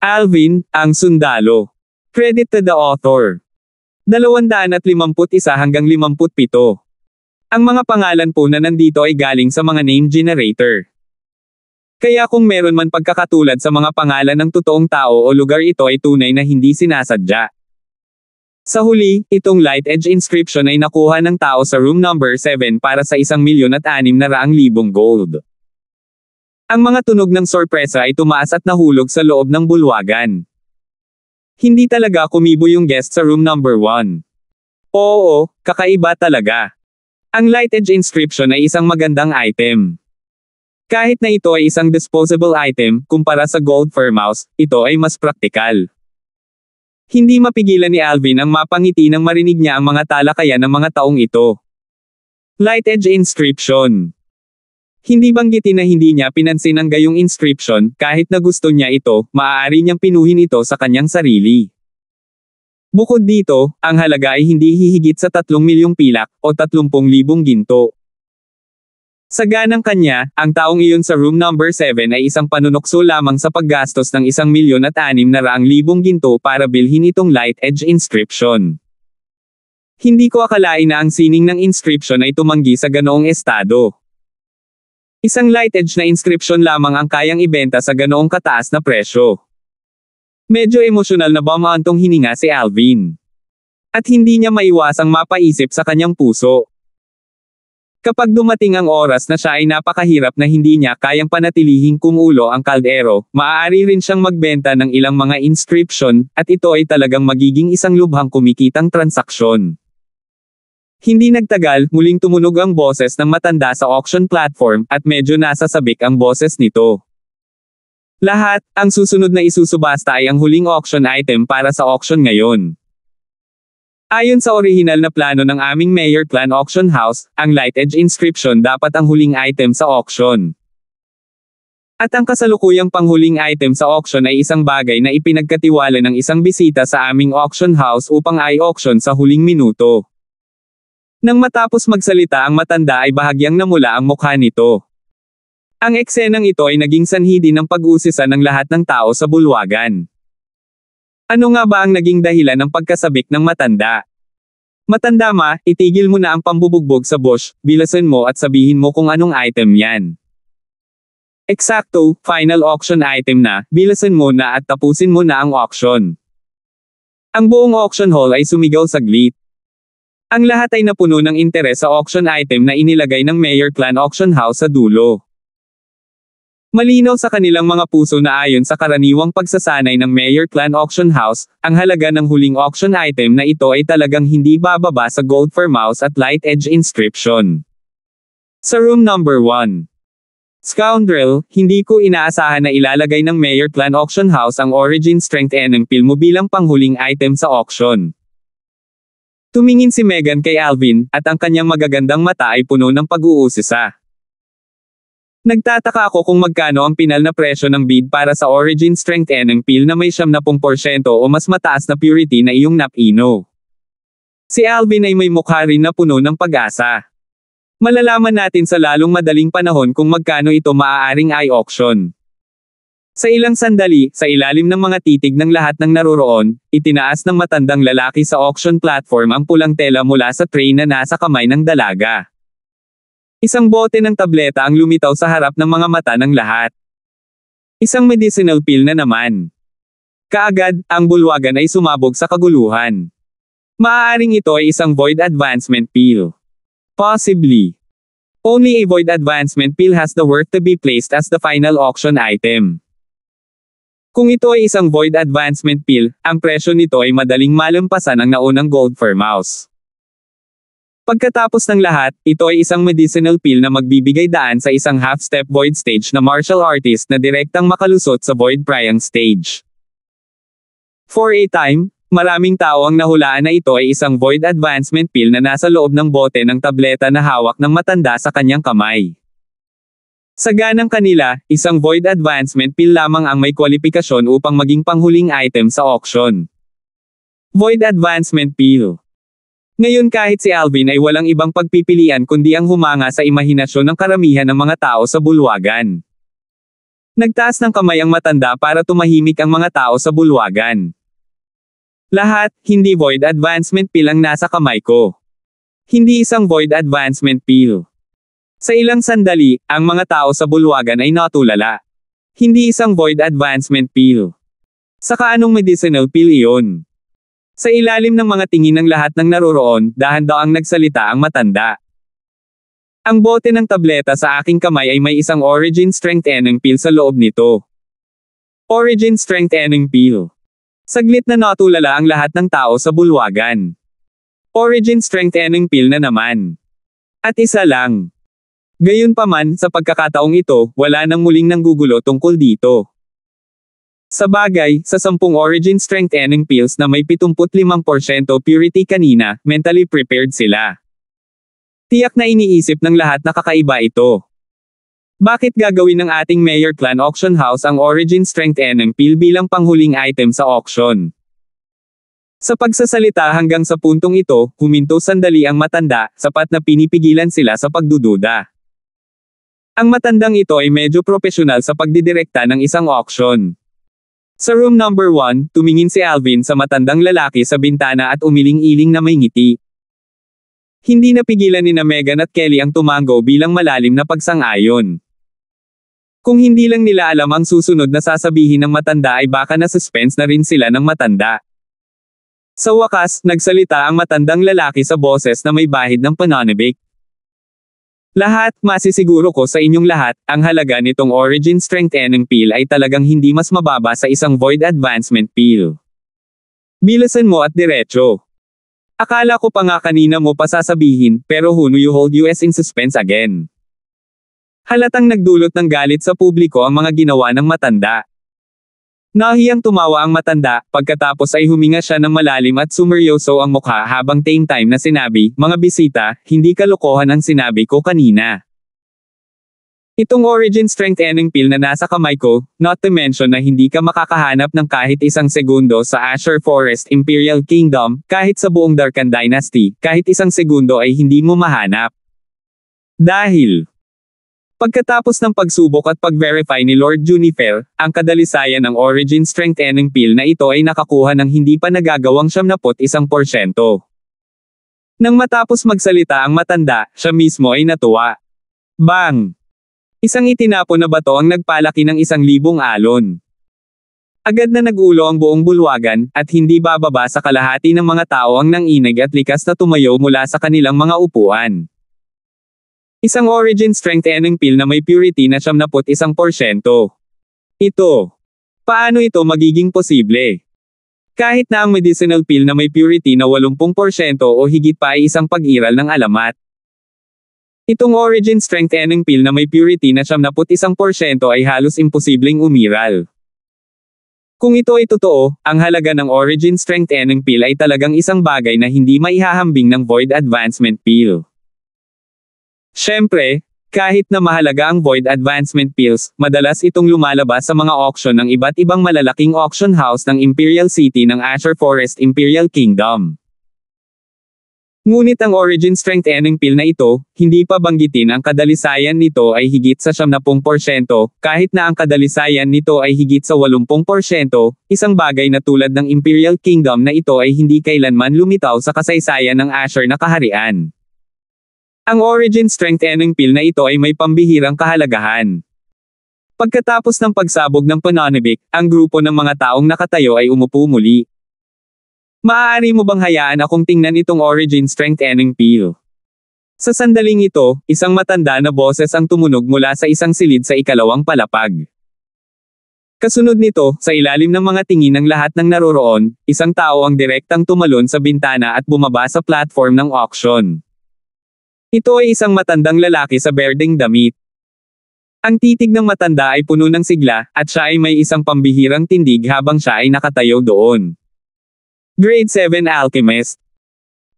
Alvin, ang sundalo. Credit to the author. 251 hanggang 57. Ang mga pangalan po na nandito ay galing sa mga name generator. Kaya kung meron man pagkakatulad sa mga pangalan ng totoong tao o lugar, ito ay tunay na hindi sinasadya. Sa huli, itong light edge inscription ay nakuha ng tao sa room number 7 para sa 1,600,000 gold. Ang mga tunog ng sorpresa ay tumaas at nahulog sa loob ng bulwagan. Hindi talaga kumibo yung guest sa room number 1. Oo, kakaiba talaga. Ang light edge inscription ay isang magandang item. Kahit na ito ay isang disposable item, kumpara sa gold farmhouse, ito ay mas praktikal. Hindi mapigilan ni Alvin ang mapangiti nang marinig niya ang mga talakayan ng mga taong ito. Light edge inscription. Hindi banggitin na hindi niya pinansin ang gayong inscription, kahit na gusto niya ito, maaari niyang pinuhin ito sa kanyang sarili. Bukod dito, ang halaga ay hindi hihigit sa 3 milyong pilak, o 30,000 ginto. Sa ganang kanya, ang taong iyon sa room number 7 ay isang panunokso lamang sa paggastos ng 1,600,000 ginto para bilhin itong light edge inscription. Hindi ko akalain na ang sining ng inscription ay tumanggi sa ganoong estado. Isang light edge na inscription lamang ang kayang ibenta sa ganoong kataas na presyo. Medyo emosyonal na bumantong hininga si Alvin. At hindi niya maiwasang mapaisip sa kanyang puso. Kapag dumating ang oras na siya ay napakahirap na hindi niya kayang panatilihing kumulo ang kaldero, maaari rin siyang magbenta ng ilang mga inscription, at ito ay talagang magiging isang lubhang kumikitang transaksyon. Hindi nagtagal, muling tumunog ang boses ng matanda sa auction platform, at medyo nasasabik ang boses nito. Lahat, ang susunod na isusubasta ay ang huling auction item para sa auction ngayon. Ayon sa orihinal na plano ng aming Mayor Clan Auction House, ang light edge inscription dapat ang huling item sa auction. At ang kasalukuyang panghuling item sa auction ay isang bagay na ipinagkatiwala ng isang bisita sa aming auction house upang i-auction sa huling minuto. Nang matapos magsalita ang matanda ay bahagyang namula ang mukha nito. Ang eksenang ito ay naging sanhi din ng pag-uusisa ng lahat ng tao sa bulwagan. Ano nga ba ang naging dahilan ng pagkasabik ng matanda? Matanda ma, itigil mo na ang pambubugbog sa bush, bilasan mo at sabihin mo kung anong item yan. Eksakto, final auction item na, bilasan mo na at tapusin mo na ang auction. Ang buong auction hall ay sumigaw saglit. Ang lahat ay napuno ng interes sa auction item na inilagay ng Mayor Clan Auction House sa dulo. Malinaw sa kanilang mga puso na ayon sa karaniwang pagsasanay ng Mayor Clan Auction House, ang halaga ng huling auction item na ito ay talagang hindi bababa sa gold farmhouse at light edge inscription. Sa room number 1. Scoundrel, hindi ko inaasahan na ilalagay ng Mayor Clan Auction House ang Origin Strength Enempil mo bilang panghuling item sa auction. Tumingin si Megan kay Alvin, at ang kanyang magagandang mata ay puno ng pag-uusisa. Nagtataka ako kung magkano ang pinal na presyo ng bid para sa Origin Strength Enempil na may 70% o mas mataas na purity na iyong napino. Si Alvin ay may mukha rin na puno ng pag-asa. Malalaman natin sa lalong madaling panahon kung magkano ito maaaring i-auction. Sa ilang sandali, sa ilalim ng mga titig ng lahat ng naroroon, itinaas ng matandang lalaki sa auction platform ang pulang tela mula sa tray na nasa kamay ng dalaga. Isang bote ng tableta ang lumitaw sa harap ng mga mata ng lahat. Isang medicinal pill na naman. Kaagad, ang bulwagan ay sumabog sa kaguluhan. Maaaring ito ay isang void advancement pill. Possibly. Only a void advancement pill has the worth to be placed as the final auction item. Kung ito ay isang void advancement pill, ang presyo nito ay madaling malampasan ang naunang gold farmhouse. Pagkatapos ng lahat, ito ay isang medicinal pill na magbibigay daan sa isang half-step void stage na martial artist na direktang makalusot sa void priang stage. For a time, maraming tao ang nahulaan na ito ay isang void advancement pill na nasa loob ng bote ng tableta na hawak ng matanda sa kanyang kamay. Sa ganang kanila, isang void advancement pill lamang ang may kwalipikasyon upang maging panghuling item sa auction. Void advancement pill. Ngayon kahit si Alvin ay walang ibang pagpipilian kundi ang humanga sa imahinasyon ng karamihan ng mga tao sa bulwagan. Nagtaas ng kamay ang matanda para tumahimik ang mga tao sa bulwagan. Lahat, hindi void advancement pill ang nasa kamay ko. Hindi isang void advancement pill. Sa ilang sandali, ang mga tao sa bulwagan ay natulala. Hindi isang void advancement pill. Saka anong medicinal pill iyon? Sa ilalim ng mga tingin ng lahat ng naroroon, dahan-daang nagsalita ang matanda. Ang bote ng tableta sa aking kamay ay may isang Origin Strength Eneng pill sa loob nito. Origin Strength Eneng pill. Saglit na natulala ang lahat ng tao sa bulwagan. Origin Strength Eneng pill na naman. At isa lang. Gayunpaman, sa pagkakataong ito, wala nang muling nanggugulo tungkol dito. Sa bagay, sa 10 Origin Strength Eneng pills na may 75% purity kanina, mentally prepared sila. Tiyak na iniisip ng lahat na kakaiba ito. Bakit gagawin ng ating Mayor Clan Auction House ang Origin Strength Eneng pill bilang panghuling item sa auction? Sa pagsasalita hanggang sa puntong ito, huminto sandali ang matanda, sapat na pinipigilan sila sa pagdududa. Ang matandang ito ay medyo profesional sa pagdidirekta ng isang auction. Sa room number 1, tumingin si Alvin sa matandang lalaki sa bintana at umiling-iling na may ngiti. Hindi napigilan ni Megan at Kelly ang tumango bilang malalim na pagsang-ayon. Kung hindi lang nila alam ang susunod na sasabihin ng matanda ay baka na-suspense na rin sila ng matanda. Sa wakas, nagsalita ang matandang lalaki sa boses na may bahid ng pananabik. Lahat, masisiguro ko sa inyong lahat, ang halaga nitong Origin Strength Eneng pill ay talagang hindi mas mababa sa isang Void Advancement pill. Bilasan mo at diretso. Akala ko pa nga kanina mo pa sasabihin, pero who knew you hold us in suspense again? Halatang nagdulot ng galit sa publiko ang mga ginawa ng matanda. Nahiyang tumawa ang matanda, pagkatapos ay huminga siya ng malalim at sumeryoso ang mukha habang same time na sinabi, mga bisita, hindi kalokohan ang sinabi ko kanina. Itong Origin Strength Eneng pill na nasa kamay ko, not to mention na hindi ka makakahanap ng kahit isang segundo sa Azure Forest Imperial Kingdom, kahit sa buong Darkan Dynasty, kahit isang segundo ay hindi mo mahanap. Dahil, pagkatapos ng pagsubok at pag-verify ni Lord Junifer, ang kadalisayan ng Origin Strength Eneng pill na ito ay nakakuha ng hindi pa nagagawang 71%. Nang matapos magsalita ang matanda, siya mismo ay natuwa. Bang! Isang itinapon na bato ang nagpalaki ng 1,000 alon. Agad na nagulo ang buong bulwagan, at hindi bababa sa kalahati ng mga tao ang nanginig at likas na tumayo mula sa kanilang mga upuan. Isang Origin Strength Eneng pill na may purity na 71%. Ito. Paano ito magiging posible? Kahit na ang medicinal pill na may purity na 80% o higit pa ay isang pag-iral ng alamat. Itong Origin Strength Eneng pill na may purity na 71% ay halos imposibleng umiral. Kung ito ay totoo, ang halaga ng Origin Strength Eneng pill ay talagang isang bagay na hindi maihahambing ng Void Advancement pill. Siyempre, kahit na mahalaga ang Void Advancement pills, madalas itong lumalabas sa mga auction ng iba't ibang malalaking auction house ng Imperial City ng Azure Forest Imperial Kingdom. Ngunit ang Origin Strength Eneng pill na ito, hindi pa banggitin ang kadalisayan nito ay higit sa 70%, kahit na ang kadalisayan nito ay higit sa 80%, isang bagay na tulad ng Imperial Kingdom na ito ay hindi kailanman lumitaw sa kasaysayan ng Azure na kaharian. Ang Origin Strength Eneng pill na ito ay may pambihirang kahalagahan. Pagkatapos ng pagsabog ng pananabik, ang grupo ng mga taong nakatayo ay umupo muli. Maaari mo bang hayaan akong tingnan itong Origin Strength Eneng pill? Sa sandaling ito, isang matanda na boses ang tumunog mula sa isang silid sa ikalawang palapag. Kasunod nito, sa ilalim ng mga tingin ng lahat ng naroroon, isang tao ang direktang tumalon sa bintana at bumaba sa platform ng auction. Ito ay isang matandang lalaki sa berdeng damit. Ang titig ng matanda ay puno ng sigla, at siya ay may isang pambihirang tindig habang siya ay nakatayo doon. Grade 7 Alchemist.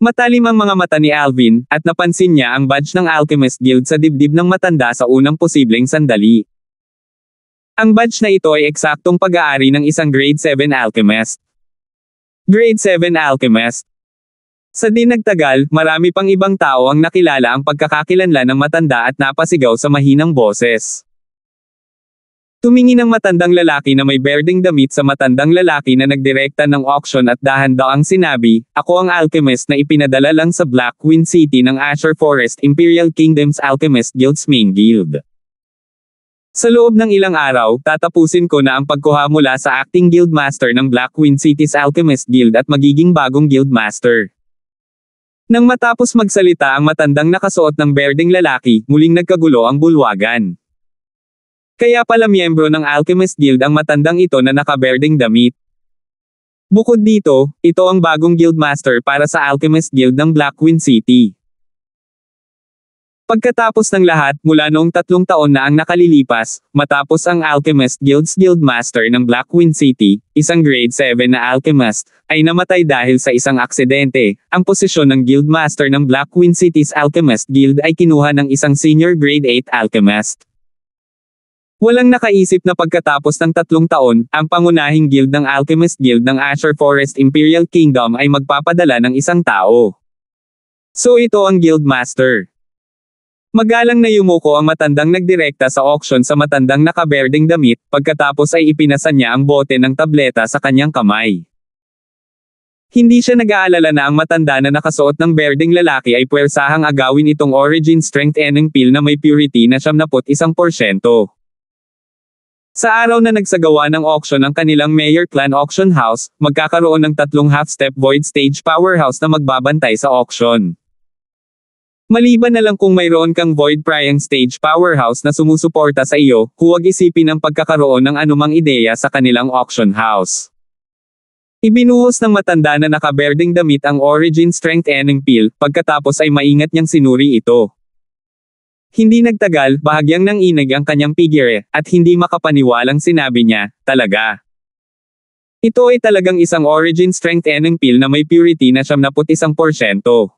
Matalim ang mga mata ni Alvin, at napansin niya ang badge ng Alchemist Guild sa dibdib ng matanda sa unang posibleng sandali. Ang badge na ito ay eksaktong pag-aari ng isang Grade 7 Alchemist. Grade 7 Alchemist. Sa di nagtagal, marami pang ibang tao ang nakilala ang pagkakakilanlan ng matanda at napasigaw sa mahinang boses. Tumingin ang matandang lalaki na may berdeng damit sa matandang lalaki na nagdirekta ng auction at dahan-daang sinabi, "Ako ang alchemist na ipinadala lang sa Black Wind City ng Azure Forest Imperial Kingdom's Alchemist Guild's main guild. Sa loob ng ilang araw, tatapusin ko na ang pagkuha mula sa acting guild master ng Black Wind City's Alchemist Guild at magiging bagong guild master." Nang matapos magsalita ang matandang nakasuot ng berdeng lalaki, muling nagkagulo ang bulwagan. Kaya pala miyembro ng Alchemist Guild ang matandang ito na nakaberdeng damit. Bukod dito, ito ang bagong guild master para sa Alchemist Guild ng Black Wind City. Pagkatapos ng lahat, mula noong 3 taon na ang nakalilipas, matapos ang Alchemist Guild's Guild Master ng Black Wind City, isang grade 7 na alchemist, ay namatay dahil sa isang aksidente, ang posisyon ng Guild Master ng Black Wind City's Alchemist Guild ay kinuha ng isang senior grade 8 alchemist. Walang nakaisip na pagkatapos ng 3 taon, ang pangunahing guild ng Alchemist Guild ng Azure Forest Imperial Kingdom ay magpapadala ng isang tao. So ito ang Guild Master. Magalang na yumuko ang matandang nagdirekta sa auction sa matandang nakaberdeng damit, pagkatapos ay ipinasa niya ang bote ng tableta sa kanyang kamay. Hindi siya nag-aalala na ang matanda na nakasuot ng berdeng lalaki ay puwersahang agawin itong Origin Strength Eneng Pill na may purity na 71%. Sa araw na nagsagawa ng auction ang kanilang Mayor Clan Auction House, magkakaroon ng 3 half-step void stage powerhouse na magbabantay sa auction. Maliban na lang kung mayroon kang void prying stage powerhouse na sumusuporta sa iyo, huwag isipin ang pagkakaroon ng anumang ideya sa kanilang auction house. Ibinuhos ng matanda na nakaberdeng damit ang Origin Strength Eneng Pill, pagkatapos ay maingat niyang sinuri ito. Hindi nagtagal, bahagyang nanginig ang kanyang pigire, at hindi makapaniwalang sinabi niya, "Talaga? Ito ay talagang isang Origin Strength Eneng Pill na may purity na 71%.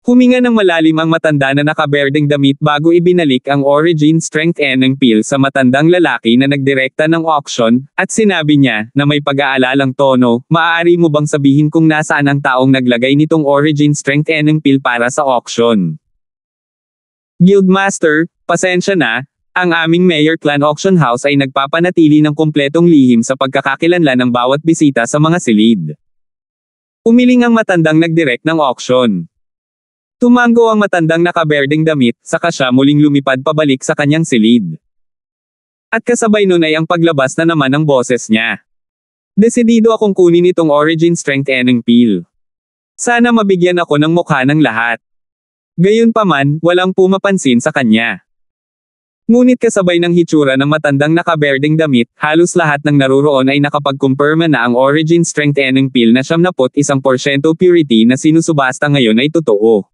Huminga ng malalim ang matanda na nakaberdeng damit bago ibinalik ang Origin Strength Eneng Pill sa matandang lalaki na nagdirekta ng auction, at sinabi niya, na may pag-aalalang tono, "Maaari mo bang sabihin kung nasaan ang taong naglagay nitong Origin Strength Eneng Pill para sa auction?" "Guildmaster, pasensya na, ang aming Mayor Clan Auction House ay nagpapanatili ng kumpletong lihim sa pagkakakilanlan ng bawat bisita sa mga silid." Umiling ang matandang nagdirect ng auction. Tumango ang matandang nakaberdeng damit, saka siya muling lumipad pabalik sa kanyang silid. At kasabay nun ay ang paglabas na naman ng boses niya. "Desidido akong kunin itong Origin Strength Eneng Pill. Sana mabigyan ako ng mukha ng lahat." Gayunpaman, walang pumapansin sa kanya. Ngunit kasabay ng hitsura ng matandang nakaberdeng damit, halos lahat ng naruroon ay nakapagkumpirma na ang Origin Strength Eneng Pill na 71% purity na sinusubasta ngayon ay totoo.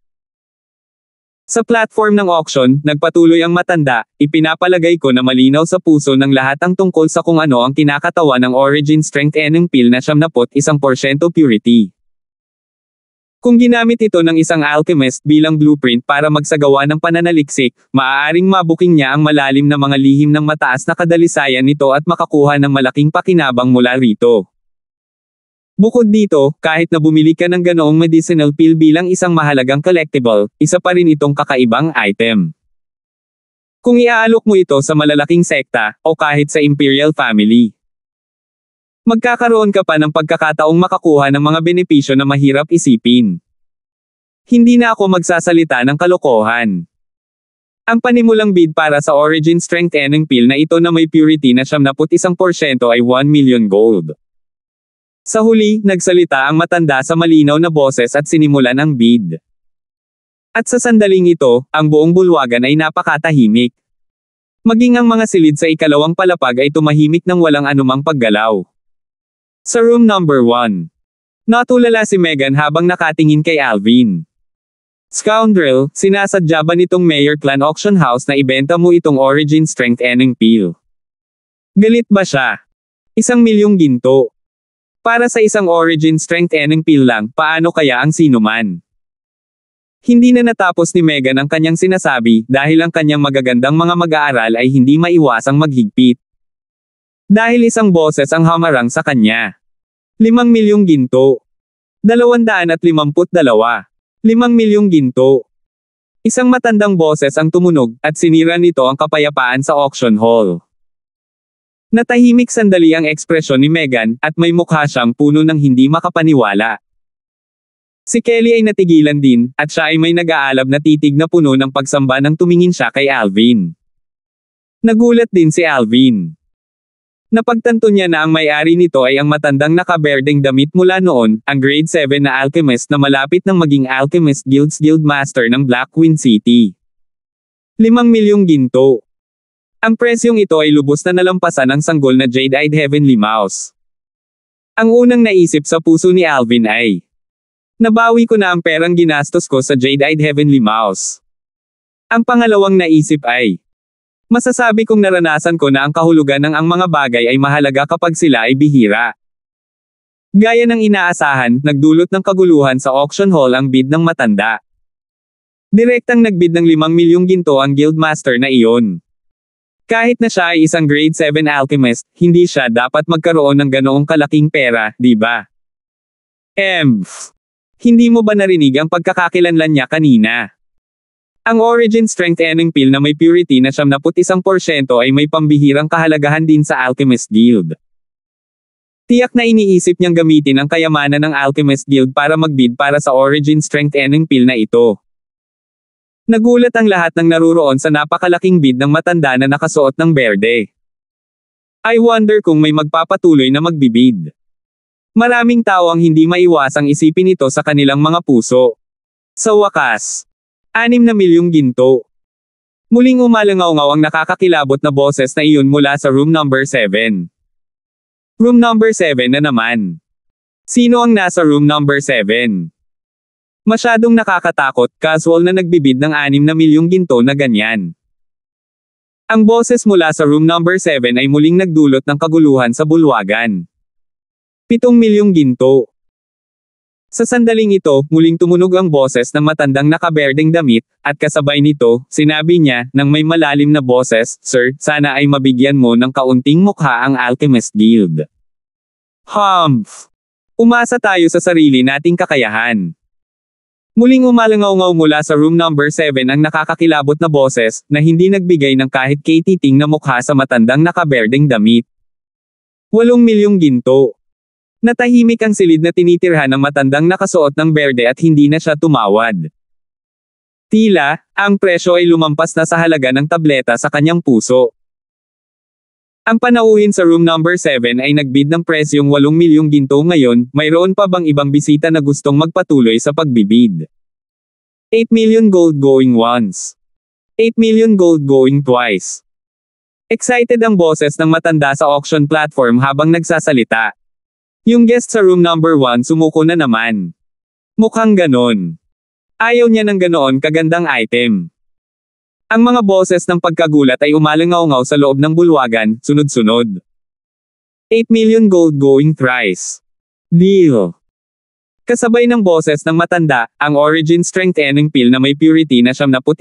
Sa platform ng auction, nagpatuloy ang matanda, "Ipinapalagay ko na malinaw sa puso ng lahat ang tungkol sa kung ano ang kinakatawan ng Origin Strength Eneng Pill na 71% purity. Kung ginamit ito ng isang alchemist bilang blueprint para magsagawa ng pananaliksik, maaaring mabuking niya ang malalim na mga lihim ng mataas na kadalisayan nito at makakuha ng malaking pakinabang mula rito. Bukod dito, kahit na bumili ka ng ganoong medicinal pill bilang isang mahalagang collectible, isa pa rin itong kakaibang item. Kung iaalok mo ito sa malalaking sekta, o kahit sa imperial family, magkakaroon ka pa ng pagkakataong makakuha ng mga benepisyo na mahirap isipin. Hindi na ako magsasalita ng kalokohan. Ang panimulang bid para sa Origin Strength Eneng Pill na ito na may purity na 71% ay 1 million gold. Sa huli, nagsalita ang matanda sa malinaw na boses at sinimulan ang bid. At sa sandaling ito, ang buong bulwagan ay napakatahimik. Maging ang mga silid sa ikalawang palapag ay tumahimik ng walang anumang paggalaw. Sa room number 1. Natulala si Megan habang nakatingin kay Alvin. "Scoundrel, sinasadya ba nitong Mayor Clan Auction House na ibenta mo itong Origin Strength Eneng Pill? Galit ba siya? 1,000,000 ginto. Para sa isang Origin Strength Eneng Pill lang, paano kaya ang sinuman?" Hindi na natapos ni Megan ang kanyang sinasabi dahil ang kanyang magagandang mga mag-aaral ay hindi maiwasang maghigpit. Dahil isang boses ang hamarang sa kanya. 5,000,000 ginto. 252. 5,000,000 ginto. Isang matandang boses ang tumunog, at sinira nito ang kapayapaan sa auction hall. Natahimik sandali ang ekspresyon ni Megan, at may mukha siyang puno ng hindi makapaniwala. Si Kelly ay natigilan din, at siya ay may nag-aalab na titig na puno ng pagsamba nang tumingin siya kay Alvin. Nagulat din si Alvin. Napagtanto niya na ang may-ari nito ay ang matandang nakaberdeng damit mula noon, ang grade 7 na alchemist na malapit ng maging Alchemist Guild's Guildmaster ng Black Queen City. 5 milyong ginto. Ang presyong ito ay lubos na nalampasan ang sanggol na Jade-Eyed Heavenly Mouse. Ang unang naisip sa puso ni Alvin ay, nabawi ko na ang perang ginastos ko sa Jade-Eyed Heavenly Mouse. Ang pangalawang naisip ay, masasabi kong naranasan ko na ang kahulugan ng ang mga bagay ay mahalaga kapag sila ay bihira. Gaya ng inaasahan, nagdulot ng kaguluhan sa auction hall ang bid ng matanda. Direktang nagbid ng 5 milyong ginto ang guildmaster na iyon. Kahit na siya ay isang grade 7 alchemist, hindi siya dapat magkaroon ng ganoong kalaking pera, di ba? Hindi mo ba narinig ang pagkakakilanlan niya kanina? Ang Origin Strength Enning Pill na may purity na 71% ay may pambihirang kahalagahan din sa Alchemist Guild. Tiyak na iniisip niyang gamitin ang kayamanan ng Alchemist Guild para magbid para sa Origin Strength Enning Pill na ito. Nagulat ang lahat ng naruroon sa napakalaking bid ng matanda na nakasuot ng berde. I wonder kung may magpapatuloy na magbibid. Maraming tao ang hindi maiwasang isipin ito sa kanilang mga puso. Sa wakas, 6 na milyong ginto. Muling umalangaw-ngaw ang nakakakilabot na boses na iyon mula sa room number 7. Room number 7 na naman. Sino ang nasa room number 7? Masyadong nakakatakot, casual na nagbibid ng 6 na milyong ginto na ganyan. Ang boses mula sa room number 7 ay muling nagdulot ng kaguluhan sa bulwagan. 7 milyong ginto. Sa sandaling ito, muling tumunog ang boses ng matandang nakaberdeng damit, at kasabay nito, sinabi niya, ng may malalim na boses, Sir, sana ay mabigyan mo ng kaunting mukha ang Alchemist Guild. Umasa tayo sa sarili nating kakayahan. Muling umalangaw-ngaw mula sa room number 7 ang nakakakilabot na boses, na hindi nagbigay ng kahit katiting na mukha sa matandang nakaberdeng damit. 8 milyong ginto. Natahimik ang silid na tinitirhan ng matandang nakasuot ng berde at hindi na siya tumawad. Tila, ang presyo ay lumampas na sa halaga ng tableta sa kanyang puso. Ang panauhin sa room number 7 ay nagbid ng presyong 8 milyong ginto ngayon, mayroon pa bang ibang bisita na gustong magpatuloy sa pagbibid? 8 million gold going once. 8 million gold going twice. Excited ang boses ng matanda sa auction platform habang nagsasalita. Yung guest sa room number 1 sumuko na naman. Mukhang ganon. Ayaw niya ng ganoon kagandang item. Ang mga boses ng pagkagulat ay umalangaw-ngaw sa loob ng bulwagan, sunod-sunod. 8 million gold going thrice. Deal. Kasabay ng boses ng matanda, ang Origin Strength Enning Pill na may purity na 71%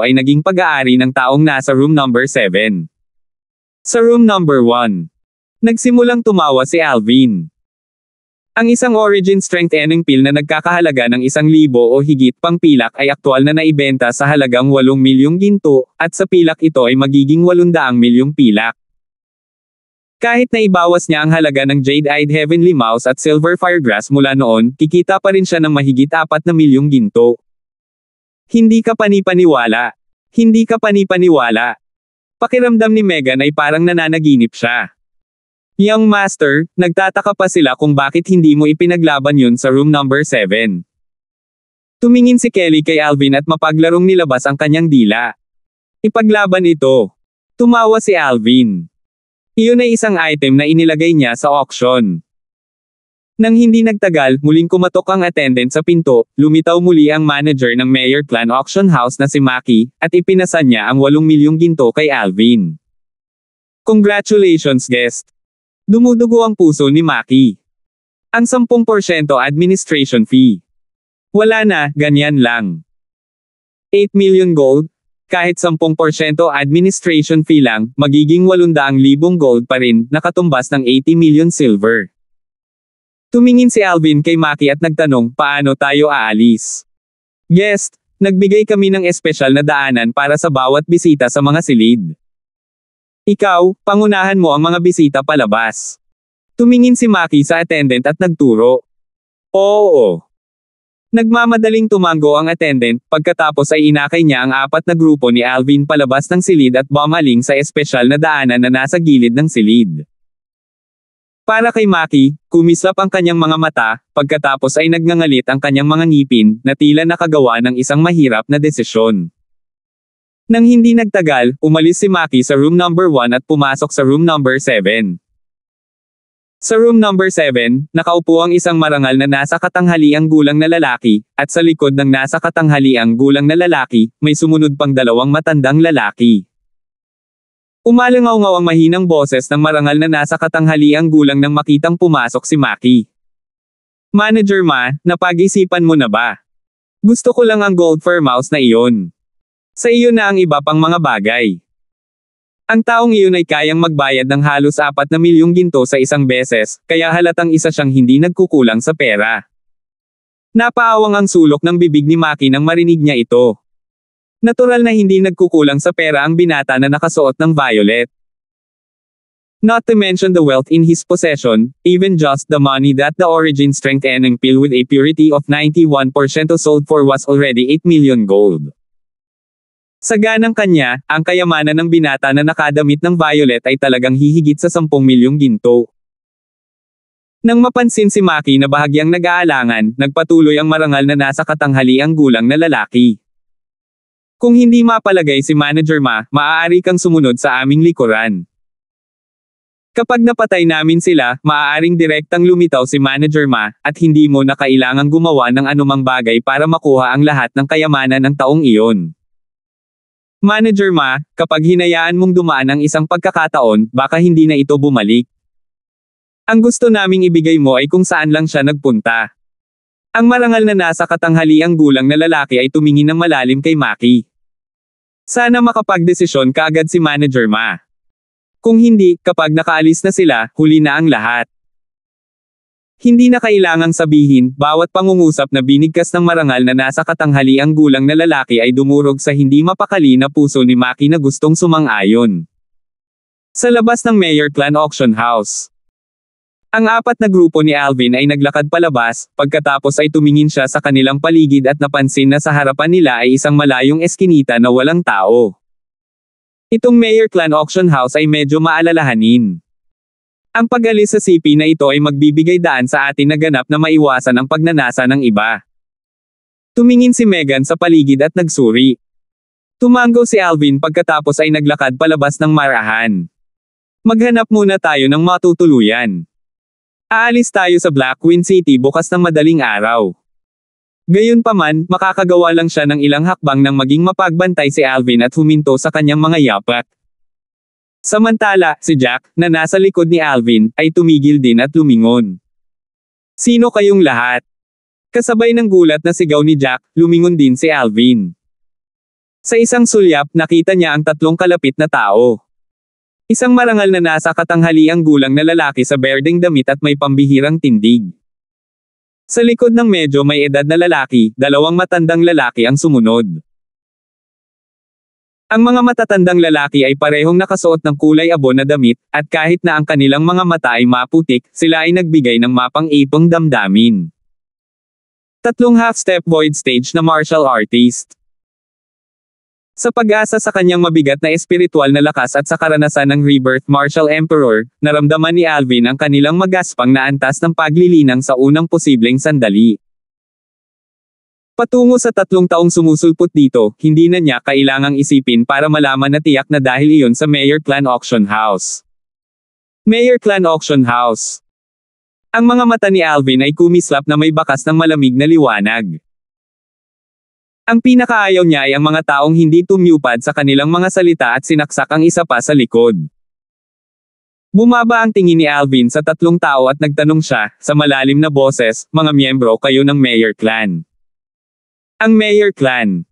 ay naging pag-aari ng taong nasa room number 7. Sa room number 1. Nagsimulang tumawa si Alvin. Ang isang Origin Strength Enning Pill na nagkakahalaga ng 1,000 o higit pang pilak ay aktwal na naibenta sa halagang 8 milyong ginto, at sa pilak ito ay magiging 800 milyong pilak. Kahit na ibawas niya ang halaga ng Jade-Eyed Heavenly Mouse at Silver Firegrass mula noon, kikita pa rin siya ng mahigit 4 na milyong ginto. Hindi ka panipaniwala. Hindi ka panipaniwala. Pakiramdam ni Megan ay parang nananaginip siya. Young Master, nagtataka pa sila kung bakit hindi mo ipinaglaban yun sa room number 7. Tumingin si Kelly kay Alvin at mapaglarong nilabas ang kanyang dila. Ipaglaban ito. Tumawa si Alvin. Iyon ay isang item na inilagay niya sa auction. Nang hindi nagtagal, muling kumatok ang attendant sa pinto, lumitaw muli ang manager ng Mayor Clan Auction House na si Maki, at ipinasa niya ang 8 milyong ginto kay Alvin. Congratulations guest! Dumudugo ang puso ni Maki. Ang 10% administration fee. Wala na, ganyan lang. 8 million gold? Kahit 10% administration fee lang, magiging 800,000 gold pa rin, nakatumbas ng 80 million silver. Tumingin si Alvin kay Maki at nagtanong, paano tayo aalis? Guest, Nagbigay kami ng espesyal na daanan para sa bawat bisita sa mga silid. Ikaw, pangunahan mo ang mga bisita palabas. Tumingin si Maki sa attendant at nagturo. Oo. Nagmamadaling tumango ang attendant, pagkatapos ay inakay niya ang apat na grupo ni Alvin palabas ng silid at bumaling sa espesyal na daanan na nasa gilid ng silid. Para kay Maki, kumislap ang kanyang mga mata, pagkatapos ay nagngangalit ang kanyang mga ngipin, na tila nakagawa ng isang mahirap na desisyon. Nang hindi nagtagal, umalis si Maki sa room number 1 at pumasok sa room number 7. Sa room number 7, nakaupo ang isang marangal na nasa katanghaliang gulang na lalaki, at sa likod ng nasa katanghaliang gulang na lalaki, may sumunod pang dalawang matandang lalaki. Umalangaw-ngaw ang mahinang boses ng marangal na nasa katanghaliang gulang nang makitang pumasok si Maki. Manager Ma, napag-isipan mo na ba? Gusto ko lang ang gold fur mouse na iyon. Sa iyo na ang iba pang mga bagay. Ang taong iyon ay kayang magbayad ng halos 4 na milyong ginto sa isang beses, kaya halatang isa siyang hindi nagkukulang sa pera. Napaawang ang sulok ng bibig ni Maki nang marinig niya ito. Natural na hindi nagkukulang sa pera ang binata na nakasuot ng violet. Not to mention the wealth in his possession, even just the money that the origin strengthening pill with a purity of 91% sold for was already 8 million gold. Sa ganang kanya, ang kayamanan ng binata na nakadamit ng violet ay talagang hihigit sa 10 milyong ginto. Nang mapansin si Maki na bahagyang nag-aalangan, nagpatuloy ang marangal na nasa katanghaliang gulang na lalaki. Kung hindi mapalagay si Manager Ma, maaari kang sumunod sa aming likuran. Kapag napatay namin sila, maaaring direktang lumitaw si Manager Ma, at hindi mo na kailangang gumawa ng anumang bagay para makuha ang lahat ng kayamanan ng taong iyon. Manager Ma, kapag hinayaan mong dumaan ang isang pagkakataon, baka hindi na ito bumalik. Ang gusto naming ibigay mo ay kung saan lang siya nagpunta. Ang marangal na nasa katanghaliang gulang na lalaki ay tumingin ng malalim kay Maki. Sana makapagdesisyon kaagad si Manager Ma. Kung hindi, kapag nakaalis na sila, huli na ang lahat. Hindi na kailangang sabihin, bawat pangungusap na binigkas ng marangal na nasa katanghaliang gulang na lalaki ay dumurog sa hindi mapakali na puso ni Maki na gustong sumang-ayon. Sa labas ng Mayor Clan Auction House. Ang 4 na grupo ni Alvin ay naglakad palabas, pagkatapos ay tumingin siya sa kanilang paligid at napansin na sa harapan nila ay isang malayong eskinita na walang tao. Itong Mayor Clan Auction House ay medyo maalalahanin. Ang pag-alis sa CP na ito ay magbibigay daan sa atin na ganap na maiwasan ang pagnanasa ng iba. Tumingin si Megan sa paligid at nagsuri. Tumango si Alvin pagkatapos ay naglakad palabas ng marahan. Maghanap muna tayo ng matutuluyan. Aalis tayo sa Black Queen City bukas ng madaling araw. Gayunpaman, makakagawa lang siya ng ilang hakbang nang maging mapagbantay si Alvin at huminto sa kanyang mga yapak. Samantala, si Jack, na nasa likod ni Alvin, ay tumigil din at lumingon. Sino kayong lahat? Kasabay ng gulat na sigaw ni Jack, lumingon din si Alvin. Sa isang sulyap, nakita niya ang 3 kalapit na tao. Isang marangal na nasa katanghaliang gulang na lalaki sa berdeng damit at may pambihirang tindig. Sa likod ng medyo may edad na lalaki, 2 matandang lalaki ang sumunod. Ang mga matatandang lalaki ay parehong nakasuot ng kulay abo na damit, at kahit na ang kanilang mga mata ay maputik, sila ay nagbigay ng mapang-ipong damdamin. 3 half-step void stage na martial artist. Sa pag-asa sa kanyang mabigat na espiritual na lakas at sa karanasan ng Rebirth Martial Emperor, naramdaman ni Alvin ang kanilang magaspang na antas ng paglilinang sa unang posibleng sandali. Patungo sa 3 taong sumusulpot dito, hindi na niya kailangang isipin para malaman na tiyak na dahil iyon sa Mayor Clan Auction House. Mayor Clan Auction House. Ang mga mata ni Alvin ay kumislap na may bakas ng malamig na liwanag. Ang pinakaayaw niya ay ang mga taong hindi tumyupad sa kanilang mga salita at sinaksak ang isa pa sa likod. Bumaba ang tingin ni Alvin sa 3 tao at nagtanong siya, sa malalim na boses, mga miyembro kayo ng Mayor Clan. Ang Mayor Clan.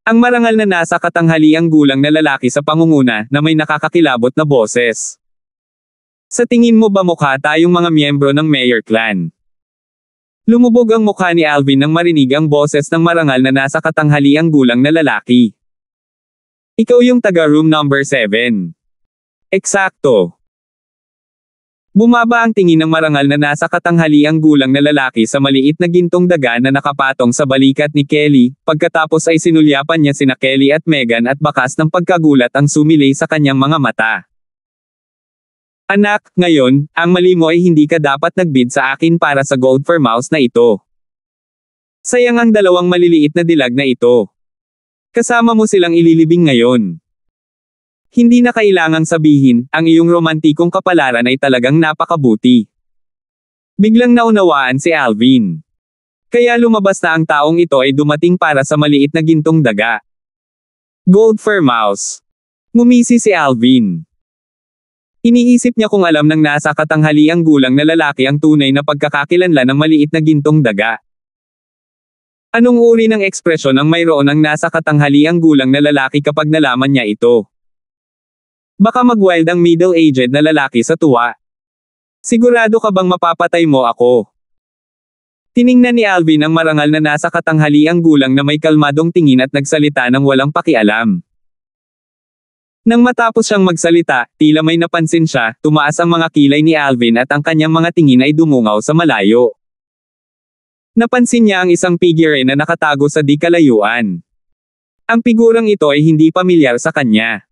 Ang marangal na nasa katanghaliang gulang na lalaki sa pangunguna na may nakakakilabot na boses. Sa tingin mo ba mukha tayong mga miyembro ng Mayor Clan? Lumubog ang mukha ni Alvin nang marinig ang boses ng marangal na nasa katanghaliang gulang na lalaki. Ikaw yung taga room number 7. Eksakto. Bumaba ang tingin ng marangal na nasa katanghaliang gulang na lalaki sa maliit na gintong daga na nakapatong sa balikat ni Kelly, pagkatapos ay sinulyapan niya sina Kelly at Megan at bakas ng pagkagulat ang sumilay sa kanyang mga mata. Anak, ngayon, ang mali mo ay hindi ka dapat nagbid sa akin para sa gold for mouse na ito. Sayang ang dalawang maliliit na dilag na ito. Kasama mo silang ililibing ngayon. Hindi na kailangang sabihin, ang iyong romantikong kapalaran ay talagang napakabuti. Biglang naunawaan si Alvin. Kaya lumabas na ang taong ito ay dumating para sa maliit na gintong daga. Gold fur mouse. Ngumisi si Alvin. Iniisip niya kung alam ng nasa katanghaliang gulang na lalaki ang tunay na pagkakakilanlan ng maliit na gintong daga. Anong uri ng ekspresyon ang mayroon ng nasa katanghaliang gulang na lalaki kapag nalaman niya ito? Baka mag-wild ang middle-aged na lalaki sa tuwa. Sigurado ka bang mapapatay mo ako? Tiningnan ni Alvin ang marangal na nasa katanghaliang gulang na may kalmadong tingin at nagsalita ng walang pakialam. Nang matapos siyang magsalita, tila may napansin siya, tumaas ang mga kilay ni Alvin at ang kanyang mga tingin ay dumungaw sa malayo. Napansin niya ang isang figure na nakatago sa di kalayuan. Ang figurang ito ay hindi pamilyar sa kanya.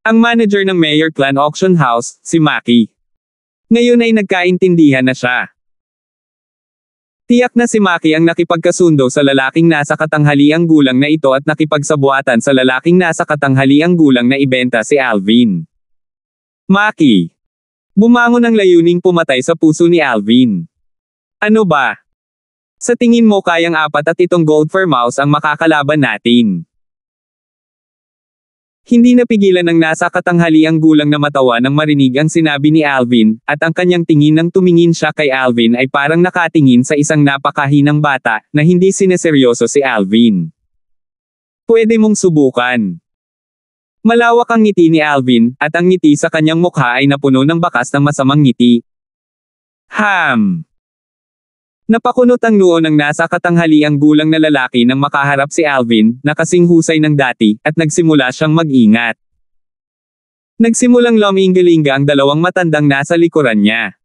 Ang manager ng Mayor Clan Auction House, si Maki. Ngayon ay nagkaintindihan na siya. Tiyak na si Maki ang nakipagkasundo sa lalaking nasa katanghaliang gulang na ito at nakipagsabuatan sa lalaking nasa katanghaliang gulang na ibenta si Alvin. Maki. Bumangon ang layuning pumatay sa puso ni Alvin. Ano ba? Sa tingin mo kayang 4 at 7 gold fur mouse ang makakalaban natin? Hindi napigilan ng nasa katanghaliang gulang na matawa nang marinig ang sinabi ni Alvin, at ang kanyang tingin nang tumingin siya kay Alvin ay parang nakatingin sa isang napakahinang bata, na hindi sineseryoso si Alvin. Pwede mong subukan. Malawak ang ngiti ni Alvin, at ang ngiti sa kanyang mukha ay napuno ng bakas ng masamang ngiti. Napakunot ang noo ng nasa katanghaliang gulang na lalaki nang makaharap si Alvin, na kasing husay ng dati, at nagsimula siyang mag-ingat. Nagsimulang lumingalinga ang dalawang matandang nasa likuran niya.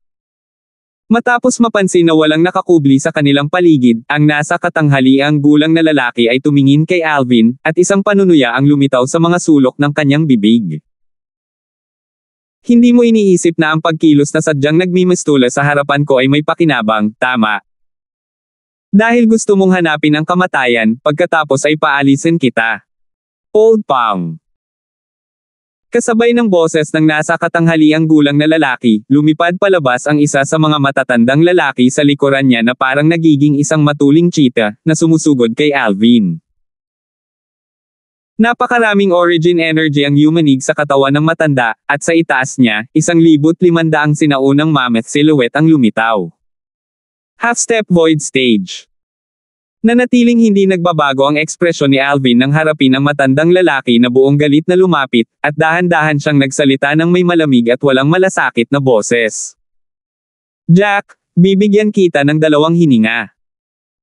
Matapos mapansin na walang nakakubli sa kanilang paligid, ang nasa katanghaliang gulang na lalaki ay tumingin kay Alvin, at isang panunuya ang lumitaw sa mga sulok ng kanyang bibig. Hindi mo iniisip na ang pagkilos na sadyang nagmimistula sa harapan ko ay may pakinabang, tama? Dahil gusto mong hanapin ang kamatayan, pagkatapos ay paalisin kita. Old Pang. Kasabay ng boses ng nasa katanghaliang gulang na lalaki, lumipad palabas ang isa sa mga matatandang lalaki sa likuran niya na parang nagiging isang matuling cheetah, na sumusugod kay Alvin. Napakaraming origin energy ang yumanig sa katawan ng matanda, at sa itaas niya, 1,500 sinaunang mammoth silhouette ang lumitaw. Half-step void stage. Nanatiling hindi nagbabago ang ekspresyon ni Alvin nang harapin ang matandang lalaki na buong galit na lumapit, at dahan-dahan siyang nagsalita ng may malamig at walang malasakit na boses. Jack, bibigyan kita ng 2 hininga.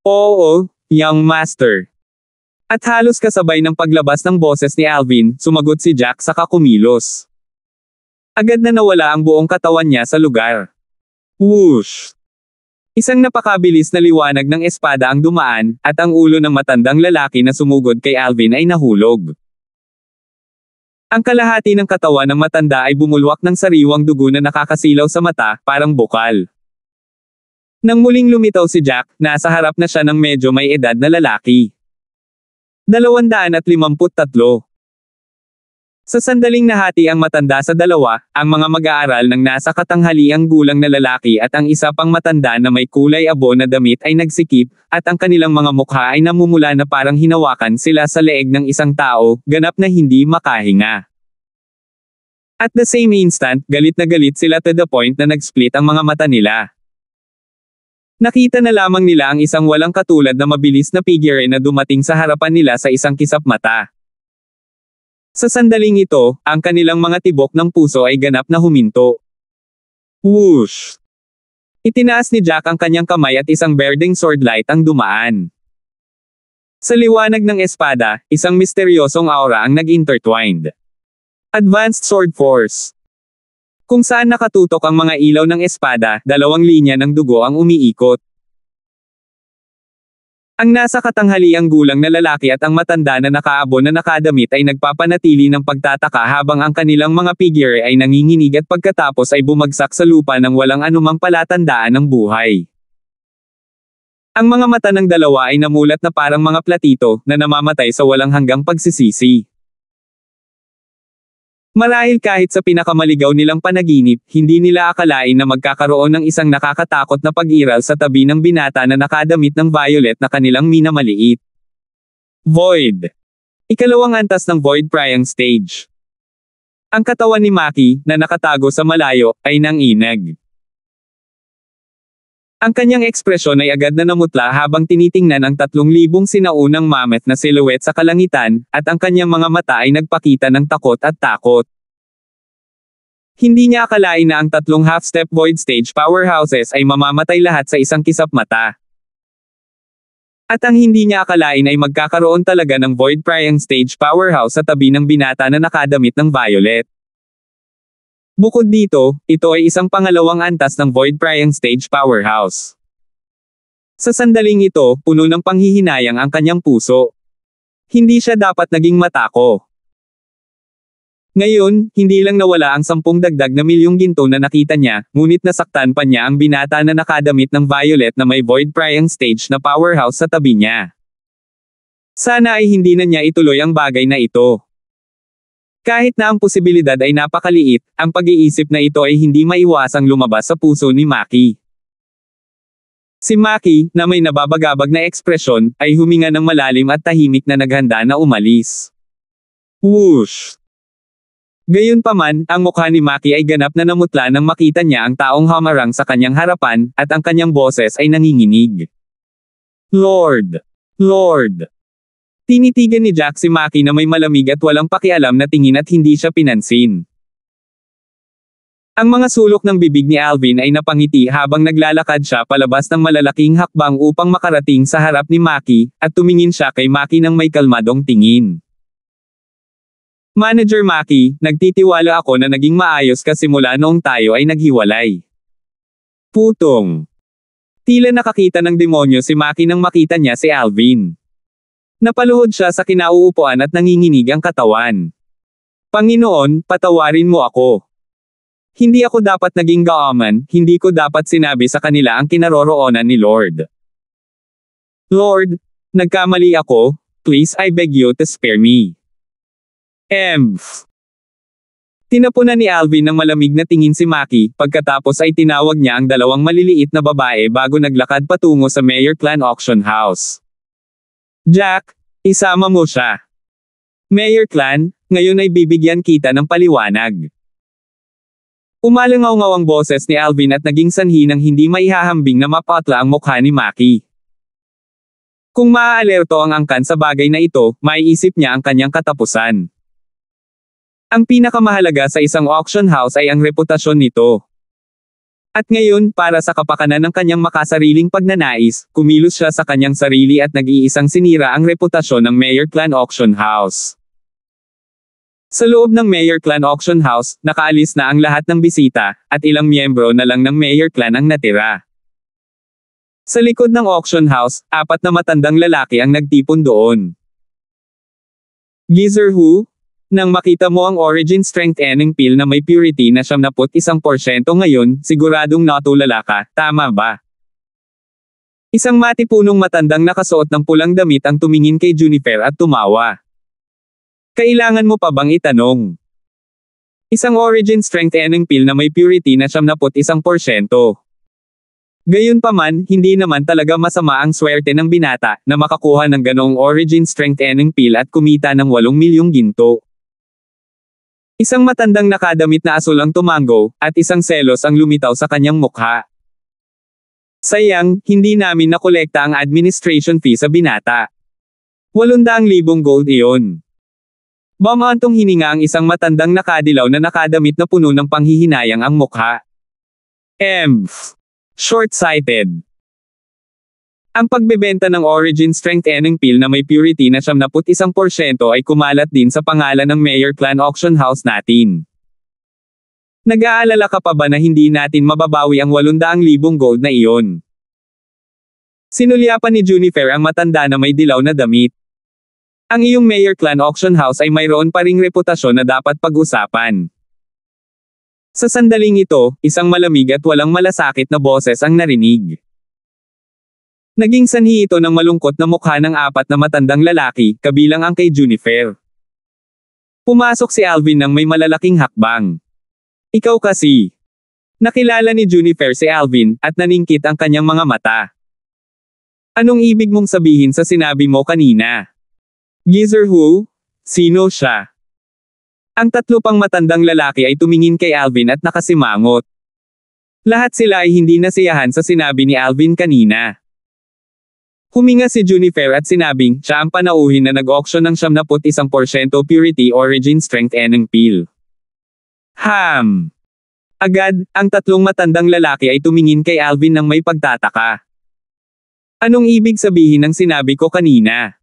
Oo, young master. At halos kasabay ng paglabas ng boses ni Alvin, sumagot si Jack sa kumilos. Agad na nawala ang buong katawan niya sa lugar. Whoosh! Isang napakabilis na liwanag ng espada ang dumaan, at ang ulo ng matandang lalaki na sumugod kay Alvin ay nahulog. Ang kalahati ng katawan ng matanda ay bumulwak ng sariwang dugo na nakakasilaw sa mata, parang bukal. Nang muling lumitaw si Jack, nasa harap na siya ng medyo may edad na lalaki. 253. Sa sandaling nahati ang matanda sa dalawa, ang mga mag-aaral ng nasa katanghaliang gulang na lalaki at ang isa pang matanda na may kulay abo na damit ay nagsikip, at ang kanilang mga mukha ay namumula na parang hinawakan sila sa leeg ng isang tao, ganap na hindi makahinga. At the same instant, galit na galit sila to the point na nag-split ang mga mata nila. Nakita na lamang nila ang isang walang katulad na mabilis na figure na dumating sa harapan nila sa isang kisap mata. Sa sandaling ito, ang kanilang mga tibok ng puso ay ganap na huminto. Whoosh! Itinaas ni Jack ang kanyang kamay at isang berdeng sword light ang dumaan. Sa liwanag ng espada, isang misteryosong aura ang nag-intertwined. Advanced Sword Force. Kung saan nakatutok ang mga ilaw ng espada, dalawang linya ng dugo ang umiikot. Ang nasa katanghaliang gulang na lalaki at ang matanda na nakaabon na nakadamit ay nagpapanatili ng pagtataka habang ang kanilang mga figure ay nanginginig at pagkatapos ay bumagsak sa lupa nang walang anumang palatandaan ng buhay. Ang mga mata ng dalawa ay namulat na parang mga platito na namamatay sa walang hanggang pagsisisi. Marahil kahit sa pinakamaligaw nilang panaginip, hindi nila akalain na magkakaroon ng isang nakakatakot na pag-iral sa tabi ng binata na nakadamit ng violet na kanilang minamaliit. Void. Ikalawang antas ng Void Priang Stage. Ang katawan ni Maki, na nakatago sa malayo, ay nanginag. Ang kanyang ekspresyon ay agad na namutla habang tinitingnan ang 3,000 sinaunang mammoth na silhouette sa kalangitan, at ang kanyang mga mata ay nagpakita ng takot at takot. Hindi niya akalain na ang 3 half-step void stage powerhouses ay mamamatay lahat sa isang kisap mata. At ang hindi niya akalain ay magkakaroon talaga ng void priang stage powerhouse sa tabi ng binata na nakadamit ng violet. Bukod dito, ito ay isang pangalawang antas ng Void Priang Stage Powerhouse. Sa sandaling ito, puno ng panghihinayang ang kanyang puso. Hindi siya dapat naging matako. Ngayon, hindi lang nawala ang 10 dagdag na milyong ginto na nakita niya, ngunit nasaktan pa niya ang binata na nakadamit ng violet na may Void Priang Stage na powerhouse sa tabi niya. Sana ay hindi na niya ituloy ang bagay na ito. Kahit na ang posibilidad ay napakaliit, ang pag-iisip na ito ay hindi maiwasang lumabas sa puso ni Maki. Si Maki, na may nababagabag na ekspresyon, ay huminga ng malalim at tahimik na naghanda na umalis. Whoosh! Gayunpaman, ang mukha ni Maki ay ganap na namutla nang makita niya ang taong hamarang sa kanyang harapan, at ang kanyang boses ay nanginginig. Lord! Lord! Tinitigan ni Jack si Maki na may malamig at walang pakialam na tingin at hindi siya pinansin. Ang mga sulok ng bibig ni Alvin ay napangiti habang naglalakad siya palabas ng malalaking hakbang upang makarating sa harap ni Maki, at tumingin siya kay Maki ng may kalmadong tingin. Manager Maki, nagtitiwala ako na naging maayos ka simula noong tayo ay naghiwalay. Putong. Tila nakakita ng demonyo si Maki nang makita niya si Alvin. Napaluhod siya sa kinauupuan at nanginginig ang katawan. Panginoon, patawarin mo ako. Hindi ako dapat naging gaaman, hindi ko dapat sinabi sa kanila ang kinaroroonan ni Lord. Lord, nagkamali ako, please I beg you to spare me. Tinapunan ni Alvin ng malamig na tingin si Maki, pagkatapos ay tinawag niya ang 2 maliliit na babae bago naglakad patungo sa Mayor Clan Auction House. Jack, isama mo siya. Mayor Clan, ngayon ay bibigyan kita ng paliwanag. Umalangaw-ngaw ang boses ni Alvin at naging sanhi ng hindi maihahambing na mapatla ang mukha ni Maki. Kung maaalerto ang angkan sa bagay na ito, maiisip niya ang kanyang katapusan. Ang pinakamahalaga sa isang auction house ay ang reputasyon nito. At ngayon, para sa kapakanan ng kanyang makasariling pagnanais, kumilos siya sa kanyang sarili at nag-iisang sinira ang reputasyon ng Mayor Clan Auction House. Sa loob ng Mayor Clan Auction House, nakaalis na ang lahat ng bisita, at ilang miyembro na lang ng Mayor Clan ang natira. Sa likod ng auction house, 4 na matandang lalaki ang nagtipon doon. Geezer Who? Nang makita mo ang Origin Strength Enning Pill na may purity na 71% ngayon, siguradong natulala ka, tama ba? Isang matipunong matandang nakasuot ng pulang damit ang tumingin kay Juniper at tumawa. Kailangan mo pa bang itanong? Isang Origin Strength Enning Pill na may purity na 71%. Gayunpaman, hindi naman talaga masama ang swerte ng binata na makakuha ng ganoong Origin Strength Enning Pill at kumita ng 8 milyong ginto. Isang matandang nakadamit na asul ang tumango, at isang selos ang lumitaw sa kanyang mukha. Sayang, hindi namin nakolekta ang administration fee sa binata. 800,000 gold iyon. Bamantong hininga ang isang matandang nakadilaw na nakadamit na puno ng panghihinayang ang mukha. Short-sighted. Ang pagbebenta ng Origin Strength Eneng Pill na may purity na 71% ay kumalat din sa pangalan ng Mayor Clan Auction House natin. Nag-aalala ka pa ba na hindi natin mababawi ang 800,000 gold na iyon? Sinulyapan ni Junifer ang matanda na may dilaw na damit. Ang iyong Mayor Clan Auction House ay mayroon pa ring reputasyon na dapat pag-usapan. Sa sandaling ito, isang malamig at walang malasakit na boses ang narinig. Naging sanhi ito ng malungkot na mukha ng 4 na matandang lalaki, kabilang ang kay Junifer. Pumasok si Alvin nang may malalaking hakbang. Ikaw kasi. Nakilala ni Junifer si Alvin, at naningkit ang kanyang mga mata. Anong ibig mong sabihin sa sinabi mo kanina? Geezer who? Sino siya? Ang 3 pang matandang lalaki ay tumingin kay Alvin at nakasimangot. Lahat sila ay hindi nasiyahan sa sinabi ni Alvin kanina. Huminga si Junifer at sinabing, siya ang panauhin na nag-auction ng 71% purity Origin Strength Eneng Pill. Agad, ang 3 matandang lalaki ay tumingin kay Alvin nang may pagtataka. Anong ibig sabihin ng sinabi ko kanina?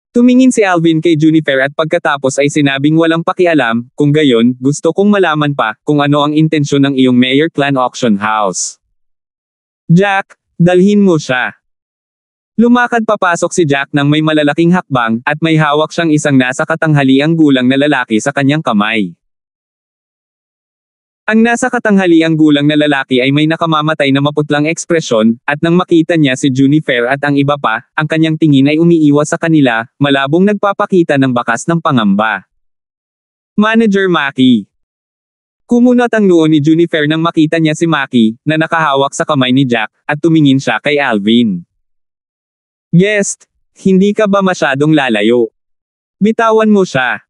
Tumingin si Alvin kay Junifer at pagkatapos ay sinabing walang pakialam, kung gayon, gusto kong malaman pa kung ano ang intensyon ng iyong Mayor Clan Auction House. Jack, dalhin mo siya. Lumakad papasok si Jack nang may malalaking hakbang, at may hawak siyang isang nasa katanghaliang gulang na lalaki sa kanyang kamay. Ang nasa katanghaliang gulang na lalaki ay may nakamamatay na maputlang ekspresyon, at nang makita niya si Junifer at ang iba pa, ang kanyang tingin ay umiiwas sa kanila, malabong nagpapakita ng bakas ng pangamba. Manager Maki. Kumunat ang noo ni Junifer nang makita niya si Maki, na nakahawak sa kamay ni Jack, at tumingin siya kay Alvin. Guest, hindi ka ba masyadong lalayo? Bitawan mo siya.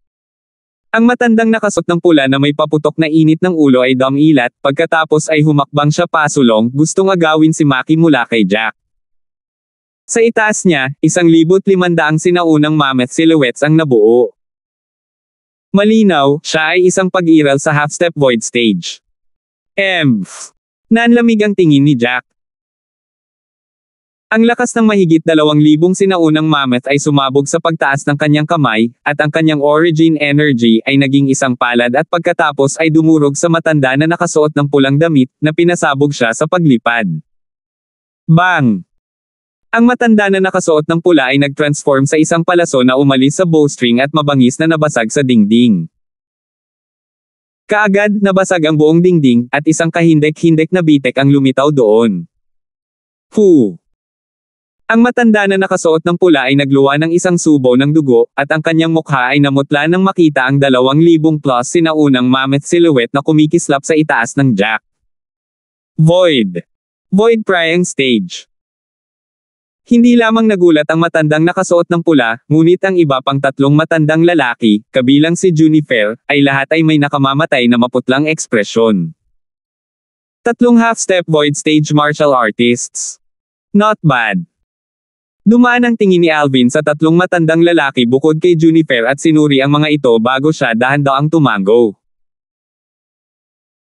Ang matandang nakasuot ng pula na may paputok na init ng ulo ay dumilat, pagkatapos ay humakbang siya pasulong, gustong agawin si Maki mula kay Jack. Sa itaas niya, 1,500 sinaunang mammoth silhouettes ang nabuo. Malinaw, siya ay isang pag-iral sa half-step void stage. Nanlamig ang tingin ni Jack. Ang lakas ng mahigit 2,000 sinaunang mammoth ay sumabog sa pagtaas ng kanyang kamay, at ang kanyang origin energy ay naging isang palad at pagkatapos ay dumurog sa matanda na nakasuot ng pulang damit, na pinasabog siya sa paglipad. Bang! Ang matanda na nakasuot ng pula ay nag-transform sa isang palaso na umalis sa bowstring at mabangis na nabasag sa dingding. Kaagad, nabasag ang buong dingding, at isang kahindek-hindek na bitek ang lumitaw doon. Ang matanda na nakasuot ng pula ay nagluwa ng isang subo ng dugo, at ang kanyang mukha ay namutla nang makita ang 2,000 plus sinaunang mammoth silhouette na kumikislap sa itaas ng Jack. Void Prying Stage. Hindi lamang nagulat ang matandang nakasuot ng pula, ngunit ang iba pang 3 matandang lalaki, kabilang si Junifer, ay lahat ay may nakamamatay na maputlang ekspresyon. 3 half-step void stage martial artists. Not bad. Dumaan ang tingin ni Alvin sa 3 matandang lalaki bukod kay Junifer at sinuri ang mga ito bago siya dahan-daang tumango.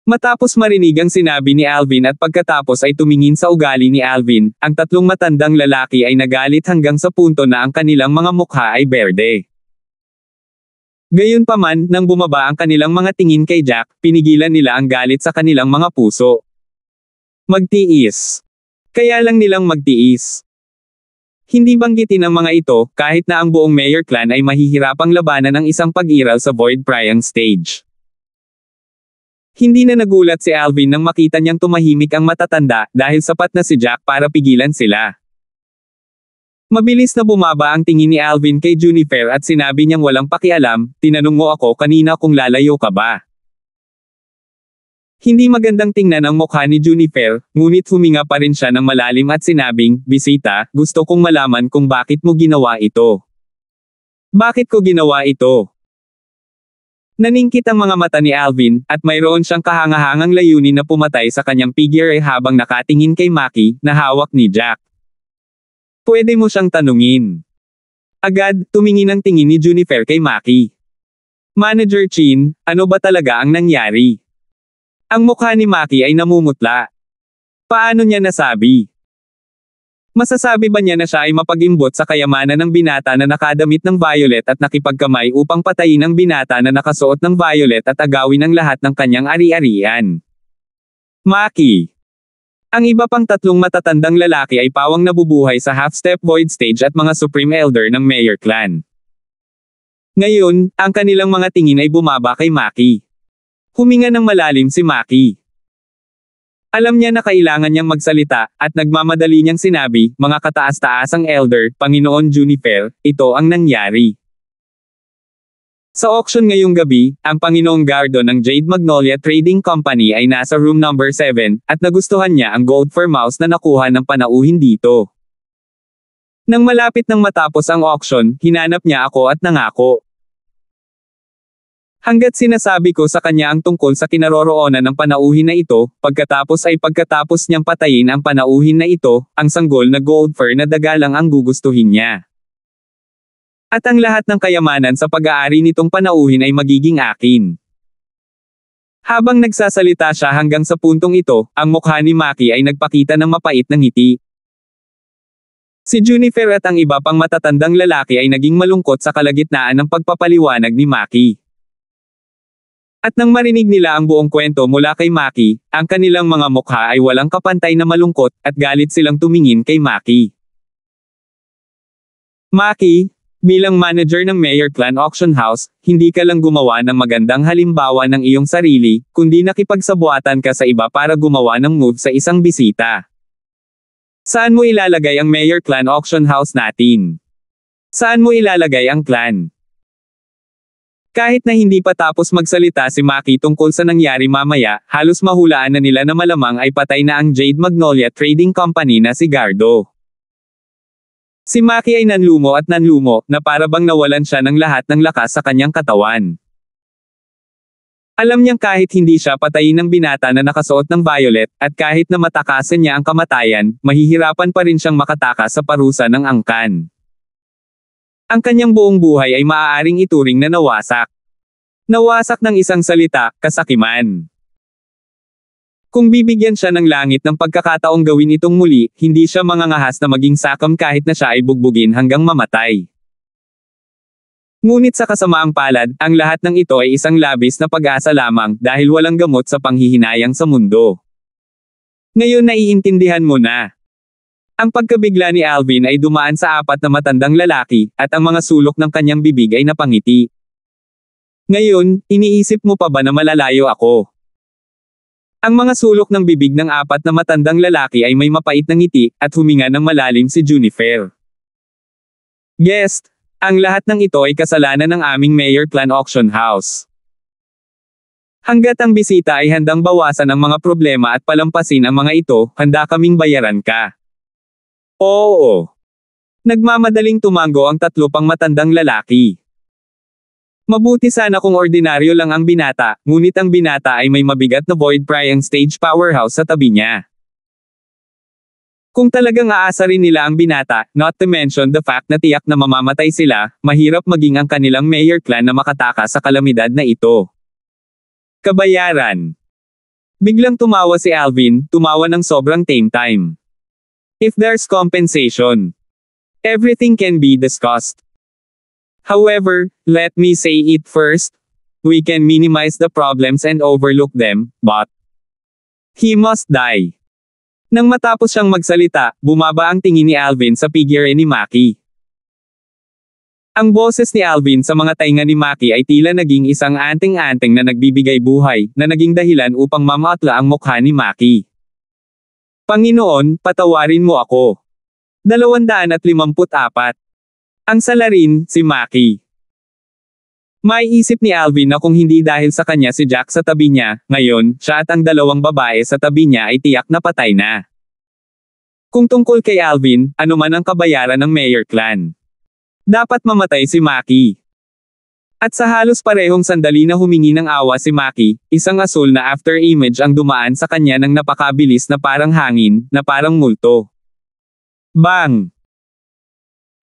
Matapos marinig ang sinabi ni Alvin at pagkatapos ay tumingin sa ugali ni Alvin, ang 3 matandang lalaki ay nagalit hanggang sa punto na ang kanilang mga mukha ay berde. Gayunpaman, nang bumaba ang kanilang mga tingin kay Jack, pinigilan nila ang galit sa kanilang mga puso. Magtiis. Kaya lang nilang magtiis. Hindi banggitin ng mga ito, kahit na ang buong Mayor Clan ay mahihirapang labanan ng isang pag-iral sa void prying stage. Hindi na nagulat si Alvin nang makita niyang tumahimik ang matatanda, dahil sapat na si Jack para pigilan sila. Mabilis na bumaba ang tingin ni Alvin kay Junifer at sinabi niyang walang pakialam, tinanong mo ako kanina kung lalayo ka ba. Hindi magandang tingnan ang mukha ni Junifer, ngunit huminga pa rin siya ng malalim at sinabing, bisita, gusto kong malaman kung bakit mo ginawa ito. Bakit ko ginawa ito? Naningkit ang mga mata ni Alvin, at mayroon siyang kahangahangang layunin na pumatay sa kanyang figure habang nakatingin kay Maki, na hawak ni Jack. Pwede mo siyang tanungin. Agad, tumingin ang tingin ni Junifer kay Maki. Manager Chin, ano ba talaga ang nangyari? Ang mukha ni Maki ay namumutla. Paano niya nasabi? Masasabi ba niya na siya ay mapag-imbot sa kayamanan ng binata na nakadamit ng violet at nakipagkamay upang patayin ang binata na nakasuot ng violet at agawin ang lahat ng kanyang ari-arian? Maki. Ang iba pang tatlong matatandang lalaki ay pawang nabubuhay sa half-step void stage at mga supreme elder ng Mayor Clan. Ngayon, ang kanilang mga tingin ay bumaba kay Maki. Huminga ng malalim si Maki. Alam niya na kailangan niyang magsalita, at nagmamadali niyang sinabi, mga kataas-taasang elder, Panginoon Juniper, ito ang nangyari. Sa auction ngayong gabi, ang Panginoong Gardo ng Jade Magnolia Trading Company ay nasa room number 7, at nagustuhan niya ang gold for mouse na nakuha ng panauhin dito. Nang malapit nang matapos ang auction, hinanap niya ako at nangako. Hanggat sinasabi ko sa kanya ang tungkol sa kinaroroonan ng panauhin na ito, pagkatapos niyang patayin ang panauhin na ito, ang sanggol na gold fur na daga lang ang gugustuhin niya. At ang lahat ng kayamanan sa pag-aari nitong panauhin ay magiging akin. Habang nagsasalita siya hanggang sa puntong ito, ang mukha ni Maki ay nagpakita ng mapait na ngiti. Si Juniper at ang iba pang matatandang lalaki ay naging malungkot sa kalagitnaan ng pagpapaliwanag ni Maki. At nang marinig nila ang buong kwento mula kay Maki, ang kanilang mga mukha ay walang kapantay na malungkot, at galit silang tumingin kay Maki. Maki, bilang manager ng Mayor Clan Auction House, hindi ka lang gumawa ng magandang halimbawa ng iyong sarili, kundi nakipagsabuatan ka sa iba para gumawa ng move sa isang bisita. Saan mo ilalagay ang Mayor Clan Auction House natin? Saan mo ilalagay ang clan? Kahit na hindi pa tapos magsalita si Maki tungkol sa nangyari mamaya, halos mahulaan na nila na malamang ay patay na ang Jade Magnolia Trading Company na si Gardo. Si Maki ay nanlumo at nanlumo, na para bang nawalan siya ng lahat ng lakas sa kanyang katawan. Alam niyang kahit hindi siya patayin ng binata na nakasuot ng violet, at kahit na matakasan niya ang kamatayan, mahihirapan pa rin siyang makatakas sa parusa ng angkan. Ang kanyang buong buhay ay maaaring ituring na nawasak. Nawasak ng isang salita, kasakiman. Kung bibigyan siya ng langit ng pagkakataong gawin itong muli, hindi siya mangangahas na maging sakam kahit na siya ay bugbugin hanggang mamatay. Ngunit sa kasamaang palad, ang lahat ng ito ay isang labis na pag-asa lamang dahil walang gamot sa panghihinayang sa mundo. Ngayon naiintindihan mo na. Ang pagkabigla ni Alvin ay dumaan sa apat na matandang lalaki, at ang mga sulok ng kanyang bibig ay napangiti. Ngayon, iniisip mo pa ba na malalayo ako? Ang mga sulok ng bibig ng apat na matandang lalaki ay may mapait na ngiti, at huminga ng malalim si Juniper. Guest, ang lahat ng ito ay kasalanan ng aming Mayor Clan Auction House. Hanggat ang bisita ay handang bawasan ang mga problema at palampasin ang mga ito, handa kaming bayaran ka. Oo. Nagmamadaling tumango ang tatlo pang matandang lalaki. Mabuti sana kung ordinaryo lang ang binata, ngunit ang binata ay may mabigat na void prying stage powerhouse sa tabi niya. Kung talagang aasarin nila ang binata, not to mention the fact na tiyak na mamamatay sila, mahirap maging ang kanilang Mayor Clan na makatakas sa kalamidad na ito. Kabayaran. Biglang tumawa si Alvin, tumawa ng sobrang tame time. If there's compensation, everything can be discussed. However, let me say it first. We can minimize the problems and overlook them, but he must die. Nang matapos siyang magsalita, bumaba ang tingin ni Alvin sa figure ni Maki. Ang boses ni Alvin sa mga tainga ni Maki ay tila naging isang anting-anting na nagbibigay buhay, na naging dahilan upang mamaatla ang mukha ni Maki. Panginoon, patawarin mo ako. 254. Ang salarin, si Maki. Maiisip ni Alvin na kung hindi dahil sa kanya si Jack sa tabi niya, ngayon, siya at ang dalawang babae sa tabi niya ay tiyak na patay na. Kung tungkol kay Alvin, ano man ang kabayaran ng Mayor Clan, dapat mamatay si Maki. At sa halos parehong sandali na humingi ng awa si Maki, isang asul na after image ang dumaan sa kanya ng napakabilis na parang hangin, na parang multo. Bang!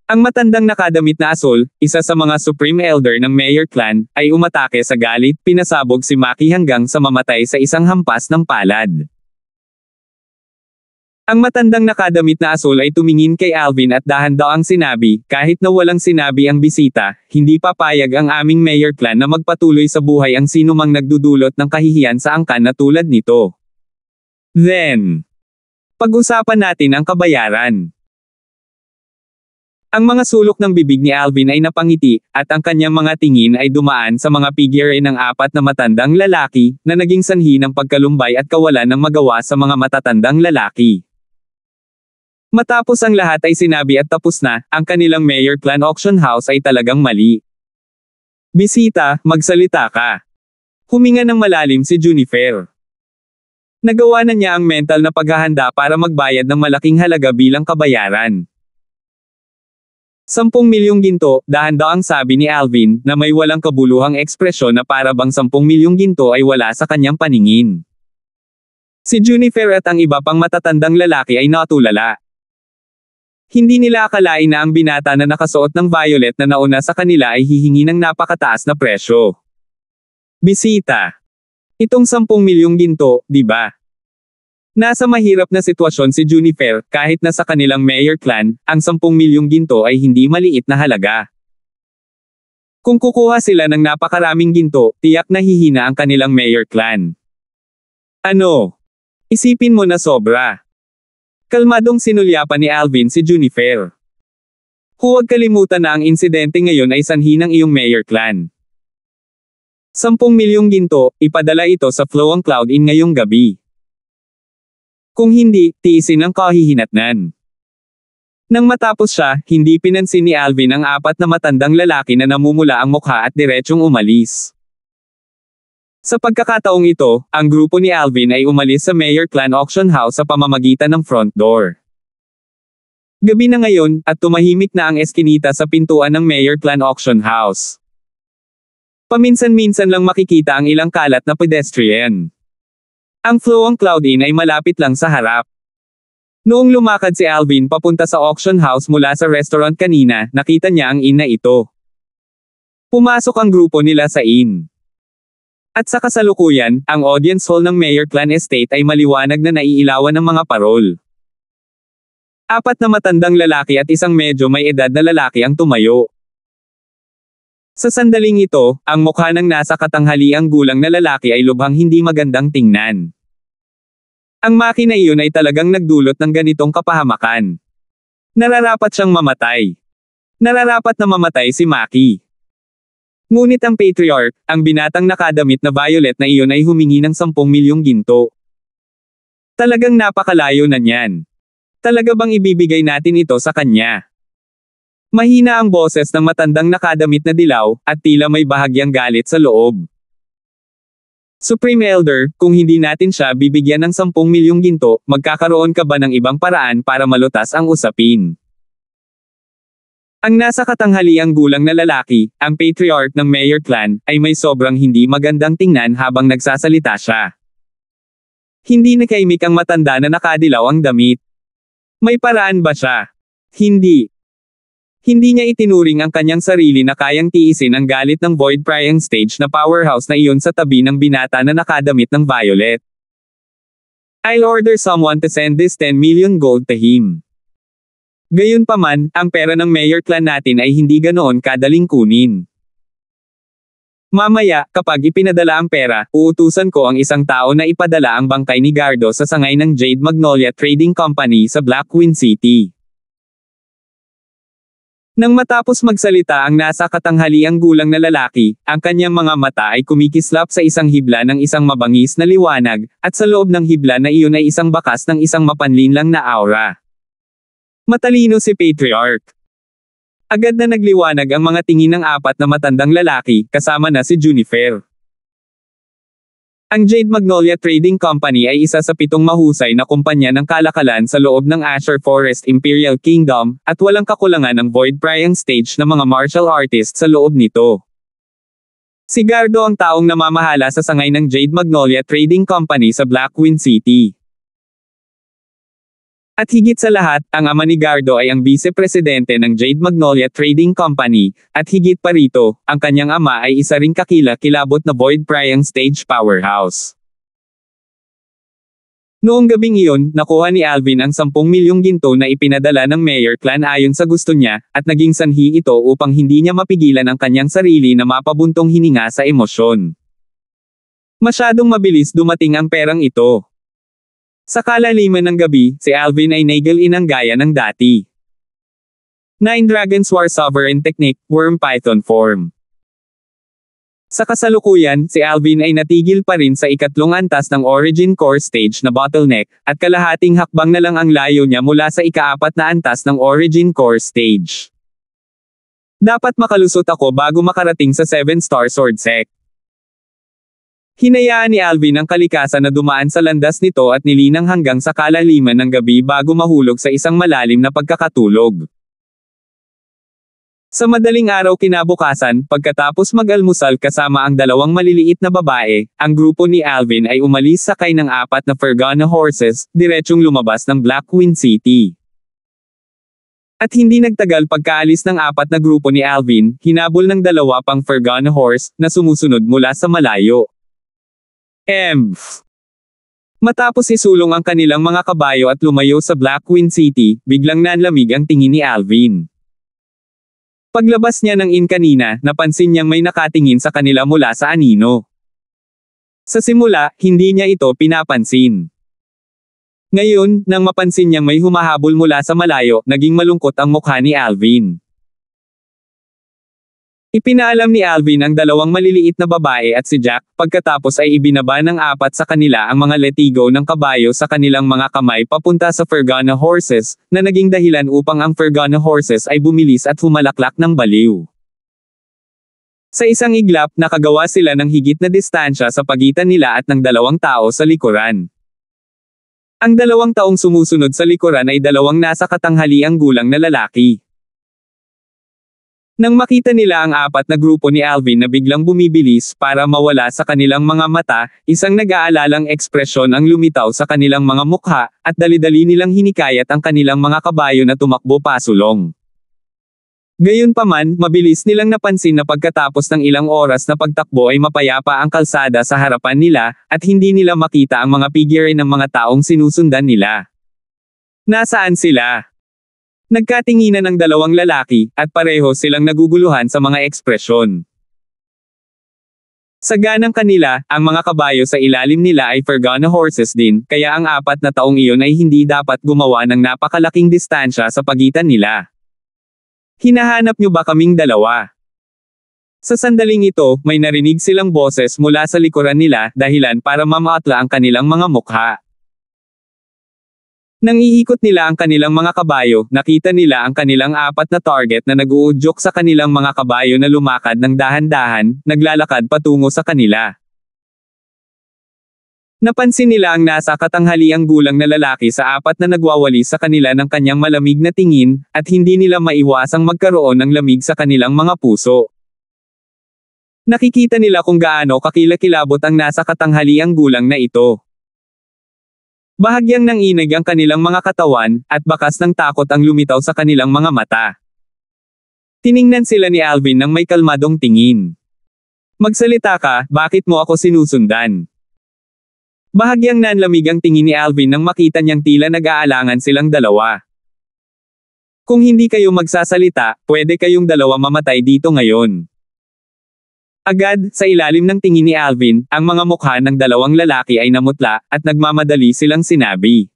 Ang matandang nakadamit na asul, isa sa mga Supreme Elder ng Mayor Clan, ay umatake sa galit, pinasabog si Maki hanggang sa mamatay sa isang hampas ng palad. Ang matandang nakadamit na asul ay tumingin kay Alvin at dahan-daang sinabi, kahit na walang sinabi ang bisita, hindi papayag ang aming mayor clan na magpatuloy sa buhay ang sinumang nagdudulot ng kahihiyan sa angkan na tulad nito. Then, pag-usapan natin ang kabayaran. Ang mga sulok ng bibig ni Alvin ay napangiti, at ang kanyang mga tingin ay dumaan sa mga figure ng apat na matandang lalaki, na naging sanhi ng pagkalumbay at kawalan ng magawa sa mga matatandang lalaki. Matapos ang lahat ay sinabi at tapos na, ang kanilang mayor clan auction house ay talagang mali. Bisita, magsalita ka. Huminga ng malalim si Junifer. Nagawa na niya ang mental na paghahanda para magbayad ng malaking halaga bilang kabayaran. 10 milyong ginto, dahan-daang sabi ni Alvin, na may walang kabuluhang ekspresyon na para bang 10 milyong ginto ay wala sa kanyang paningin. Si Junifer at ang iba pang matatandang lalaki ay natulala. Hindi nila akalain na ang binata na nakasuot ng violet na nauna sa kanila ay hihingi ng napakataas na presyo. Bisita. Itong 10 milyong ginto, di ba? Nasa mahirap na sitwasyon si Junifer, kahit na sa kanilang mayor clan, ang 10 milyong ginto ay hindi maliit na halaga. Kung kukuha sila ng napakaraming ginto, tiyak na hihina ang kanilang mayor clan. Ano? Isipin mo na sobra. Kalmadong sinulyapan ni Alvin si Junifer. Huwag kalimutan na ang insidente ngayon ay sanhi ng iyong mayor clan. 10 milyong ginto, ipadala ito sa Flowang Cloud Inn ngayong gabi. Kung hindi, tiisin ang kahihinatnan. Nang matapos siya, hindi pinansin ni Alvin ang apat na matandang lalaki na namumula ang mukha at diretsyong umalis. Sa pagkakataong ito, ang grupo ni Alvin ay umalis sa Mayor Clan Auction House sa pamamagitan ng front door. Gabi na ngayon, at tumahimik na ang eskinita sa pintuan ng Mayor Clan Auction House. Paminsan-minsan lang makikita ang ilang kalat na pedestrian. Ang Flowang Cloud Inn ay malapit lang sa harap. Noong lumakad si Alvin papunta sa auction house mula sa restaurant kanina, nakita niya ang inn na ito. Pumasok ang grupo nila sa inn. At sa kasalukuyan, ang audience hall ng Mayor Clan Estate ay maliwanag na naiilawan ng mga parol. 4 na matandang lalaki at isang medyo may edad na lalaki ang tumayo. Sa sandaling ito, ang mukha ng nasa katanghaliang gulang na lalaki ay lubhang hindi magandang tingnan. Ang makina iyon ay talagang nagdulot ng ganitong kapahamakan. Nararapat siyang mamatay. Nararapat na mamatay si Maki. Ngunit ang patriarch, ang binatang nakadamit na violet na iyon ay humingi ng 10 milyong ginto. Talagang napakalayo na niyan. Talaga bang ibibigay natin ito sa kanya? Mahina ang boses ng matandang nakadamit na dilaw, at tila may bahagyang galit sa loob. Supreme Elder, kung hindi natin siya bibigyan ng 10 milyong ginto, magkakaroon ka ba ng ibang paraan para malutas ang usapin? Ang nasa katanghaliang gulang na lalaki, ang patriarch ng Mayor Clan, ay may sobrang hindi magandang tingnan habang nagsasalita siya. Hindi nakaimik ang matanda na nakadilaw ang damit. May paraan ba siya? Hindi. Hindi niya itinuring ang kanyang sarili na kayang tiisin ang galit ng Void Prying Stage na powerhouse na iyon sa tabi ng binata na nakadamit ng violet. I'll order someone to send this 10 million gold to him. Gayunpaman, ang pera ng Mayor Clan natin ay hindi ganoon kadaling kunin. Mamaya, kapag ipinadala ang pera, uutusan ko ang isang tao na ipadala ang bangkay ni Gardo sa sangay ng Jade Magnolia Trading Company sa Black Queen City. Nang matapos magsalita ang nasa katanghaliang gulang na lalaki, ang kanyang mga mata ay kumikislap sa isang hibla ng isang mabangis na liwanag, at sa loob ng hibla na iyon ay isang bakas ng isang mapanlinlang na aura. Matalino si Patriarch. Agad na nagliwanag ang mga tingin ng 4 na matandang lalaki, kasama na si Junifer. Ang Jade Magnolia Trading Company ay isa sa 7 mahusay na kumpanya ng kalakalan sa loob ng Azure Forest Imperial Kingdom, at walang kakulangan ng Void Prying Stage na mga martial artists sa loob nito. Si Gardo ang taong namamahala sa sangay ng Jade Magnolia Trading Company sa Black Queen City. At higit sa lahat, ang ama ni Gardo ay ang vice-presidente ng Jade Magnolia Trading Company, at higit pa rito, ang kanyang ama ay isa ring kakila-kilabot na Void Prying Stage powerhouse. Noong gabing iyon, nakuha ni Alvin ang 10 milyong ginto na ipinadala ng Mayor Clan ayon sa gusto niya, at naging sanhi ito upang hindi niya mapigilan ang kanyang sarili na mapabuntong hininga sa emosyon. Masyadong mabilis dumating ang perang ito. Sa kalaliman ng gabi, si Alvin ay nagal-in ang gaya ng dati. 9 Dragons War Sovereign Technique, Worm Python Form. Sa kasalukuyan, si Alvin ay natigil pa rin sa ikatlong antas ng Origin Core Stage na bottleneck, at kalahating hakbang na lang ang layo niya mula sa ika-4 na antas ng Origin Core Stage. Dapat makalusot ako bago makarating sa 7-star Sword Sect. Hinayaan ni Alvin ang kalikasan na dumaan sa landas nito at nilinang hanggang sa kalaliman ng gabi bago mahulog sa isang malalim na pagkakatulog. Sa madaling araw kinabukasan, pagkatapos mag-almusal kasama ang dalawang maliliit na babae, ang grupo ni Alvin ay umalis sakay ng 4 na Fergana horses, diretsyong lumabas ng Blackwind City. At hindi nagtagal pagkaalis ng 4 na grupo ni Alvin, hinabol ng 2 pang Fergana horse, na sumusunod mula sa malayo. Matapos isulong ang kanilang mga kabayo at lumayo sa Blackwind City, biglang nanlamig ang tingin ni Alvin. Paglabas niya ng inn kanina, napansin niyang may nakatingin sa kanila mula sa anino. Sa simula, hindi niya ito pinapansin. Ngayon, nang mapansin niyang may humahabol mula sa malayo, naging malungkot ang mukha ni Alvin. Ipinaalam ni Alvin ang dalawang maliliit na babae at si Jack, pagkatapos ay ibinaba ng 4 sa kanila ang mga letigo ng kabayo sa kanilang mga kamay papunta sa Fergana horses, na naging dahilan upang ang Fergana horses ay bumilis at humalaklak ng baliw. Sa isang iglap, nakagawa sila ng higit na distansya sa pagitan nila at ng 2 tao sa likuran. Ang 2 taong sumusunod sa likuran ay 2 nasa katanghaliang gulang na lalaki. Nang makita nila ang 4 na grupo ni Alvin na biglang bumibilis para mawala sa kanilang mga mata, isang nag-aalalang ekspresyon ang lumitaw sa kanilang mga mukha, at dali-dali nilang hinikayat ang kanilang mga kabayo na tumakbo pasulong. Gayunpaman, mabilis nilang napansin na pagkatapos ng ilang oras na pagtakbo ay mapayapa ang kalsada sa harapan nila, at hindi nila makita ang mga figure ng mga taong sinusundan nila. Nasaan sila? Nagkatinginan ng 2 lalaki, at pareho silang naguguluhan sa mga ekspresyon. Sa ganang kanila, ang mga kabayo sa ilalim nila ay Fergana horses din, kaya ang 4 na taong iyon ay hindi dapat gumawa ng napakalaking distansya sa pagitan nila. Hinahanap niyo ba kaming 2? Sa sandaling ito, may narinig silang boses mula sa likuran nila, dahilan para mamatla ang kanilang mga mukha. Nang iikot nila ang kanilang mga kabayo, nakita nila ang kanilang 4 na target na nag-uudyok sa kanilang mga kabayo na lumakad ng dahan-dahan, naglalakad patungo sa kanila. Napansin nila ang nasa katanghaliang gulang na lalaki sa 4 na nagwawali sa kanila ng kanyang malamig na tingin, at hindi nila maiwasang magkaroon ng lamig sa kanilang mga puso. Nakikita nila kung gaano kakilakilabot ang nasa katanghaliang gulang na ito. Bahagyang nanginig ang kanilang mga katawan, at bakas ng takot ang lumitaw sa kanilang mga mata. Tiningnan sila ni Alvin ng may kalmadong tingin. Magsalita ka, bakit mo ako sinusundan? Bahagyang nanlamig ang tingin ni Alvin nang makita niyang tila nag-aalangan silang 2. Kung hindi kayo magsasalita, pwede kayong 2 mamatay dito ngayon. Agad, sa ilalim ng tingin ni Alvin, ang mga mukha ng 2 lalaki ay namutla, at nagmamadali silang sinabi.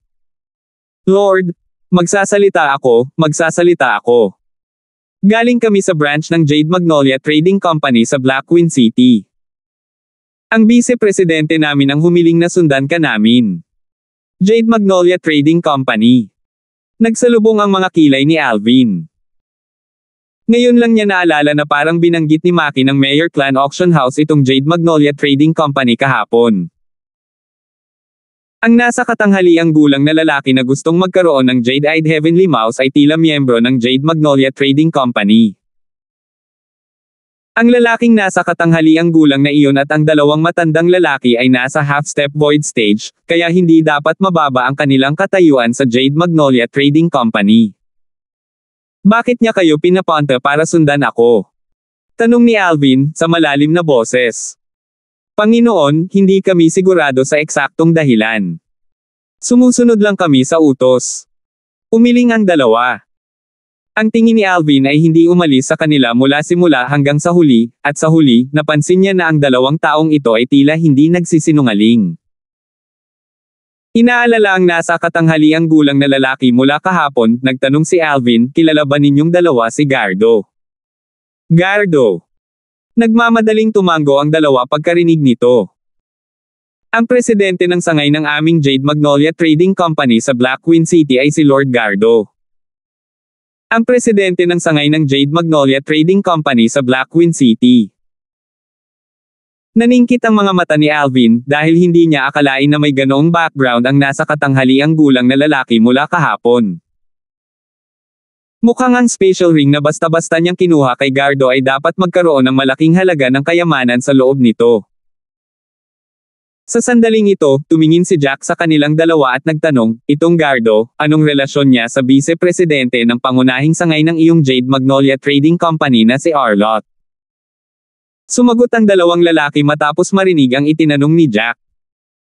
Lord, magsasalita ako, magsasalita ako. Galing kami sa branch ng Jade Magnolia Trading Company sa Blackwind City. Ang vice-presidente namin ang humiling na sundan ka namin. Jade Magnolia Trading Company. Nagsalubong ang mga kilay ni Alvin. Ngayon lang niya naalala na parang binanggit ni Maki ng Mayor Clan Auction House itong Jade Magnolia Trading Company kahapon. Ang nasa katanghaliang gulang na lalaki na gustong magkaroon ng Jade-Eyed Heavenly Mouse ay tila miyembro ng Jade Magnolia Trading Company. Ang lalaking nasa katanghaliang gulang na iyon at ang 2 matandang lalaki ay nasa half-step void stage, kaya hindi dapat mababa ang kanilang katayuan sa Jade Magnolia Trading Company. Bakit niya kayo pinapunta para sundan ako? Tanong ni Alvin, sa malalim na boses. Panginoon, hindi kami sigurado sa eksaktong dahilan. Sumusunod lang kami sa utos. Umiling ang dalawa. Ang tingin ni Alvin ay hindi umalis sa kanila mula simula hanggang sa huli, at sa huli, napansin niya na ang dalawang taong ito ay tila hindi nagsisinungaling. Inaalala ang nasa katanghaliang gulang na lalaki mula kahapon, nagtanong si Alvin, kilala ba ninyong dalawa si Gardo? Gardo. Nagmamadaling tumango ang dalawa pagkarinig nito. Ang presidente ng sangay ng aming Jade Magnolia Trading Company sa Blackwind City ay si Lord Gardo. Ang presidente ng sangay ng Jade Magnolia Trading Company sa Blackwind City. Naningkit ang mga mata ni Alvin dahil hindi niya akalain na may ganoong background ang nasa katanghaliang gulang na lalaki mula kahapon. Mukhang ang special ring na basta-basta niyang kinuha kay Gardo ay dapat magkaroon ng malaking halaga ng kayamanan sa loob nito. Sa sandaling ito, tumingin si Jack sa kanilang dalawa at nagtanong, itong Gardo, anong relasyon niya sa vice-presidente ng pangunahing sangay ng iyong Jade Magnolia Trading Company na si Arlott? Sumagot ang dalawang lalaki matapos marinig ang itinanong ni Jack.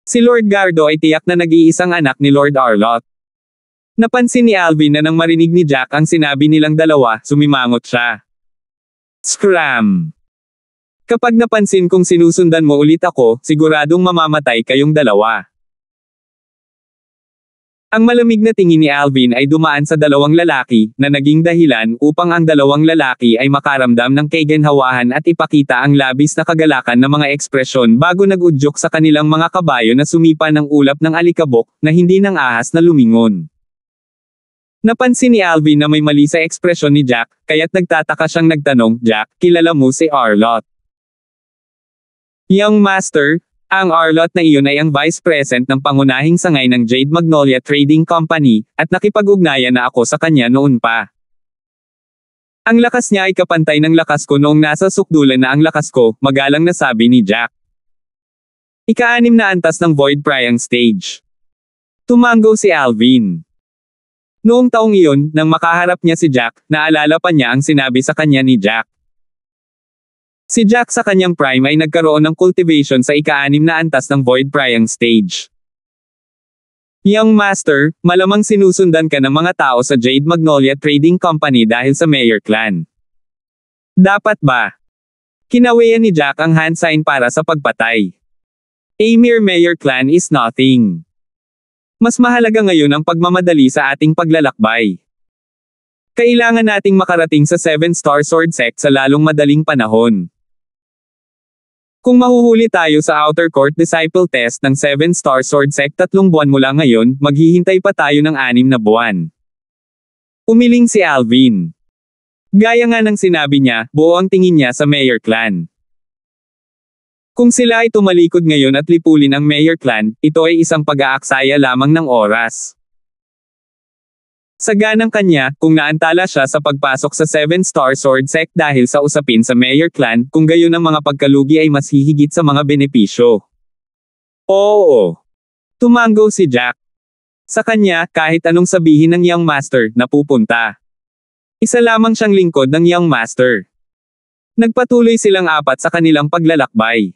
Si Lord Gardo ay tiyak na nag-iisang anak ni Lord Arlott. Napansin ni Alvin na nang marinig ni Jack ang sinabi nilang dalawa, sumimangot siya. Scram! Kapag napansin kong sinusundan mo ulit ako, siguradong mamamatay kayong dalawa. Ang malamig na tingin ni Alvin ay dumaan sa dalawang lalaki, na naging dahilan upang ang dalawang lalaki ay makaramdam ng kaginhawahan at ipakita ang labis na kagalakan ng mga ekspresyon bago nag-udyok sa kanilang mga kabayo na sumipa ng ulap ng alikabok, na hindi ng ahas na lumingon. Napansin ni Alvin na may mali sa ekspresyon ni Jack, kaya't nagtataka siyang nagtanong, Jack, kilala mo si Arlott? Young Master, ang Arlott na iyon ay ang Vice President ng pangunahing sangay ng Jade Magnolia Trading Company, at nakipag-ugnayan na ako sa kanya noon pa. Ang lakas niya ay kapantay ng lakas ko noong nasa sukdulan na ang lakas ko, magalang na sabi ni Jack. Ika-6 na antas ng Void Pryang Stage. Tumango si Alvin. Noong taong iyon, nang makaharap niya si Jack, naalala pa niya ang sinabi sa kanya ni Jack. Si Jack sa kanyang prime ay nagkaroon ng cultivation sa ika-6 na antas ng Void Pryang Stage. Young Master, malamang sinusundan ka ng mga tao sa Jade Magnolia Trading Company dahil sa Mayor Clan. Dapat ba? Kinawian ni Jack ang hand sign para sa pagpatay. A mere Mayor Clan is nothing. Mas mahalaga ngayon ang pagmamadali sa ating paglalakbay. Kailangan nating makarating sa 7-star sword sect sa lalong madaling panahon. Kung mahuhuli tayo sa Outer Court Disciple Test ng 7-star sword sect 3 buwan mula ngayon, maghihintay pa tayo ng 6 na buwan. Umiling si Alvin. Gaya nga ng sinabi niya, buo ang tingin niya sa Mayor Clan. Kung sila ay tumalikod ngayon at lipulin ang Mayor Clan, ito ay isang pag-aaksaya lamang ng oras. Saganang kanya, kung naantala siya sa pagpasok sa 7-star sword sect dahil sa usapin sa Mayor Clan, kung gayon ang mga pagkalugi ay mas hihigit sa mga benepisyo. Oo. Tumango si Jack. Sa kanya, kahit anong sabihin ng Young Master, napupunta. Isa lamang siyang lingkod ng Young Master. Nagpatuloy silang 4 sa kanilang paglalakbay.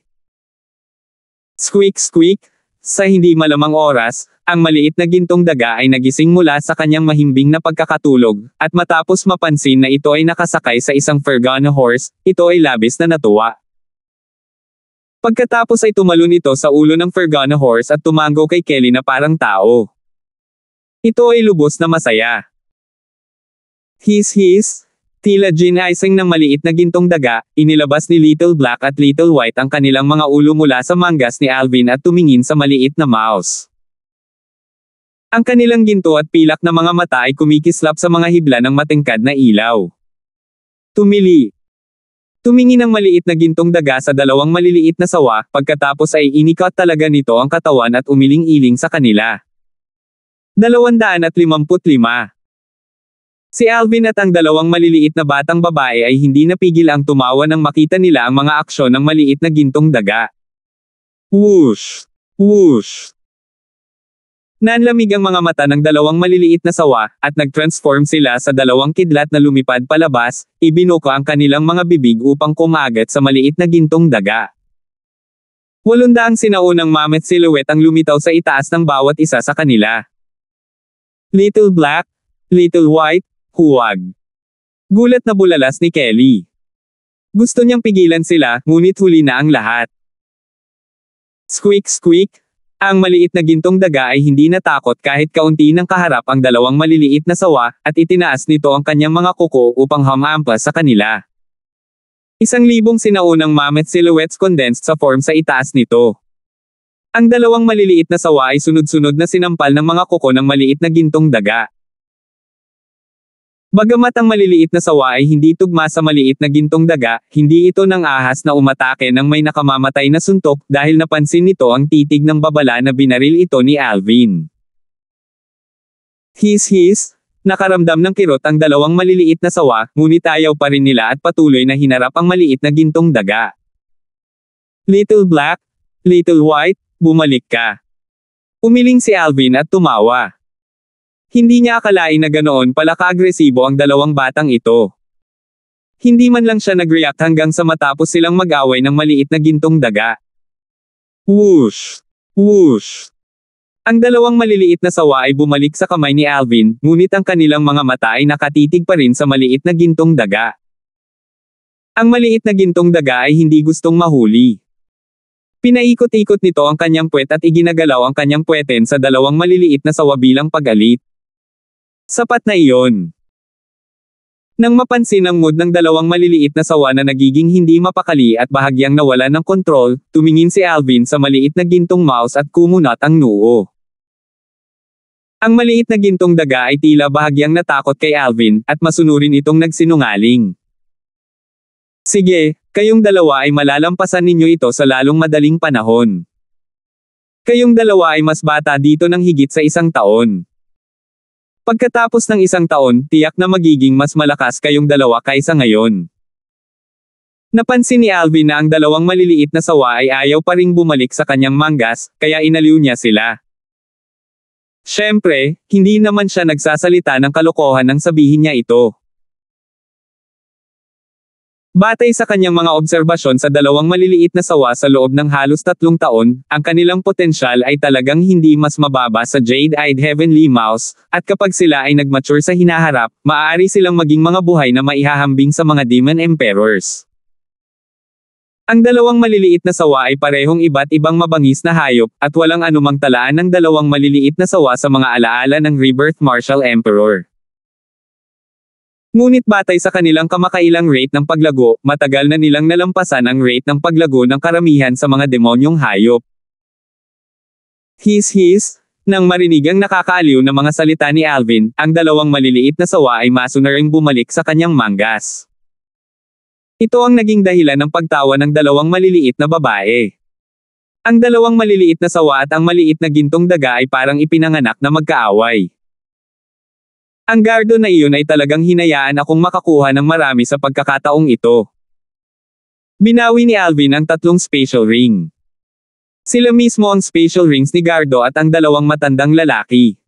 Squeak squeak, sa hindi malamang oras, ang maliit na gintong daga ay nagising mula sa kanyang mahimbing na pagkakatulog, at matapos mapansin na ito ay nakasakay sa isang Fergana horse, ito ay labis na natuwa. Pagkatapos ay tumalon ito sa ulo ng Fergana horse at tumango kay Kelly na parang tao. Ito ay lubos na masaya. His, tila ginhaising ng maliit na gintong daga, inilabas ni Little Black at Little White ang kanilang mga ulo mula sa manggas ni Alvin at tumingin sa maliit na mouse. Ang kanilang ginto at pilak na mga mata ay kumikislap sa mga hibla ng matingkad na ilaw. Tumili. Tumingin ang maliit na gintong daga sa dalawang maliliit na sawa, pagkatapos ay inikot talaga nito ang katawan at umiling-iling sa kanila. 255. Si Alvin at ang dalawang maliliit na batang babae ay hindi napigil ang tumawa nang makita nila ang mga aksyon ng maliit na gintong daga. Whoosh! Whoosh! Nanlamig ang mga mata ng dalawang maliliit na sawa, at nag-transform sila sa dalawang kidlat na lumipad palabas, ibinuka ang kanilang mga bibig upang kumagat sa maliit na gintong daga. 800 sinaunang mammoth silhouette ang lumitaw sa itaas ng bawat isa sa kanila. Little black, little white, huwag. Gulat na bulalas ni Kelly. Gusto niyang pigilan sila, ngunit huli na ang lahat. Squeak squeak. Ang maliit na gintong daga ay hindi natakot kahit kaunti ng kaharap ang dalawang maliliit na sawa, at itinaas nito ang kanyang mga kuko upang humampas sa kanila. 1,000 sinaunang mammoth silhouettes condensed sa form sa itaas nito. Ang dalawang maliliit na sawa ay sunod-sunod na sinampal ng mga kuko ng maliit na gintong daga. Bagamat ang maliliit na sawa ay hindi tugma sa maliit na gintong daga, hindi ito nang ahas na umatake ng may nakamamatay na suntok dahil napansin nito ang titig ng babala na binaril ito ni Alvin. His. Nakaramdam ng kirot ang dalawang maliliit na sawa, ngunit ayaw pa rin nila at patuloy na hinarap ang maliit na gintong daga. Little black, little white, bumalik ka. Umiling si Alvin at tumawa. Hindi niya akalain na ganoon pala ka-agresibo ang dalawang batang ito. Hindi man lang siya nag-react hanggang sa matapos silang mag-away ng maliit na gintong daga. Whoosh! Whoosh! Ang dalawang maliliit na sawa ay bumalik sa kamay ni Alvin, ngunit ang kanilang mga mata ay nakatitig pa rin sa maliit na gintong daga. Ang maliit na gintong daga ay hindi gustong mahuli. Pinaikot-ikot nito ang kanyang puwet at iginagalaw ang kanyang puweten sa dalawang maliliit na sawa bilang pag-alit. Sapat na iyon. Nang mapansin ang mood ng dalawang maliliit na sawa na nagiging hindi mapakali at bahagyang nawala ng kontrol, tumingin si Alvin sa maliit na gintong mouse at kumunat ang noo. Ang maliit na gintong daga ay tila bahagyang natakot kay Alvin, at masunurin itong nagsinungaling. Sige, kayong dalawa ay malalampasan ninyo ito sa lalong madaling panahon. Kayong dalawa ay mas bata dito ng higit sa 1 taon. Pagkatapos ng 1 taon, tiyak na magiging mas malakas kayong dalawa kaysa ngayon. Napansin ni Alvin na ang dalawang maliliit na sawa ay ayaw pa ring bumalik sa kanyang manggas, kaya inaliw niya sila. Siyempre, hindi naman siya nagsasalita ng kalokohan nang sabihin niya ito. Batay sa kanyang mga obserbasyon sa dalawang maliliit na sawa sa loob ng halos 3 taon, ang kanilang potensyal ay talagang hindi mas mababa sa Jade-eyed Heavenly Mouse, at kapag sila ay nagmature sa hinaharap, maaari silang maging mga buhay na maihahambing sa mga Demon Emperors. Ang dalawang maliliit na sawa ay parehong iba't ibang mabangis na hayop, at walang anumang talaan ng dalawang maliliit na sawa sa mga alaala ng Rebirth Martial Emperor. Ngunit batay sa kanilang kamakailang rate ng paglago, matagal na nilang nalampasan ang rate ng paglago ng karamihan sa mga demonyong hayop. His. Nang marinig ang nakakaaliw na mga salita ni Alvin, ang dalawang maliliit na sawa ay masunaring bumalik sa kanyang manggas. Ito ang naging dahilan ng pagtawa ng dalawang maliliit na babae. Ang dalawang maliliit na sawa at ang maliit na gintong daga ay parang ipinanganak na magkaaway. Ang gardo na iyon ay talagang hinayaan akong makakuha ng marami sa pagkakataong ito. Binawi ni Alvin ang 3 spatial ring. Sila mismo ang spatial rings ni Gardo at ang dalawang matandang lalaki.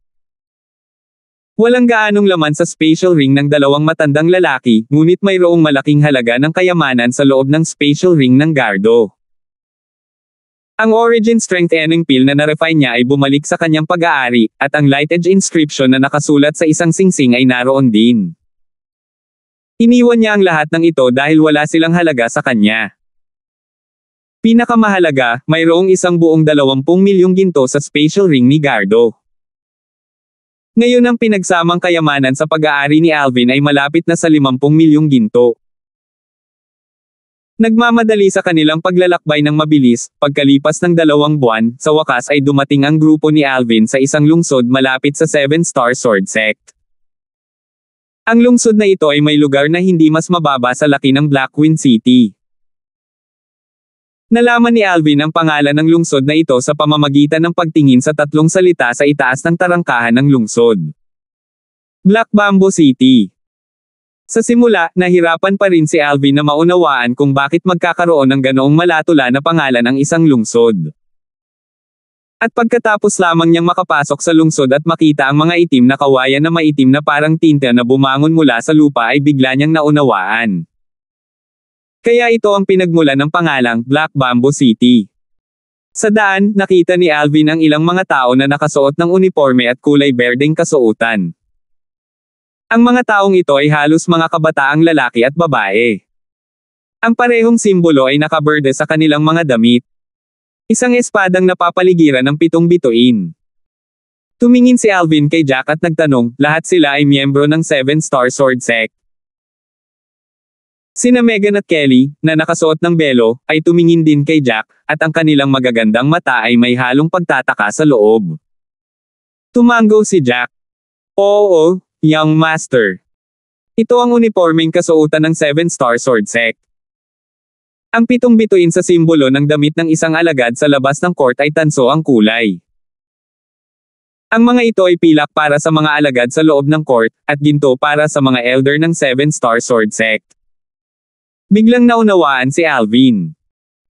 Walang gaanong laman sa spatial ring ng dalawang matandang lalaki, ngunit mayroong malaking halaga ng kayamanan sa loob ng spatial ring ng Gardo. Ang Origin Strength Enning Pill na na-refine niya ay bumalik sa kanyang pag-aari, at ang Light Edge inscription na nakasulat sa isang singsing ay naroon din. Iniwan niya ang lahat ng ito dahil wala silang halaga sa kanya. Pinakamahalaga, mayroong isang buong 20 milyong ginto sa spatial ring ni Gardo. Ngayon ang pinagsamang kayamanan sa pag-aari ni Alvin ay malapit na sa 50 milyong ginto. Nagmamadali sa kanilang paglalakbay ng mabilis, pagkalipas ng 2 buwan, sa wakas ay dumating ang grupo ni Alvin sa isang lungsod malapit sa 7-Star Sword Sect. Ang lungsod na ito ay may lugar na hindi mas mababa sa laki ng Blackwind City. Nalaman ni Alvin ang pangalan ng lungsod na ito sa pamamagitan ng pagtingin sa 3 salita sa itaas ng tarangkahan ng lungsod. Black Bamboo City. Sa simula, nahirapan pa rin si Alvin na maunawaan kung bakit magkakaroon ng ganoong malatula na pangalan ang isang lungsod. At pagkatapos lamang niyang makapasok sa lungsod at makita ang mga itim na kawayan na maitim na parang tinta na bumangon mula sa lupa ay bigla niyang naunawaan. Kaya ito ang pinagmulan ng pangalang Black Bamboo City. Sa daan, nakita ni Alvin ang ilang mga tao na nakasuot ng uniforme at kulay berdeng kasuotan. Ang mga taong ito ay halos mga kabataang lalaki at babae. Ang parehong simbolo ay nakaberde sa kanilang mga damit. Isang espadang napapaligiran ng 7 bituin. Tumingin si Alvin kay Jack at nagtanong, lahat sila ay miyembro ng 7-Star Sword Sect. Sina Megan at Kelly, na nakasuot ng belo, ay tumingin din kay Jack, at ang kanilang magagandang mata ay may halong pagtataka sa loob. Tumango si Jack. Oo, young master. Ito ang uniformeng kasuotan ng 7-Star Sword Sect. Ang 7 bituin sa simbolo ng damit ng isang alagad sa labas ng court ay tanso ang kulay. Ang mga ito ay pilak para sa mga alagad sa loob ng court, at ginto para sa mga elder ng 7-Star Sword Sect. Biglang naunawaan si Alvin.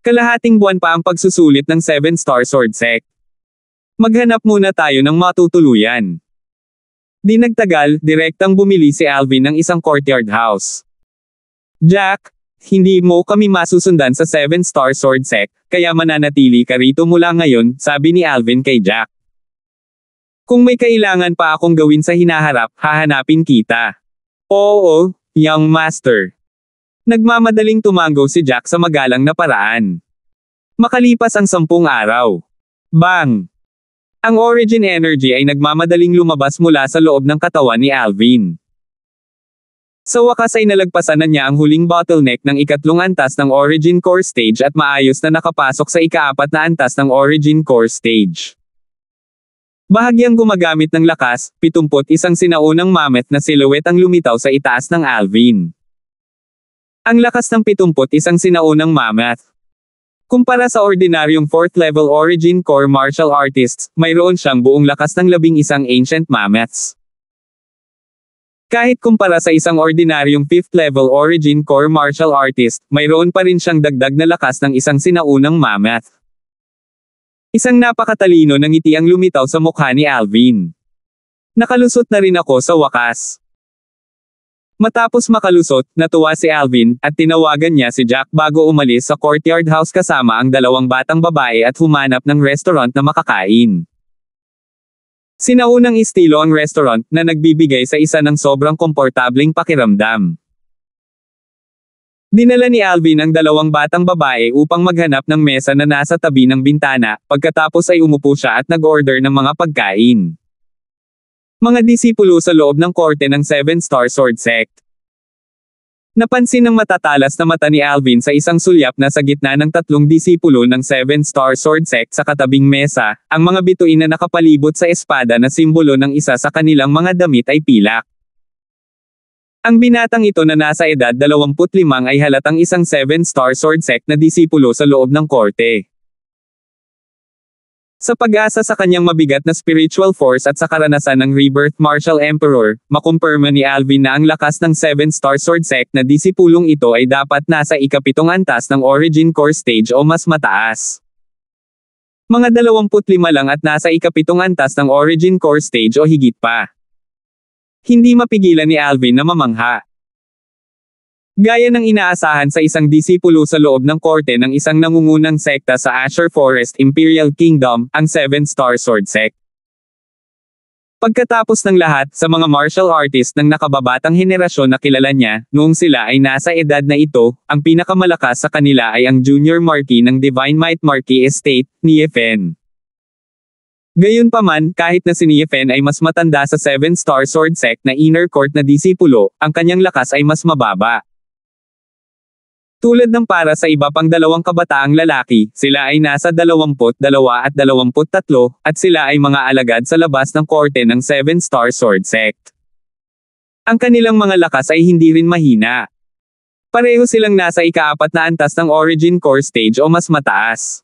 Kalahating buwan pa ang pagsusulit ng 7-Star Sword Sect. Maghanap muna tayo ng matutuluyan. Di nagtagal, direktang bumili si Alvin ng isang courtyard house. Jack, hindi mo kami masusundan sa 7-Star Sword Sect, kaya mananatili ka rito mula ngayon, sabi ni Alvin kay Jack. Kung may kailangan pa akong gawin sa hinaharap, hahanapin kita. Oo, young master. Nagmamadaling tumango si Jack sa magalang na paraan. Makalipas ang 10 araw. Bang! Ang origin energy ay nagmamadaling lumabas mula sa loob ng katawan ni Alvin. Sa wakas ay nalagpasan na niya ang huling bottleneck ng ikatlong antas ng Origin Core Stage at maayos na nakapasok sa ika-4 na antas ng Origin Core Stage. Bahagyang gumagamit ng lakas, 71 sinaunang mammoth na silhouette ang lumitaw sa itaas ng Alvin. Ang lakas ng 71 sinaunang mammoth. Kumpara sa ordinaryong 4th level Origin Core martial artists, mayroon siyang buong lakas ng 11 ancient mammoths. Kahit kumpara sa isang ordinaryong 5th level Origin Core martial artist, mayroon pa rin siyang dagdag na lakas ng isang sinaunang mammoth. Isang napakatalino ng ngiti ang lumitaw sa mukha ni Alvin. Nakalusot na rin ako sa wakas. Matapos makalusot, natuwa si Alvin, at tinawagan niya si Jack bago umalis sa courtyard house kasama ang 2 batang babae at humanap ng restaurant na makakain. Sinaunang estilo ang restaurant na nagbibigay sa isa ng sobrang komportableng pakiramdam. Dinala ni Alvin ang 2 batang babae upang maghanap ng mesa na nasa tabi ng bintana, pagkatapos ay umupo siya at nag-order ng mga pagkain. Mga disipulo sa loob ng korte ng 7-Star Sword Sect. Napansin ng matatalas na mata ni Alvin sa isang sulyap na sa gitna ng 3 disipulo ng 7-Star Sword Sect sa katabing mesa, ang mga bituin na nakapalibot sa espada na simbolo ng isa sa kanilang mga damit ay pilak. Ang binatang ito na nasa edad 25 ay halatang isang 7-Star Sword Sect na disipulo sa loob ng korte. Sa pag-asa sa kanyang mabigat na spiritual force at sa karanasan ng Rebirth Martial Emperor, makumpirma ni Alvin na ang lakas ng 7-Star Sword Sect na disipulong ito ay dapat nasa ika-7 antas ng Origin Core Stage o mas mataas. Mga 25 lang at nasa ika-7 antas ng Origin Core Stage o higit pa. Hindi mapigilan ni Alvin na mamangha. Gaya ng inaasahan sa isang disipulo sa loob ng korte ng isang nangungunang sekta sa Azure Forest Imperial Kingdom, ang 7-Star Sword Sect. Pagkatapos ng lahat, sa mga martial artist ng nakababatang henerasyon na kilala niya, noong sila ay nasa edad na ito, ang pinakamalakas sa kanila ay ang Junior Marquis ng Divine Might Marquis Estate, Niefen. Gayunpaman, kahit na si Niefen ay mas matanda sa 7-Star Sword Sect na inner court na disipulo, ang kanyang lakas ay mas mababa. Tulad ng para sa iba pang 2 kabataang lalaki, sila ay nasa 22 at 23, at sila ay mga alagad sa labas ng korte ng 7-Star Sword Sect. Ang kanilang mga lakas ay hindi rin mahina. Pareho silang nasa ika-4 na antas ng Origin Core Stage o mas mataas.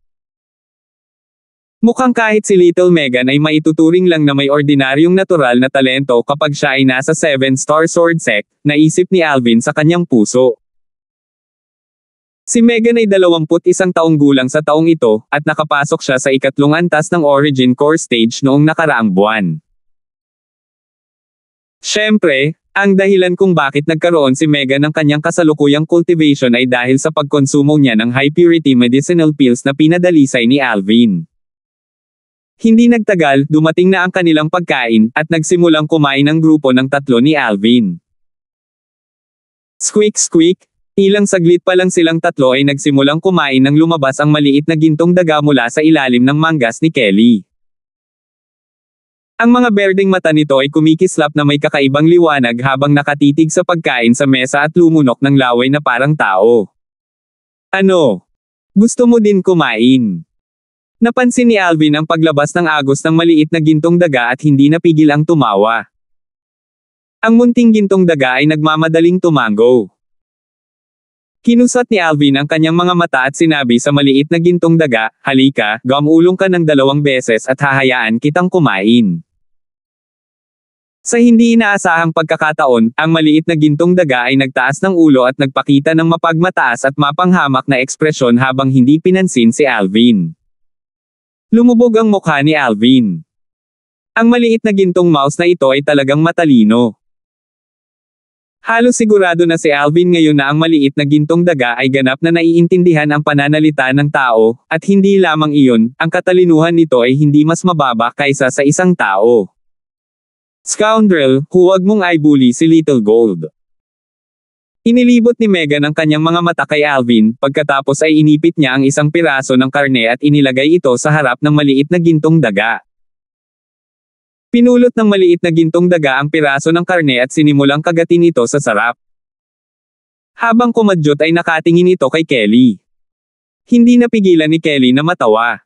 Mukhang kahit si Little Megan ay maituturing lang na may ordinaryong natural na talento kapag siya ay nasa 7-Star Sword Sect, naisip ni Alvin sa kanyang puso. Si Megan ay 21 taong gulang sa taong ito, at nakapasok siya sa ika-3 antas ng Origin Core Stage noong nakaraang buwan. Siyempre, Ang dahilan kung bakit nagkaroon si Megan ng kanyang kasalukuyang cultivation ay dahil sa pagkonsumo niya ng high-purity medicinal pills na pinadalisay ni Alvin. Hindi nagtagal, dumating na ang kanilang pagkain, at nagsimulang kumain ang grupo ng tatlo ni Alvin. Squeak squeak! Ilang saglit pa lang silang tatlo ay nagsimulang kumain nang lumabas ang maliit na gintong daga mula sa ilalim ng manggas ni Kelly. Ang mga berdeng mata nito ay kumikislap na may kakaibang liwanag habang nakatitig sa pagkain sa mesa at lumunok ng laway na parang tao. Ano? Gusto mo din kumain? Napansin ni Alvin ang paglabas ng agos ng maliit na gintong daga at hindi napigil ang tumawa. Ang munting gintong daga ay nagmamadaling tumango. Kinusat ni Alvin ang kanyang mga mata at sinabi sa maliit na gintong daga, "Halika, gumulong ka ng 2 beses at hahayaan kitang kumain." Sa hindi inaasahang pagkakataon, ang maliit na gintong daga ay nagtaas ng ulo at nagpakita ng mapagmataas at mapanghamak na ekspresyon habang hindi pinansin si Alvin. Lumubog ang mukha ni Alvin. Ang maliit na gintong mouse na ito ay talagang matalino. Halos sigurado na si Alvin ngayon na ang maliit na gintong daga ay ganap na naiintindihan ang pananalita ng tao, at hindi lamang iyon, ang katalinuhan nito ay hindi mas mababa kaysa sa isang tao. Scoundrel, huwag mong i-bully si Little Gold. Inilibot ni Megan ang kanyang mga mata kay Alvin, pagkatapos ay inipit niya ang isang piraso ng karne at inilagay ito sa harap ng maliit na gintong daga. Pinulot ng maliit na gintong daga ang piraso ng karne at sinimulang kagatin ito sa sarap. Habang kumadyot ay nakatingin ito kay Kelly. Hindi napigilan ni Kelly na matawa.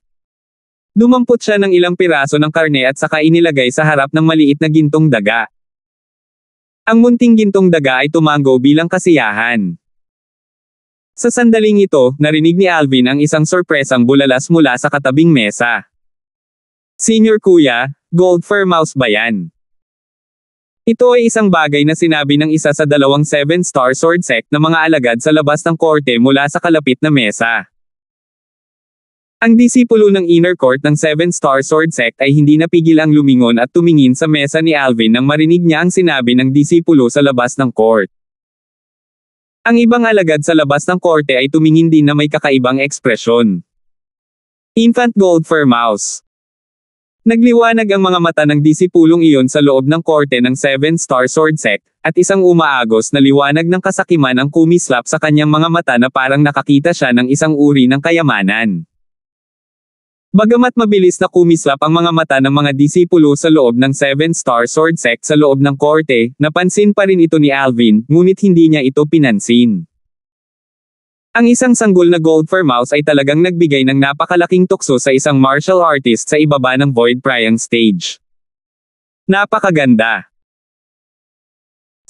Dumampot siya ng ilang piraso ng karne at saka inilagay sa harap ng maliit na gintong daga. Ang munting gintong daga ay tumango bilang kasiyahan. Sa sandaling ito, narinig ni Alvin ang isang sorpresang bulalas mula sa katabing mesa. "Senior Kuya, Gold Fur Mouse ba yan?" Ito ay isang bagay na sinabi ng isa sa 2 7-star sword sect na mga alagad sa labas ng korte mula sa kalapit na mesa. Ang disipulo ng inner court ng 7-star sword sect ay hindi napigil ang lumingon at tumingin sa mesa ni Alvin nang marinig niya ang sinabi ng disipulo sa labas ng court. Ang ibang alagad sa labas ng korte ay tumingin din na may kakaibang ekspresyon. Infant Gold Fur Mouse. Nagliwanag ang mga mata ng disipulong iyon sa loob ng korte ng 7-star sword sect, at isang umaagos na liwanag ng kasakiman ang kumislap sa kanyang mga mata na parang nakakita siya ng isang uri ng kayamanan. Bagamat mabilis na kumislap ang mga mata ng mga disipulo sa loob ng 7-star sword sect sa loob ng korte, napansin pa rin ito ni Alvin, ngunit hindi niya ito pinansin. Ang isang sanggol na gold fur mouse ay talagang nagbigay ng napakalaking tukso sa isang martial artist sa ibaba ng Void Pryang stage. Napakaganda!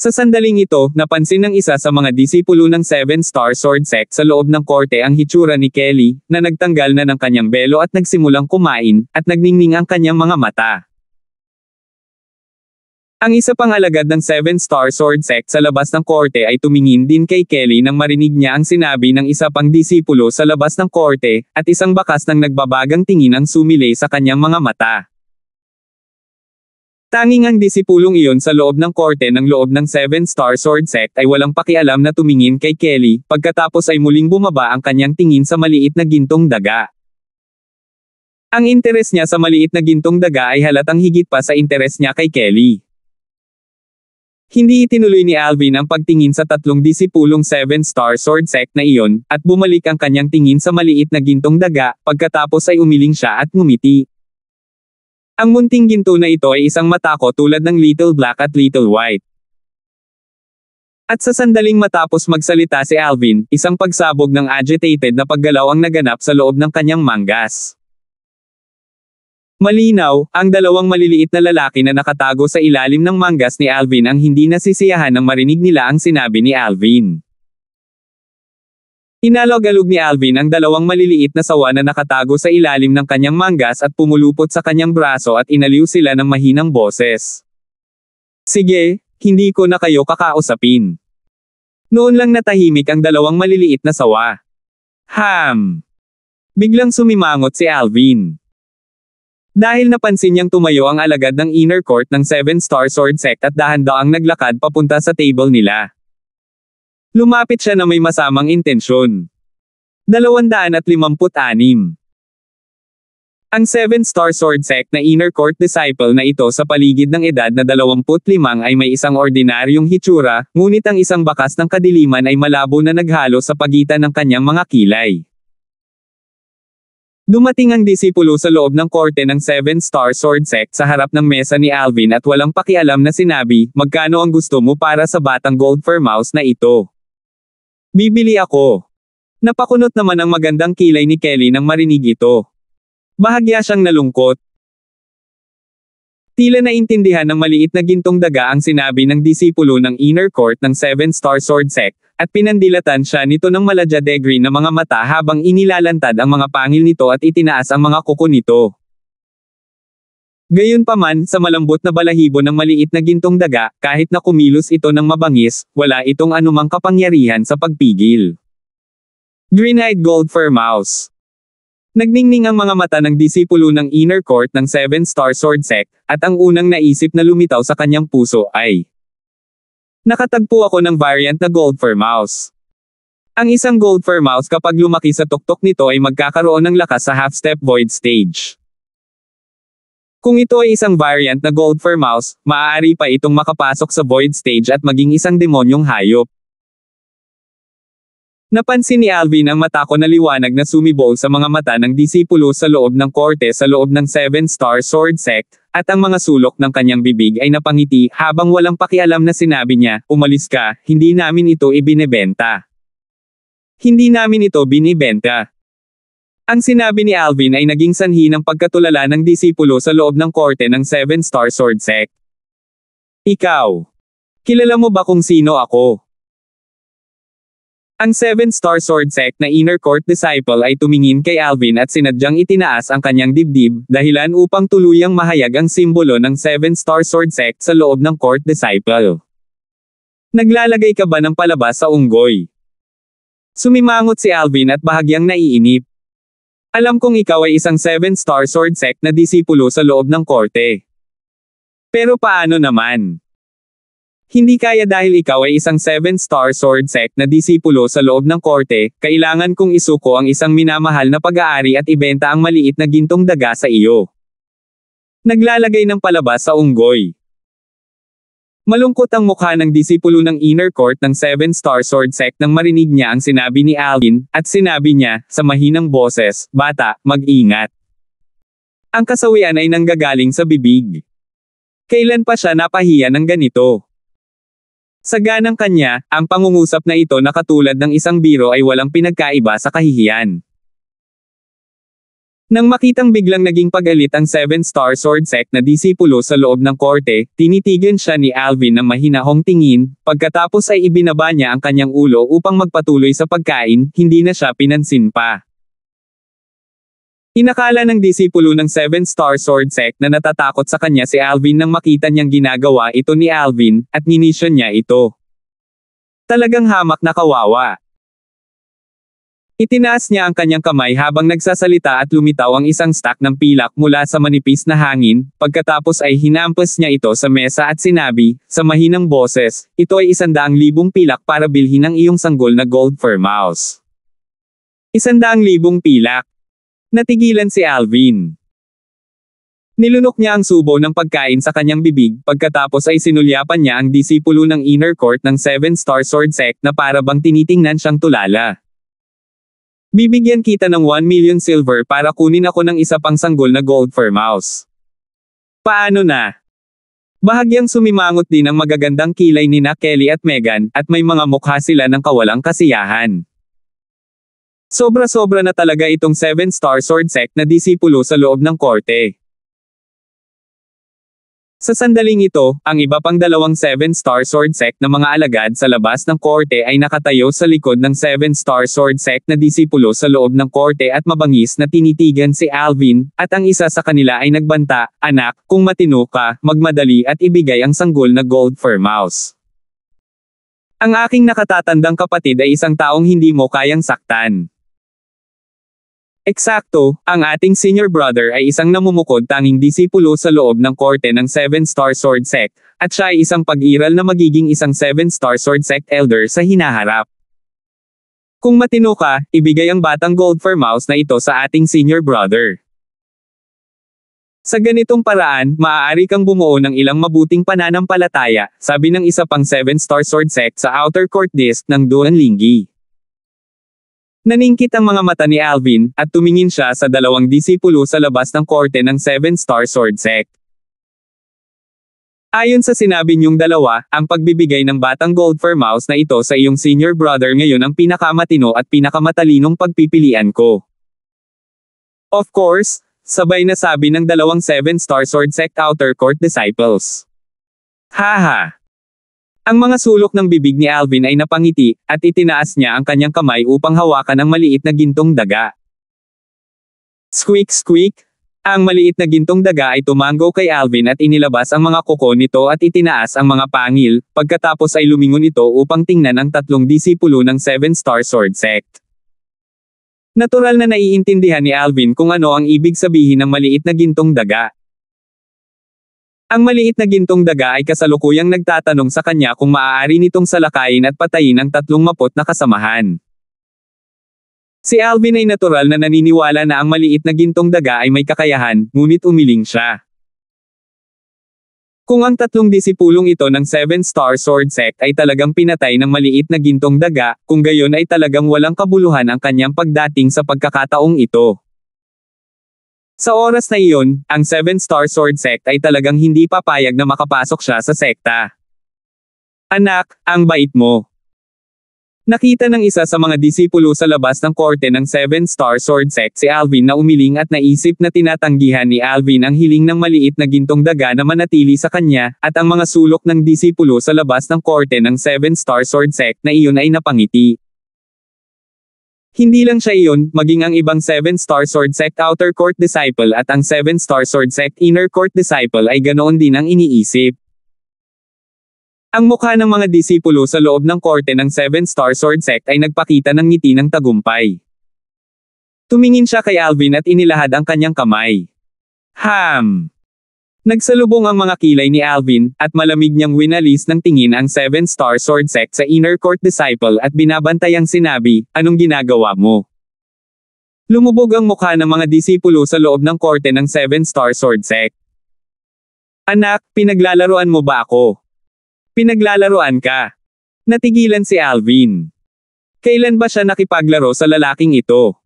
Sa sandaling ito, napansin ng isa sa mga disipulo ng 7-star sword sect sa loob ng korte ang hitsura ni Kelly, na nagtanggal na ng kanyang belo at nagsimulang kumain, at nagningning ang kanyang mga mata. Ang isa pang alagad ng 7-star sword sect sa labas ng korte ay tumingin din kay Kelly nang marinig niya ang sinabi ng isa pang disipulo sa labas ng korte, at isang bakas ng nagbabagang tingin ang sumilay sa kanyang mga mata. Tanging ang disipulong iyon sa loob ng korte ng loob ng 7-star sword sect ay walang pakialam na tumingin kay Kelly, pagkatapos ay muling bumaba ang kanyang tingin sa maliit na gintong daga. Ang interes niya sa maliit na gintong daga ay halatang higit pa sa interes niya kay Kelly. Hindi itinuloy ni Alvin ang pagtingin sa 3 disipulong 7-star sword sect na iyon, at bumalik ang kanyang tingin sa maliit na gintong daga, pagkatapos ay umiling siya at ngumiti. Ang munting ginto na ito ay isang matako tulad ng Little Black at Little White. At sa sandaling matapos magsalita si Alvin, isang pagsabog ng agitated na paggalaw ang naganap sa loob ng kanyang manggas. Malinaw, ang 2 maliliit na lalaki na nakatago sa ilalim ng manggas ni Alvin ang hindi nasisiyahan nang marinig nila ang sinabi ni Alvin. Inalog-alog ni Alvin ang 2 maliliit na sawa na nakatago sa ilalim ng kanyang manggas at pumulupot sa kanyang braso at inaliw sila ng mahinang boses. "Sige, hindi ko na kayo kakausapin." Noon lang natahimik ang 2 maliliit na sawa. Biglang sumimangot si Alvin. Dahil napansin niyang tumayo ang alagad ng inner court ng 7-star sword sect at dahan-daang naglakad papunta sa table nila. Lumapit siya na may masamang intensyon. 256. Ang 7-star sword sect na inner court disciple na ito sa paligid ng edad na 25 ay may isang ordinaryong hitsura, ngunit ang isang bakas ng kadiliman ay malabo na naghalo sa pagitan ng kanyang mga kilay. Dumating ang disipulo sa loob ng korte ng 7-star sword sect sa harap ng mesa ni Alvin at walang pakialam na sinabi, "Magkano ang gusto mo para sa batang gold fur mouse na ito?" "Bibili ako." Napakunot naman ang magandang kilay ni Kelly nang marinig ito. Bahagya siyang nalungkot. Tila naintindihan ng maliit na gintong daga ang sinabi ng disipulo ng inner court ng 7-star sword sect, at pinandilatan siya nito ng maladyadegri na mga mata habang inilalantad ang mga pangil nito at itinaas ang mga kuko nito. Gayunpaman, sa malambot na balahibo ng maliit na gintong daga, kahit na kumilos ito ng mabangis, wala itong anumang kapangyarihan sa pagpigil. Green-eyed gold fur mouse. Nagningning ang mga mata ng disipulo ng inner court ng 7-star sword sect, at ang unang naisip na lumitaw sa kanyang puso ay, nakatagpo ako ng variant na gold fur mouse. Ang isang gold fur mouse kapag lumaki sa tuktok nito ay magkakaroon ng lakas sa half-step void stage. Kung ito ay isang variant na gold fur mouse, maaari pa itong makapasok sa void stage at maging isang demonyong hayop. Napansin ni Alvin ang matako na liwanag na sumibol sa mga mata ng disipulo sa loob ng korte sa loob ng 7-star sword sect, at ang mga sulok ng kanyang bibig ay napangiti habang walang pakialam na sinabi niya, "Umalis ka, hindi namin ito ibinebenta." "Hindi namin ito binibenta." Ang sinabi ni Alvin ay naging sanhi ng pagkatulala ng disipulo sa loob ng korte ng 7-star sword sect. "Ikaw. Kilala mo ba kung sino ako?" Ang 7-star sword sect na inner court disciple ay tumingin kay Alvin at sinadyang itinaas ang kanyang dibdib, dahilan upang tuluyang mahayag ang simbolo ng 7-star sword sect sa loob ng court disciple. "Naglalagay ka ba ng palabas sa unggoy?" Sumimangot si Alvin at bahagyang naiinip. "Alam kong ikaw ay isang 7-star sword sect na disipulo sa loob ng korte. Pero paano naman? Hindi kaya dahil ikaw ay isang 7-star sword sect na disipulo sa loob ng korte, kailangan kong isuko ang isang minamahal na pag-aari at ibenta ang maliit na gintong daga sa iyo. Naglalagay ng palabas sa unggoy." Malungkot ang mukha ng disipulo ng inner court ng 7-star sword sect nang marinig niya ang sinabi ni Alvin, at sinabi niya, sa mahinang boses, "Bata, mag-ingat." Ang kasawian ay nanggagaling sa bibig. Kailan pa siya napahiya ng ganito? Sa ganang kanya, ang pangungusap na ito na katulad ng isang biro ay walang pinagkaiba sa kahihiyan. Nang makitang biglang naging pag-alit ang 7-star sword sect na disipulo sa loob ng korte, tinitigan siya ni Alvin ng mahinahong tingin, pagkatapos ay ibinaba niya ang kanyang ulo upang magpatuloy sa pagkain, hindi na siya pinansin pa. Inakala ng disipulo ng 7-star sword sect na natatakot sa kanya si Alvin nang makita niyang ginagawa ito ni Alvin, at ginisyon niya ito. Talagang hamak na kawawa. Itinaas niya ang kanyang kamay habang nagsasalita at lumitaw ang isang stack ng pilak mula sa manipis na hangin, pagkatapos ay hinampas niya ito sa mesa at sinabi, sa mahinang boses, "Ito ay 100,000 pilak para bilhin ang iyong sanggol na gold fur mouse." 100,000 pilak. Natigilan si Alvin. Nilunok niya ang subo ng pagkain sa kanyang bibig, pagkatapos ay sinulyapan niya ang disipulo ng inner court ng 7-star sword sect na para bang tinitingnan siyang tulala. "Bibigyan kita ng 1 million silver para kunin ako ng isa pang sanggol na gold fur mouse. Paano na?" Bahagyang sumimangot din ang magagandang kilay ni Kelly at Megan, at may mga mukha sila ng kawalang kasiyahan. Sobra-sobra na talaga itong 7-star sword sect na disipulo sa loob ng korte. Sa sandaling ito, ang iba pang dalawang 7-star sword sect na mga alagad sa labas ng korte ay nakatayo sa likod ng 7-star sword sect na disipulo sa loob ng korte at mabangis na tinitigan si Alvin, at ang isa sa kanila ay nagbanta, "Anak, kung matino ka, magmadali at ibigay ang sanggol na gold fur mouse. Ang aking nakatatandang kapatid ay isang taong hindi mo kayang saktan." Eksakto, ang ating senior brother ay isang namumukod tanging disipulo sa loob ng korte ng 7-Star Sword Sect, at siya ay isang pag-iral na magiging isang 7-Star Sword Sect Elder sa hinaharap. Kung matino ka, ibigay ang batang gold for mouse na ito sa ating senior brother. Sa ganitong paraan, maaari kang bumuo ng ilang mabuting pananampalataya, sabi ng isa pang 7-Star Sword Sect sa outer court disc ng Duanlinggi. Naningkit ang mga mata ni Alvin, at tumingin siya sa dalawang disipulo sa labas ng korte ng 7-Star Sword Sect. Ayon sa sinabi niyong dalawa, ang pagbibigay ng batang gold for mouse na ito sa iyong senior brother ngayon ang pinakamatino at pinakamatalinong pagpipilian ko. Of course, sabay na sabi ng dalawang 7-Star Sword Sect outer court disciples. Haha! Ang mga sulok ng bibig ni Alvin ay napangiti, at itinaas niya ang kanyang kamay upang hawakan ang maliit na gintong daga. Squeak squeak! Ang maliit na gintong daga ay tumango kay Alvin at inilabas ang mga kuko nito at itinaas ang mga pangil, pagkatapos ay lumingon ito upang tingnan ang tatlong disipulo ng 7-Star Sword Sect. Natural na naiintindihan ni Alvin kung ano ang ibig sabihin ng maliit na gintong daga. Ang maliit na gintong daga ay kasalukuyang nagtatanong sa kanya kung maaari nitong salakayin at patayin ang 30 na kasamahan. Si Alvin ay natural na naniniwala na ang maliit na gintong daga ay may kakayahan, ngunit umiling siya. Kung ang tatlong disipulong ito ng 7-Star Sword Sect ay talagang pinatay ng maliit na gintong daga, kung gayon ay talagang walang kabuluhan ang kanyang pagdating sa pagkakataong ito. Sa oras na iyon, ang 7-Star Sword Sect ay talagang hindi papayag na makapasok siya sa sekta. Anak, ang bait mo. Nakita ng isa sa mga disipulo sa labas ng korte ng 7-Star Sword Sect si Alvin na umiling at naisip na tinatanggihan ni Alvin ang hiling ng maliit na gintong daga na manatili sa kanya, at ang mga sulok ng disipulo sa labas ng korte ng 7-Star Sword Sect na iyon ay napangiti. Hindi lang siya iyon, maging ang ibang 7-Star Sword Sect outer court disciple at ang 7-Star Sword Sect inner court disciple ay ganoon din ang iniisip. Ang mukha ng mga disipulo sa loob ng korte ng 7-Star Sword Sect ay nagpakita ng ngiti ng tagumpay. Tumingin siya kay Alvin at inilahad ang kanyang kamay. Nagsalubong ang mga kilay ni Alvin, at malamig niyang winalis ng tingin ang 7-Star Sword Sect sa inner court disciple at binabantayang sinabi, "Anong ginagawa mo?" Lumubog ang mukha ng mga disipulo sa loob ng korte ng 7-Star Sword Sect. "Anak, pinaglalaroan mo ba ako?" "Pinaglalaroan ka." Natigilan si Alvin. Kailan ba siya nakipaglaro sa lalaking ito?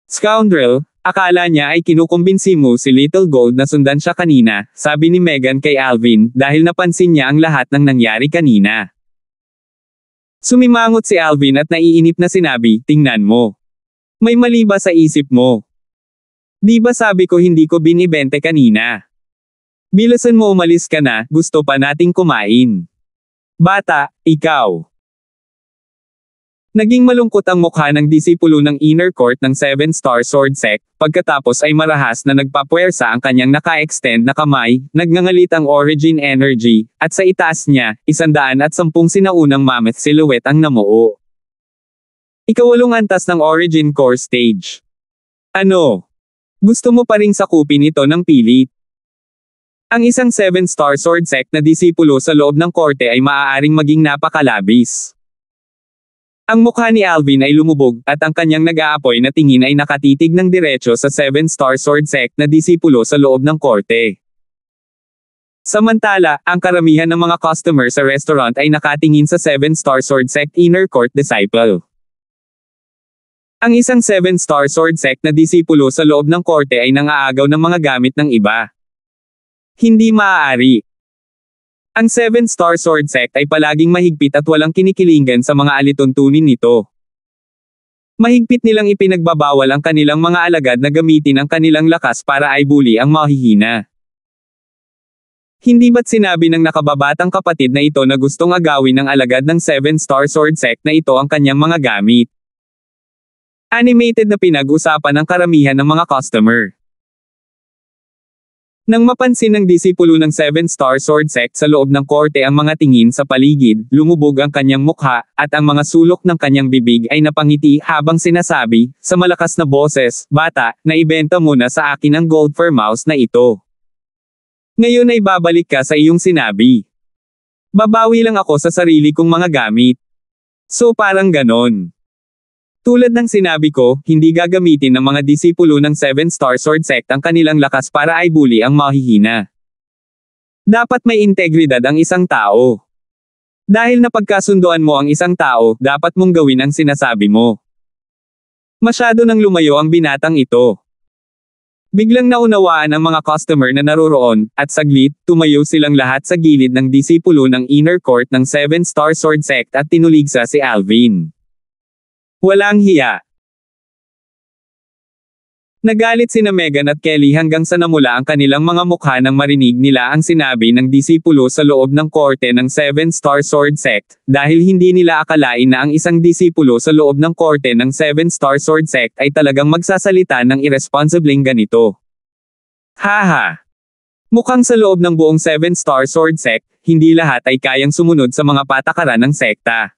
Scoundrel, akala niya ay kinukumbinsi mo si Little Gold na sundan siya kanina, sabi ni Megan kay Alvin, dahil napansin niya ang lahat ng nangyari kanina. Sumimangot si Alvin at naiinip na sinabi, "Tingnan mo. May mali ba sa isip mo? Di ba sabi ko hindi ko binibente kanina? Bilasan mo, umalis ka na, gusto pa nating kumain." "Bata, ikaw." Naging malungkot ang mukha ng disipulo ng inner court ng 7-Star Sword Sect, pagkatapos ay marahas na nagpapuwersa ang kanyang naka-extend na kamay, nagngangalit ang origin energy, at sa itaas niya, 110 sinaunang mammoth silhouette ang namuo. Ikawalong antas ng origin core stage. Ano? Gusto mo pa ring sakupin ito ng pilit? Ang isang 7-Star Sword Sect na disipulo sa loob ng korte ay maaaring maging napakalabis. Ang mukha ni Alvin ay lumubog, at ang kanyang nag-aapoy na tingin ay nakatitig ng diretso sa 7-Star Sword Sect na disipulo sa loob ng korte. Samantala, ang karamihan ng mga customer sa restaurant ay nakatingin sa 7-Star Sword Sect inner court disciple. Ang isang 7-Star Sword Sect na disipulo sa loob ng korte ay nangaagaw ng mga gamit ng iba. Hindi maaari. Ang 7-Star Sword Sect ay palaging mahigpit at walang kinikilingan sa mga alituntunin nito. Mahigpit nilang ipinagbabawal ang kanilang mga alagad na gamitin ang kanilang lakas para aibuli ang mahihina. Hindi ba't sinabi ng nakababatang kapatid na ito na gustong agawin ng alagad ng 7-Star Sword Sect na ito ang kanyang mga gamit? Animated na pinag-usapan ng karamihan ng mga customer. Nang mapansin ng disipulo ng Seven Star Sword Sect sa loob ng korte ang mga tingin sa paligid, lumubog ang kanyang mukha, at ang mga sulok ng kanyang bibig ay napangiti habang sinasabi, sa malakas na boses, "Bata, naibenta mo na sa akin ang gold fur mouse na ito. Ngayon ay babalik ka sa iyong sinabi. Babawi lang ako sa sarili kong mga gamit." So parang ganon. Tulad ng sinabi ko, hindi gagamitin ng mga disipulo ng Seven Star Sword Sect ang kanilang lakas para ay bully ang mahihina. Dapat may integridad ang isang tao. Dahil napagkasunduan mo ang isang tao, dapat mong gawin ang sinasabi mo. Masyado nang lumayo ang binatang ito. Biglang naunawaan ang mga customer na naroroon, at saglit, tumayo silang lahat sa gilid ng disipulo ng inner court ng Seven Star Sword Sect at tinuligsa si Alvin. Walang hiya. Nagalit sina Megan at Kelly hanggang sa namula ang kanilang mga mukha nang marinig nila ang sinabi ng disipulo sa loob ng korte ng Seven Star Sword Sect, dahil hindi nila akalain na ang isang disipulo sa loob ng korte ng Seven Star Sword Sect ay talagang magsasalita ng irresponsibleng ganito. Haha! Mukhang sa loob ng buong Seven Star Sword Sect, hindi lahat ay kayang sumunod sa mga patakaran ng sekta.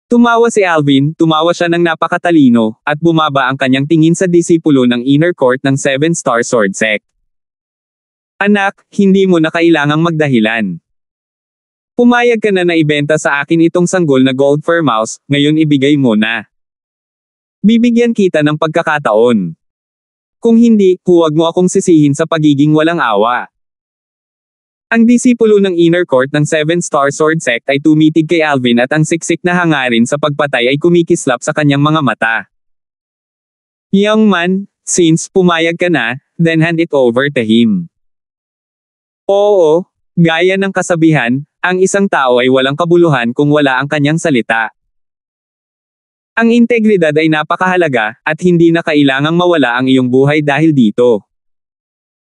Tumawa si Alvin, tumawa siya ng napakatalino, at bumaba ang kanyang tingin sa disipulo ng inner court ng Seven Star Sword Sect. Anak, hindi mo na kailangang magdahilan. Pumayag ka na ibenta sa akin itong sanggol na gold fur mouse, ngayon ibigay mo na. Bibigyan kita ng pagkakataon. Kung hindi, huwag mo akong sisihin sa pagiging walang awa. Ang disipulo ng inner court ng Seven Star Sword Sect ay tumitig kay Alvin at ang siksik na hangarin sa pagpatay ay kumikislap sa kanyang mga mata. Young man, since pumayag ka na, then hand it over to him. Oo, gaya ng kasabihan, ang isang tao ay walang kabuluhan kung wala ang kanyang salita. Ang integridad ay napakahalaga, at hindi na kailangang mawala ang iyong buhay dahil dito.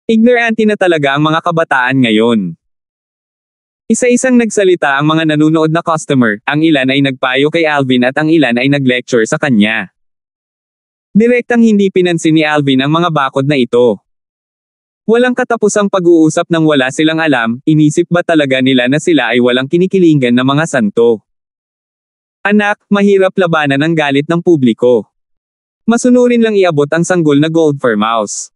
Ignorante na talaga ang mga kabataan ngayon. Isa-isang nagsalita ang mga nanunood na customer, ang ilan ay nagpayo kay Alvin at ang ilan ay nag-lecture sa kanya. Direktang hindi pinansin ni Alvin ang mga bakod na ito. Walang katapusang pag-uusap nang wala silang alam, inisip ba talaga nila na sila ay walang kinikilingan na mga santo? Anak, mahirap labanan ang galit ng publiko. Masunurin lang iabot ang sanggol na gold fur mouse.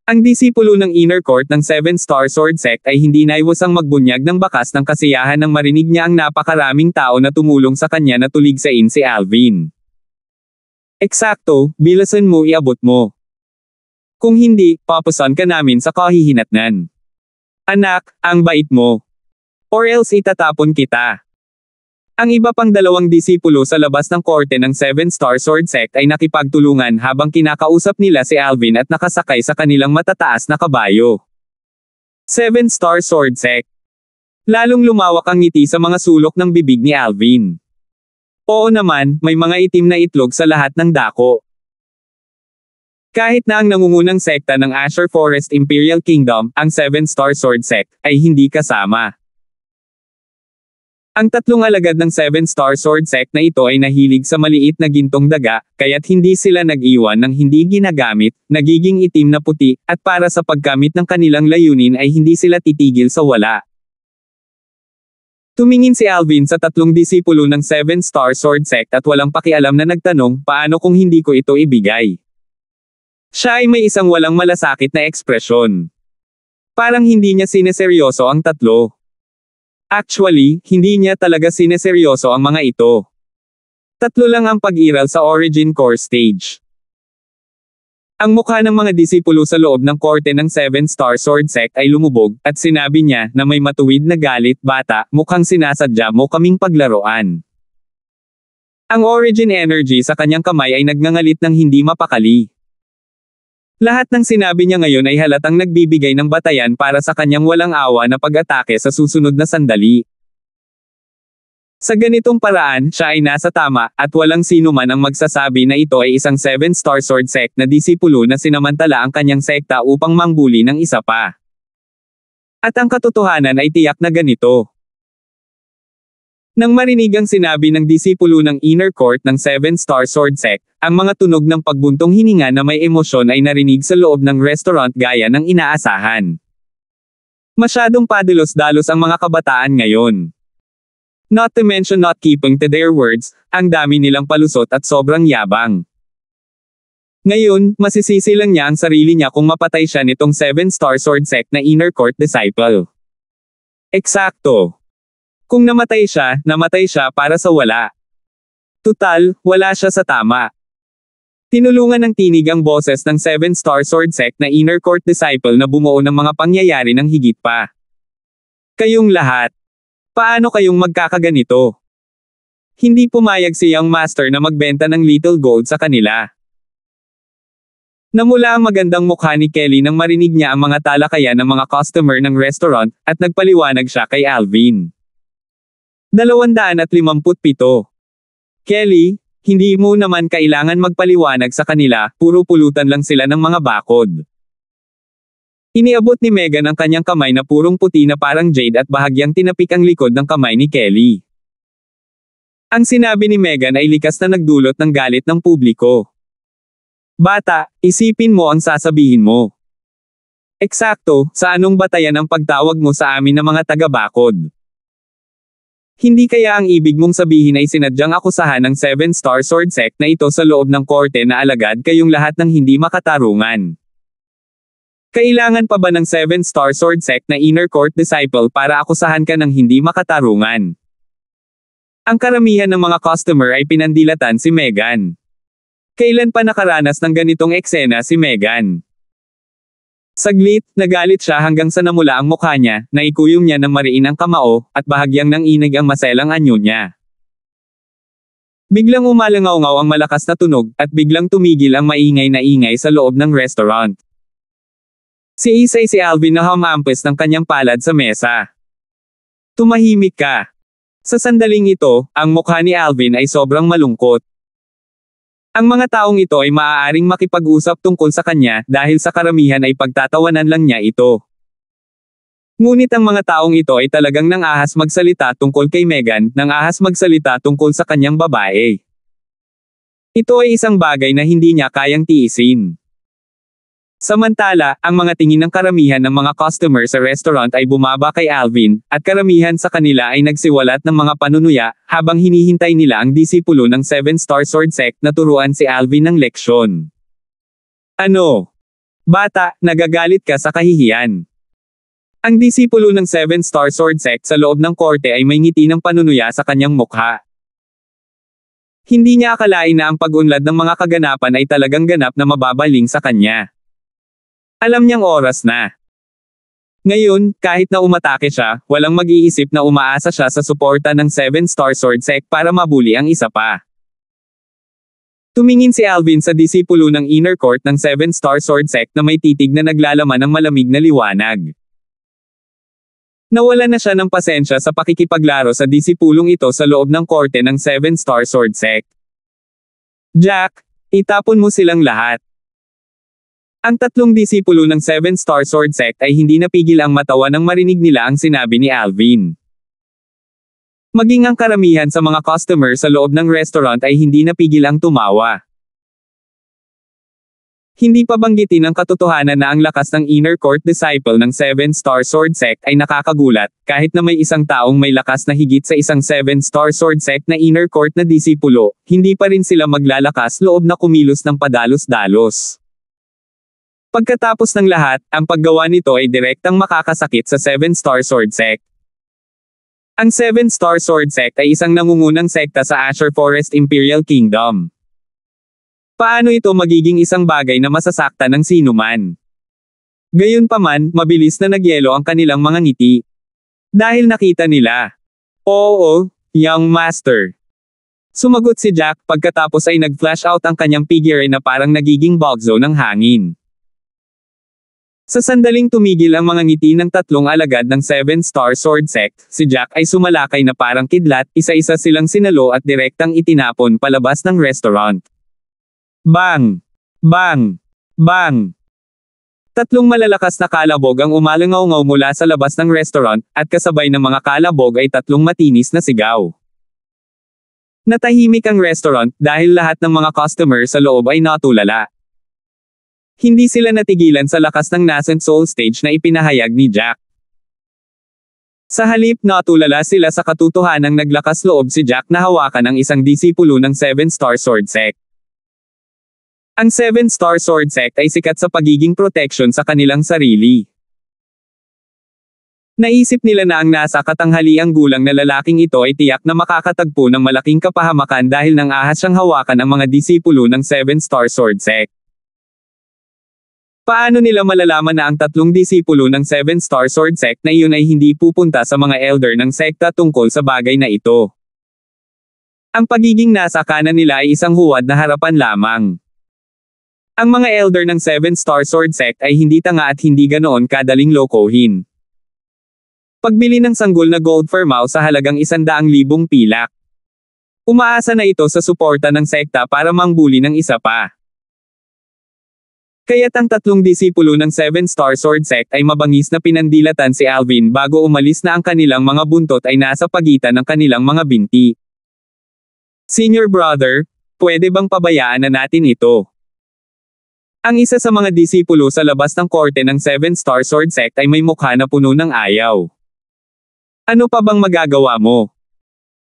Ang disipulo ng inner court ng Seven Star Sword Sect ay hindi naiwasang magbunyag ng bakas ng kasiyahan nang marinig niya ang napakaraming tao na tumulong sa kanya na tuligsain si Alvin. Eksakto, bilasan mo iabot mo. Kung hindi, papusan ka namin sa kahihinatnan. Anak, ang bait mo. Or else itatapon kita. Ang iba pang dalawang disipulo sa labas ng korte ng Seven Star Sword Sect ay nakipagtulungan habang kinakausap nila si Alvin at nakasakay sa kanilang matataas na kabayo. Seven Star Sword Sect. Lalong lumawak ang ngiti sa mga sulok ng bibig ni Alvin. Oo naman, may mga itim na itlog sa lahat ng dako. Kahit na ang nangungunang sekta ng Azure Forest Imperial Kingdom, ang Seven Star Sword Sect, ay hindi kasama. Ang tatlong alagad ng Seven Star Sword Sect na ito ay nahilig sa maliit na gintong daga, kaya't hindi sila nag-iwan ng hindi ginagamit, nagiging itim na puti, at para sa paggamit ng kanilang layunin ay hindi sila titigil sa wala. Tumingin si Alvin sa tatlong disipulo ng Seven Star Sword Sect at walang pakialam na nagtanong, paano kung hindi ko ito ibigay? Siya ay may isang walang malasakit na ekspresyon. Parang hindi niya sineseryoso ang tatlo. Actually, hindi niya talaga sineseryoso ang mga ito. Tatlo lang ang pag-iral sa Origin Core Stage. Ang mukha ng mga disipulo sa loob ng korte ng Seven Star Sword Sect ay lumubog, at sinabi niya na may matuwid na galit, bata, mukhang sinasadya mo kaming paglaruan. Ang Origin Energy sa kanyang kamay ay nagngangalit ng hindi mapakali. Lahat ng sinabi niya ngayon ay halatang nagbibigay ng batayan para sa kanyang walang awa na pag-atake sa susunod na sandali. Sa ganitong paraan, siya ay nasa tama, at walang sino man ang magsasabi na ito ay isang Seven Star Sword Sect na disipulo na sinamantala ang kanyang sekta upang mangbuli ng isa pa. At ang katotohanan ay tiyak na ganito. Nang marinig ang sinabi ng disipulo ng inner court ng Seven Star Sword Sect, ang mga tunog ng pagbuntong hininga na may emosyon ay narinig sa loob ng restaurant gaya ng inaasahan. Masyadong padalos-dalos ang mga kabataan ngayon. Not to mention not keeping to their words, ang dami nilang palusot at sobrang yabang. Ngayon, masisisi lang niya ang sarili niya kung mapatay siya nitong 7-star sword sect na inner court disciple. Eksakto. Kung namatay siya para sa wala. Tutal, wala siya sa tama. Tinulungan ng tinig ang boses ng 7-star sword sect na inner court disciple na bumuo ng mga pangyayari ng higit pa. Kayong lahat. Paano kayong magkakaganito? Hindi pumayag si Young Master na magbenta ng little gold sa kanila. Namula ang magandang mukha ni Kelly nang marinig niya ang mga talakayan ng mga customer ng restaurant, at nagpaliwanag siya kay Alvin. 257. Kelly, hindi mo naman kailangan magpaliwanag sa kanila, puro pulutan lang sila ng mga bakod. Iniabot ni Megan ang kanyang kamay na purong puti na parang jade at bahagyang tinapik ang likod ng kamay ni Kelly. Ang sinabi ni Megan ay likas na nagdulot ng galit ng publiko. Bata, isipin mo ang sasabihin mo. Eksakto, sa anong batayan ang pagtawag mo sa amin ng mga taga-bakod? Hindi kaya ang ibig mong sabihin ay sinadyang akusahan ng 7-star sword sect na ito sa loob ng korte na alagad kayong lahat ng hindi makatarungan? Kailangan pa ba ng 7-star sword sect na inner court disciple para akusahan ka ng hindi makatarungan? Ang karamihan ng mga customer ay pinandilatan si Megan. Kailan pa nakaranas ng ganitong eksena si Megan? Saglit, nagalit siya hanggang sa namula ang mukha niya, naikuyom niya ng mariin ang kamao, at bahagyang nanginig ang maselang anyo niya. Biglang umalangaw-ngaw ang malakas na tunog, at biglang tumigil ang maingay na ingay sa loob ng restaurant. Si Alvin na humampis ng kanyang palad sa mesa. Tumahimik ka. Sa sandaling ito, ang mukha ni Alvin ay sobrang malungkot. Ang mga taong ito ay maaaring makipag-usap tungkol sa kanya dahil sa karamihan ay pagtatawanan lang niya ito. Ngunit ang mga taong ito ay talagang nang-ahas magsalita tungkol kay Megan, nang-ahas magsalita tungkol sa kanyang babae. Ito ay isang bagay na hindi niya kayang tiisin. Samantala, ang mga tingin ng karamihan ng mga customer sa restaurant ay bumaba kay Alvin, at karamihan sa kanila ay nagsiwalat ng mga panunuya, habang hinihintay nila ang disipulo ng 7-star sword sect na turuan si Alvin ng leksyon. Ano? Bata, nagagalit ka sa kahihiyan. Ang disipulo ng 7-star sword sect sa loob ng korte ay may ngiti ng panunuya sa kanyang mukha. Hindi niya akalain na ang pag-unlad ng mga kaganapan ay talagang ganap na mababaling sa kanya. Alam niyang oras na. Ngayon, kahit na umatake siya, walang mag-iisip na umaasa siya sa suporta ng 7-star sword sect para mabuli ang isa pa. Tumingin si Alvin sa disipulo ng inner court ng 7-star sword sect na may titig na naglalaman ng malamig na liwanag. Nawala na siya ng pasensya sa pakikipaglaro sa disipulong ito sa loob ng korte ng 7-star sword sect. Jack, itapon mo silang lahat. Ang tatlong disipulo ng 7-star sword sect ay hindi napigil ang matawa nang marinig nila ang sinabi ni Alvin. Maging ang karamihan sa mga customer sa loob ng restaurant ay hindi napigil ang tumawa. Hindi pa banggitin ang katotohanan na ang lakas ng inner court disciple ng 7-star sword sect ay nakakagulat, kahit na may isang taong may lakas na higit sa isang 7-star sword sect na inner court na disipulo, hindi pa rin sila maglalakas loob na kumilos ng padalos-dalos. Pagkatapos ng lahat, ang paggawa nito ay direktang makakasakit sa 7-star sword sect. Ang 7-star sword sect ay isang nangungunang sekta sa Azure Forest Imperial Kingdom. Paano ito magiging isang bagay na masasakta ng sinuman? Gayunpaman, mabilis na nagyelo ang kanilang mga ngiti. Dahil nakita nila. Oo, young master. Sumagot si Jack pagkatapos ay nag-flash out ang kanyang figure na parang nagiging bugzo ng hangin. Sa sandaling tumigil ang mga ngiti ng tatlong alagad ng 7-star sword sect, si Jack ay sumalakay na parang kidlat, isa-isa silang sinalo at direktang itinapon palabas ng restaurant. Bang! Bang! Bang! Tatlong malalakas na kalabog ang umalangaw-ngaw mula sa labas ng restaurant, at kasabay ng mga kalabog ay tatlong matinis na sigaw. Natahimik ang restaurant dahil lahat ng mga customer sa loob ay natulala. Hindi sila natigilan sa lakas ng nascent soul stage na ipinahayag ni Jack. Sa halip natulala sila sa katotohanang naglakas loob si Jack na hawakan ang isang disipulo ng 7-Star Sword Sect. Ang 7-Star Sword Sect ay sikat sa pagiging protection sa kanilang sarili. Naisip nila na ang nasa katanghaliang gulang na lalaking ito ay tiyak na makakatagpo ng malaking kapahamakan dahil nang ahas siyang hawakan ang mga disipulo ng 7-Star Sword Sect. Paano nila malalaman na ang tatlong disipulo ng 7-Star Sword Sect na iyon ay hindi pupunta sa mga elder ng sekta tungkol sa bagay na ito? Ang pagiging nasa kanan nila ay isang huwad na harapan lamang. Ang mga elder ng 7-Star Sword Sect ay hindi tanga at hindi ganoon kadaling lokohin. Pagbili ng sanggol na gold for mouse sa halagang 100,000 pilak. Umaasa na ito sa suporta ng sekta para mangbuli ng isa pa. Kaya't ang tatlong disipulo ng 7-Star Sword Sect ay mabangis na pinandilatan si Alvin bago umalis na ang kanilang mga buntot ay nasa pagitan ng kanilang mga binti. Senior brother, pwede bang pabayaan na natin ito? Ang isa sa mga disipulo sa labas ng korte ng 7-Star Sword Sect ay may mukha na puno ng ayaw. Ano pa bang magagawa mo?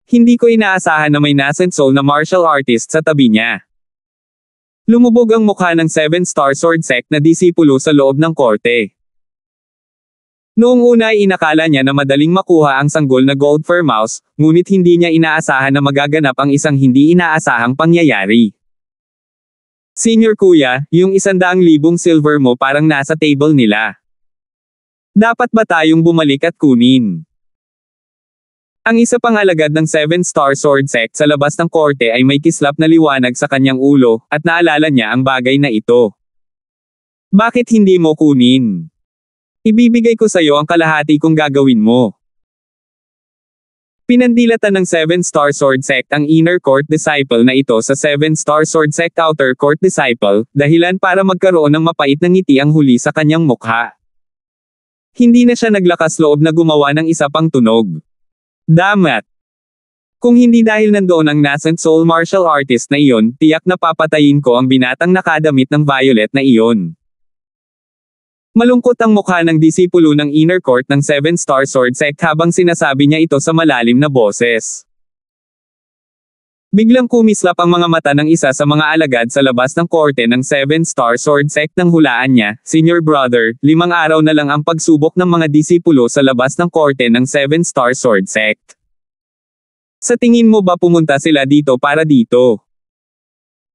Hindi ko inaasahan na may nascent soul na martial artist sa tabi niya. Lumubog ang mukha ng 7-Star Sword Sect na disipulo sa loob ng korte. Noong una ay inakala niya na madaling makuha ang sanggol na gold for mouse, ngunit hindi niya inaasahan na magaganap ang isang hindi inaasahang pangyayari. Senior kuya, yung 100,000 silver mo parang nasa table nila. Dapat ba tayong bumalik at kunin? Ang isa pang alagad ng 7-Star Sword Sect sa labas ng korte ay may kislap na liwanag sa kanyang ulo, at naalala niya ang bagay na ito. Bakit hindi mo kunin? Ibibigay ko sa iyo ang kalahati kung gagawin mo. Pinandilatan ng 7-Star Sword Sect ang Inner Court Disciple na ito sa 7-Star Sword Sect Outer Court Disciple, dahilan para magkaroon ng mapait na ngiti ang huli sa kanyang mukha. Hindi na siya naglakas loob na gumawa ng isa pang tunog. Damat! Kung hindi dahil nandoon ang nascent soul martial artist na iyon, tiyak na papatayin ko ang binatang nakadamit ng violet na iyon. Malungkot ang mukha ng disipulo ng Inner Court ng 7-Star Sword Sect habang sinasabi niya ito sa malalim na boses. Biglang kumislap ang mga mata ng isa sa mga alagad sa labas ng korte ng 7-Star Sword Sect nang hulaan niya, Senior brother, 5 araw na lang ang pagsubok ng mga disipulo sa labas ng korte ng 7-Star Sword Sect. Sa tingin mo ba pumunta sila dito para dito?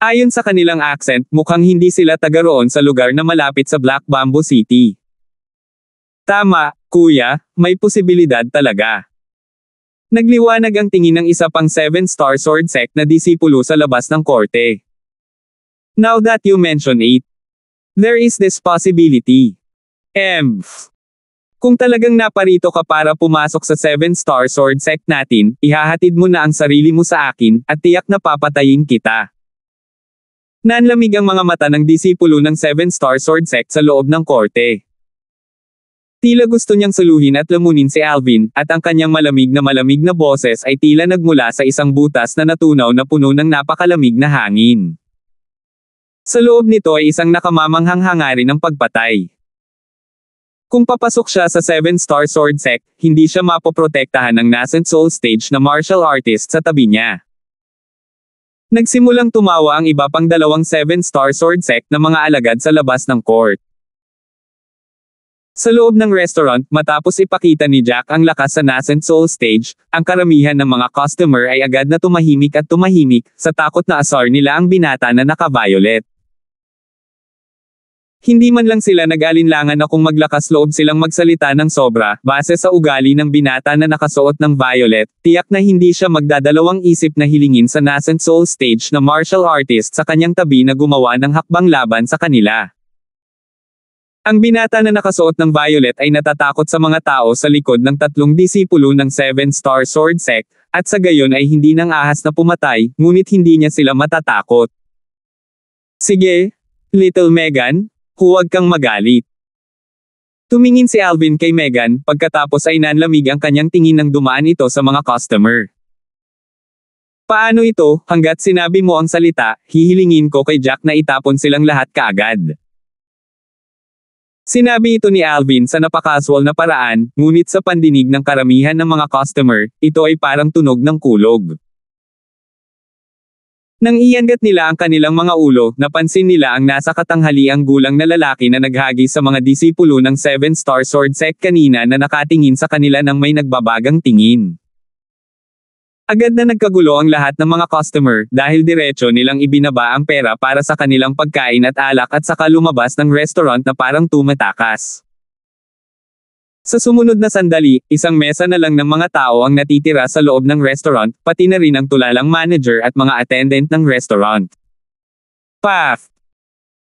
Ayon sa kanilang accent, mukhang hindi sila taga roon sa lugar na malapit sa Black Bamboo City. Tama, kuya, may posibilidad talaga. Nagliwanag ang tingin ng isa pang 7-Star Sword Sect na disipulo sa labas ng korte. Now that you mention it, there is this possibility. Kung talagang naparito ka para pumasok sa 7-Star Sword Sect natin, ihahatid mo na ang sarili mo sa akin, at tiyak na papatayin kita. Nanlamig ang mga mata ng disipulo ng 7-Star Sword Sect sa loob ng korte. Tila gusto niyang suluhin at lamunin si Alvin, at ang kanyang malamig na boses ay tila nagmula sa isang butas na natunaw na puno ng napakalamig na hangin. Sa loob nito ay isang nakamamanghang hangarin ng pagpatay. Kung papasok siya sa 7-Star Sword Sect, hindi siya mapoprotektahan ng nascent soul stage na martial artist sa tabi niya. Nagsimulang tumawa ang iba pang 2 7-Star Sword Sect na mga alagad sa labas ng court. Sa loob ng restaurant, matapos ipakita ni Jack ang lakas sa nascent soul stage, ang karamihan ng mga customer ay agad na tumahimik sa takot na asar nila ang binata na naka-violet. Hindi man lang sila nag-alinlangan na kung maglakas loob silang magsalita ng sobra, base sa ugali ng binata na nakasuot ng violet, tiyak na hindi siya magdadalawang isip na hilingin sa nascent soul stage na martial artist sa kanyang tabi na gumawa ng hakbang laban sa kanila. Ang binata na nakasuot ng violet ay natatakot sa mga tao sa likod ng 3 disipulo ng 7-Star Sword Sect, at sa gayon ay hindi nang ahas na pumatay, ngunit hindi niya sila matatakot. Sige, Little Megan, huwag kang magalit. Tumingin si Alvin kay Megan, pagkatapos ay nanlamig ang kanyang tingin nang dumaan ito sa mga customer. Paano ito, hanggat sinabi mo ang salita, hihilingin ko kay Jack na itapon silang lahat kaagad. Sinabi ito ni Alvin sa napakasual na paraan, ngunit sa pandinig ng karamihan ng mga customer, ito ay parang tunog ng kulog. Nang iangat nila ang kanilang mga ulo, napansin nila ang nasa katanghaliang gulang na lalaki na naghagis sa mga disipulo ng 7-star sword sect kanina na nakatingin sa kanila nang may nagbabagang tingin. Agad na nagkagulo ang lahat ng mga customer dahil diretso nilang ibinaba ang pera para sa kanilang pagkain at alak at saka lumabas ng restaurant na parang tumatakas. Sa sumunod na sandali, isang mesa na lang ng mga tao ang natitira sa loob ng restaurant, pati na rin ang tulalang manager at mga attendant ng restaurant. Path!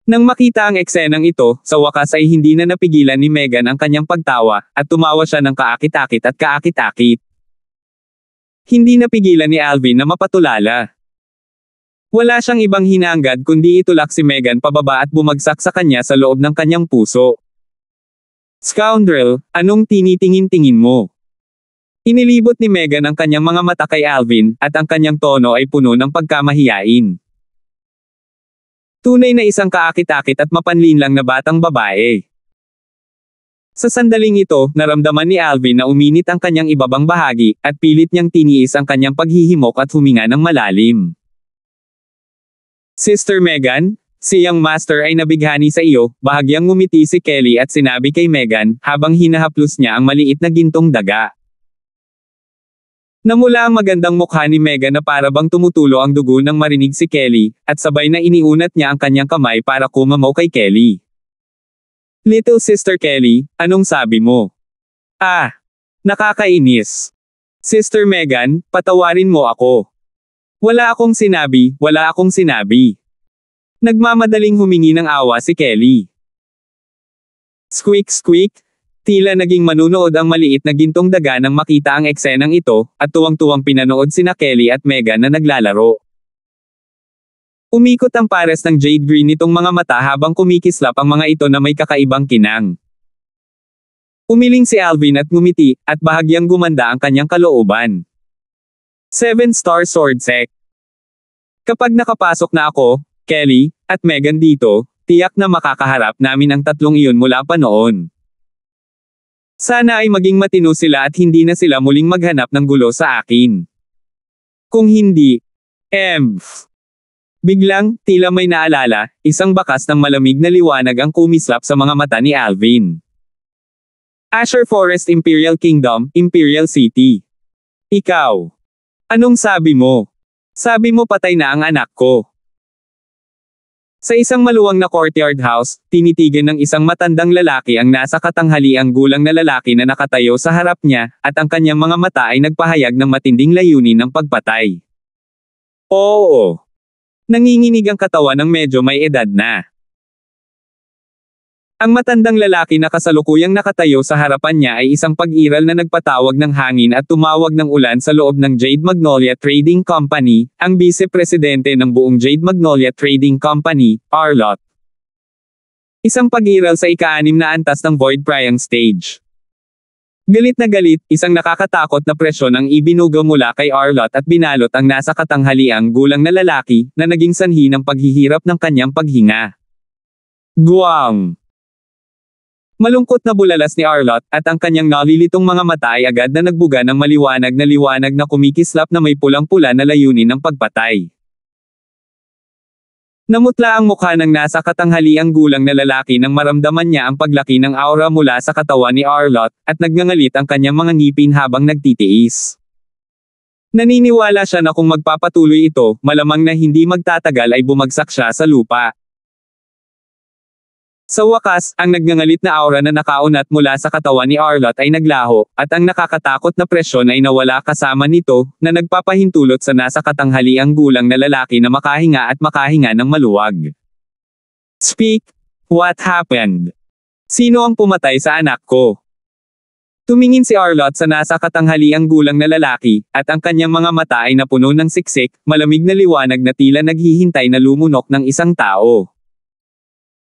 Nang makita ang eksenang ito, sa wakas ay hindi na napigilan ni Megan ang kanyang pagtawa, at tumawa siya ng kaakit-akit at kaakit-akit. Hindi napigilan ni Alvin na mapatulala. Wala siyang ibang hinangad kundi itulak si Megan pababa at bumagsak sa kanya sa loob ng kanyang puso. Scoundrel, anong tinitingin-tingin mo? Inilibot ni Megan ang kanyang mga mata kay Alvin, at ang kanyang tono ay puno ng pagkamahiyain. Tunay na isang kaakit-akit at mapanlinlang na batang babae. Sa sandaling ito, naramdaman ni Alvin na uminit ang kanyang ibabang bahagi, at pilit niyang tiniis ang kanyang paghihimok at huminga ng malalim. Sister Megan, si Young Master ay nabighani sa iyo, bahagyang ngumiti si Kelly at sinabi kay Megan, habang hinahaplos niya ang maliit na gintong daga. Namula ang magandang mukha ni Megan na parabang tumutulo ang dugo nang marinig si Kelly, at sabay na iniunat niya ang kanyang kamay para kumamaw kay Kelly. Little Sister Kelly, anong sabi mo? Ah! Nakakainis. Sister Megan, patawarin mo ako. Wala akong sinabi, wala akong sinabi. Nagmamadaling humingi ng awa si Kelly. Squeak squeak! Tila naging manunood ang maliit na gintong daga nang makita ang eksenang ito, at tuwang-tuwang pinanood sina Kelly at Megan na naglalaro. Umikot ang pares ng jade green nitong mga mata habang kumikislap ang mga ito na may kakaibang kinang. Umiling si Alvin at ngumiti, at bahagyang gumanda ang kanyang kalooban. 7-star sword sect. Kapag nakapasok na ako, Kelly, at Megan dito, tiyak na makakaharap namin ang tatlong iyon mula pa noon. Sana ay maging matino sila at hindi na sila muling maghanap ng gulo sa akin. Kung hindi, Biglang, tila may naalala, isang bakas ng malamig na liwanag ang kumislap sa mga mata ni Alvin. Asher Forest Imperial Kingdom, Imperial City. Ikaw. Anong sabi mo? Sabi mo patay na ang anak ko. Sa isang maluwang na courtyard house, tinitigan ng isang matandang lalaki ang nasa katanghaliang gulang na lalaki na nakatayo sa harap niya, at ang kanyang mga mata ay nagpahayag ng matinding layunin ng pagpatay. Oo. Nanginginig ang katawan ng medyo may edad na. Ang matandang lalaki na kasalukuyang nakatayo sa harapan niya ay isang pag-iral na nagpatawag ng hangin at tumawag ng ulan sa loob ng Jade Magnolia Trading Company, ang vice-presidente ng buong Jade Magnolia Trading Company, Arlott. Isang pag-iral sa ika-6 na antas ng Void Pryang Stage. Galit na galit, isang nakakatakot na presyon ang ibinuga mula kay Arlott at binalot ang nasa katanghaliang gulang na lalaki, na naging sanhi ng paghihirap ng kanyang paghinga. Guwang! Malungkot na bulalas ni Arlott, at ang kanyang nalilitong mga mata ay agad na nagbuga ng maliwanag na kumikislap na may pulang-pula na layunin ng pagpatay. Namutla ang mukha ng nasa katanghaliang gulang na lalaki nang maramdaman niya ang paglaki ng aura mula sa katawan ni Arlott, at nagngangalit ang kanyang mga ngipin habang nagtitiis. Naniniwala siya na kung magpapatuloy ito, malamang na hindi magtatagal ay bumagsak siya sa lupa. Sa wakas, ang nagngangalit na aura na nakaunat mula sa katawan ni Arlott ay naglaho, at ang nakakatakot na presyon ay nawala kasama nito, na nagpapahintulot sa nasa katanghaliang gulang na lalaki na makahinga ng maluwag. Speak! What happened? Sino ang pumatay sa anak ko? Tumingin si Arlott sa nasa katanghaliang gulang na lalaki, at ang kanyang mga mata ay napuno ng siksik, malamig na liwanag na tila naghihintay na lumunok ng isang tao.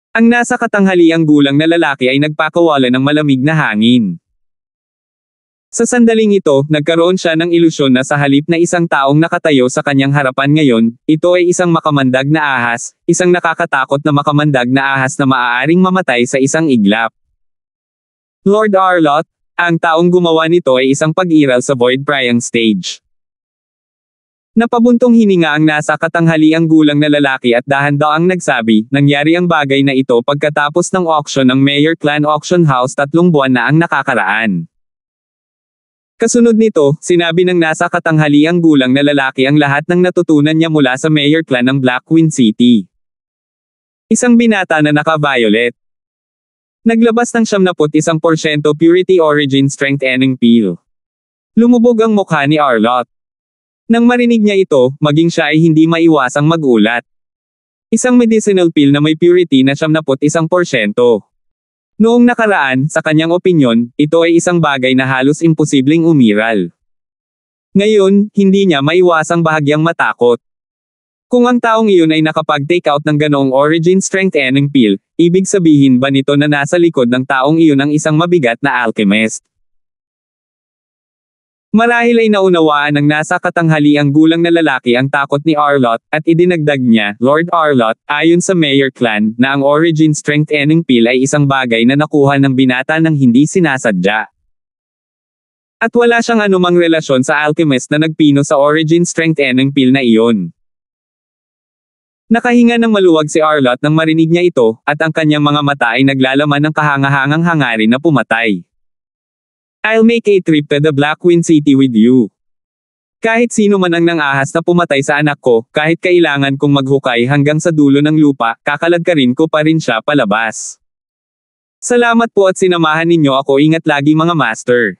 Ang nasa katanghaliang gulang na lalaki ay nagpakawala ng malamig na hangin. Sa sandaling ito, nagkaroon siya ng ilusyon na sa halip na isang taong nakatayo sa kanyang harapan ngayon, ito ay isang makamandag na ahas, isang nakakatakot na makamandag na ahas na maaaring mamatay sa isang iglap. Lord Arlott, ang taong gumawa nito ay isang pag-iral sa Void Prying stage. Napabuntong hininga ang nasa katanghaliang gulang na lalaki at dahan-daang nagsabi, nangyari ang bagay na ito pagkatapos ng auction ng Mayor Clan Auction House 3 buwan na ang nakakaraan. Kasunod nito, sinabi ng nasa katanghaliang gulang na lalaki ang lahat ng natutunan niya mula sa Mayor Clan ng Black Queen City. Isang binata na naka-violet. Naglabas ng 71% Purity Origin Strength Enning Peel. Lumubog ang mukha ni Arlott. Nang marinig niya ito, maging siya ay hindi maiwasang magulat. Isang medicinal pill na may purity na 71%. Noong nakaraan, sa kanyang opinyon, ito ay isang bagay na halos imposibleng umiral. Ngayon, hindi niya maiwasang bahagyang matakot. Kung ang taong iyon ay nakapag-take out ng ganoong origin strength enning pill, ibig sabihin ba nito na nasa likod ng taong iyon ang isang mabigat na alchemist? Marahil ay naunawaan ng nasa katanghaliang gulang na lalaki ang takot ni Arlott, at idinagdag niya, Lord Arlott, ayon sa Mayor Clan, na ang origin strength enning pill ay isang bagay na nakuha ng binata ng hindi sinasadya. At wala siyang anumang relasyon sa alchemist na nagpino sa origin strength enning pill na iyon. Nakahinga ng maluwag si Arlott nang marinig niya ito, at ang kanyang mga mata ay naglalaman ng kahangahangang hangarin na pumatay. I'll make a trip to the Black Queen City with you. Kahit sino man ang nangahas na pumatay sa anak ko, kahit kailangan kong maghukay hanggang sa dulo ng lupa, kakalagkarin ko pa rin siya palabas. Salamat po at sinamahan ninyo ako, ingat lagi mga master.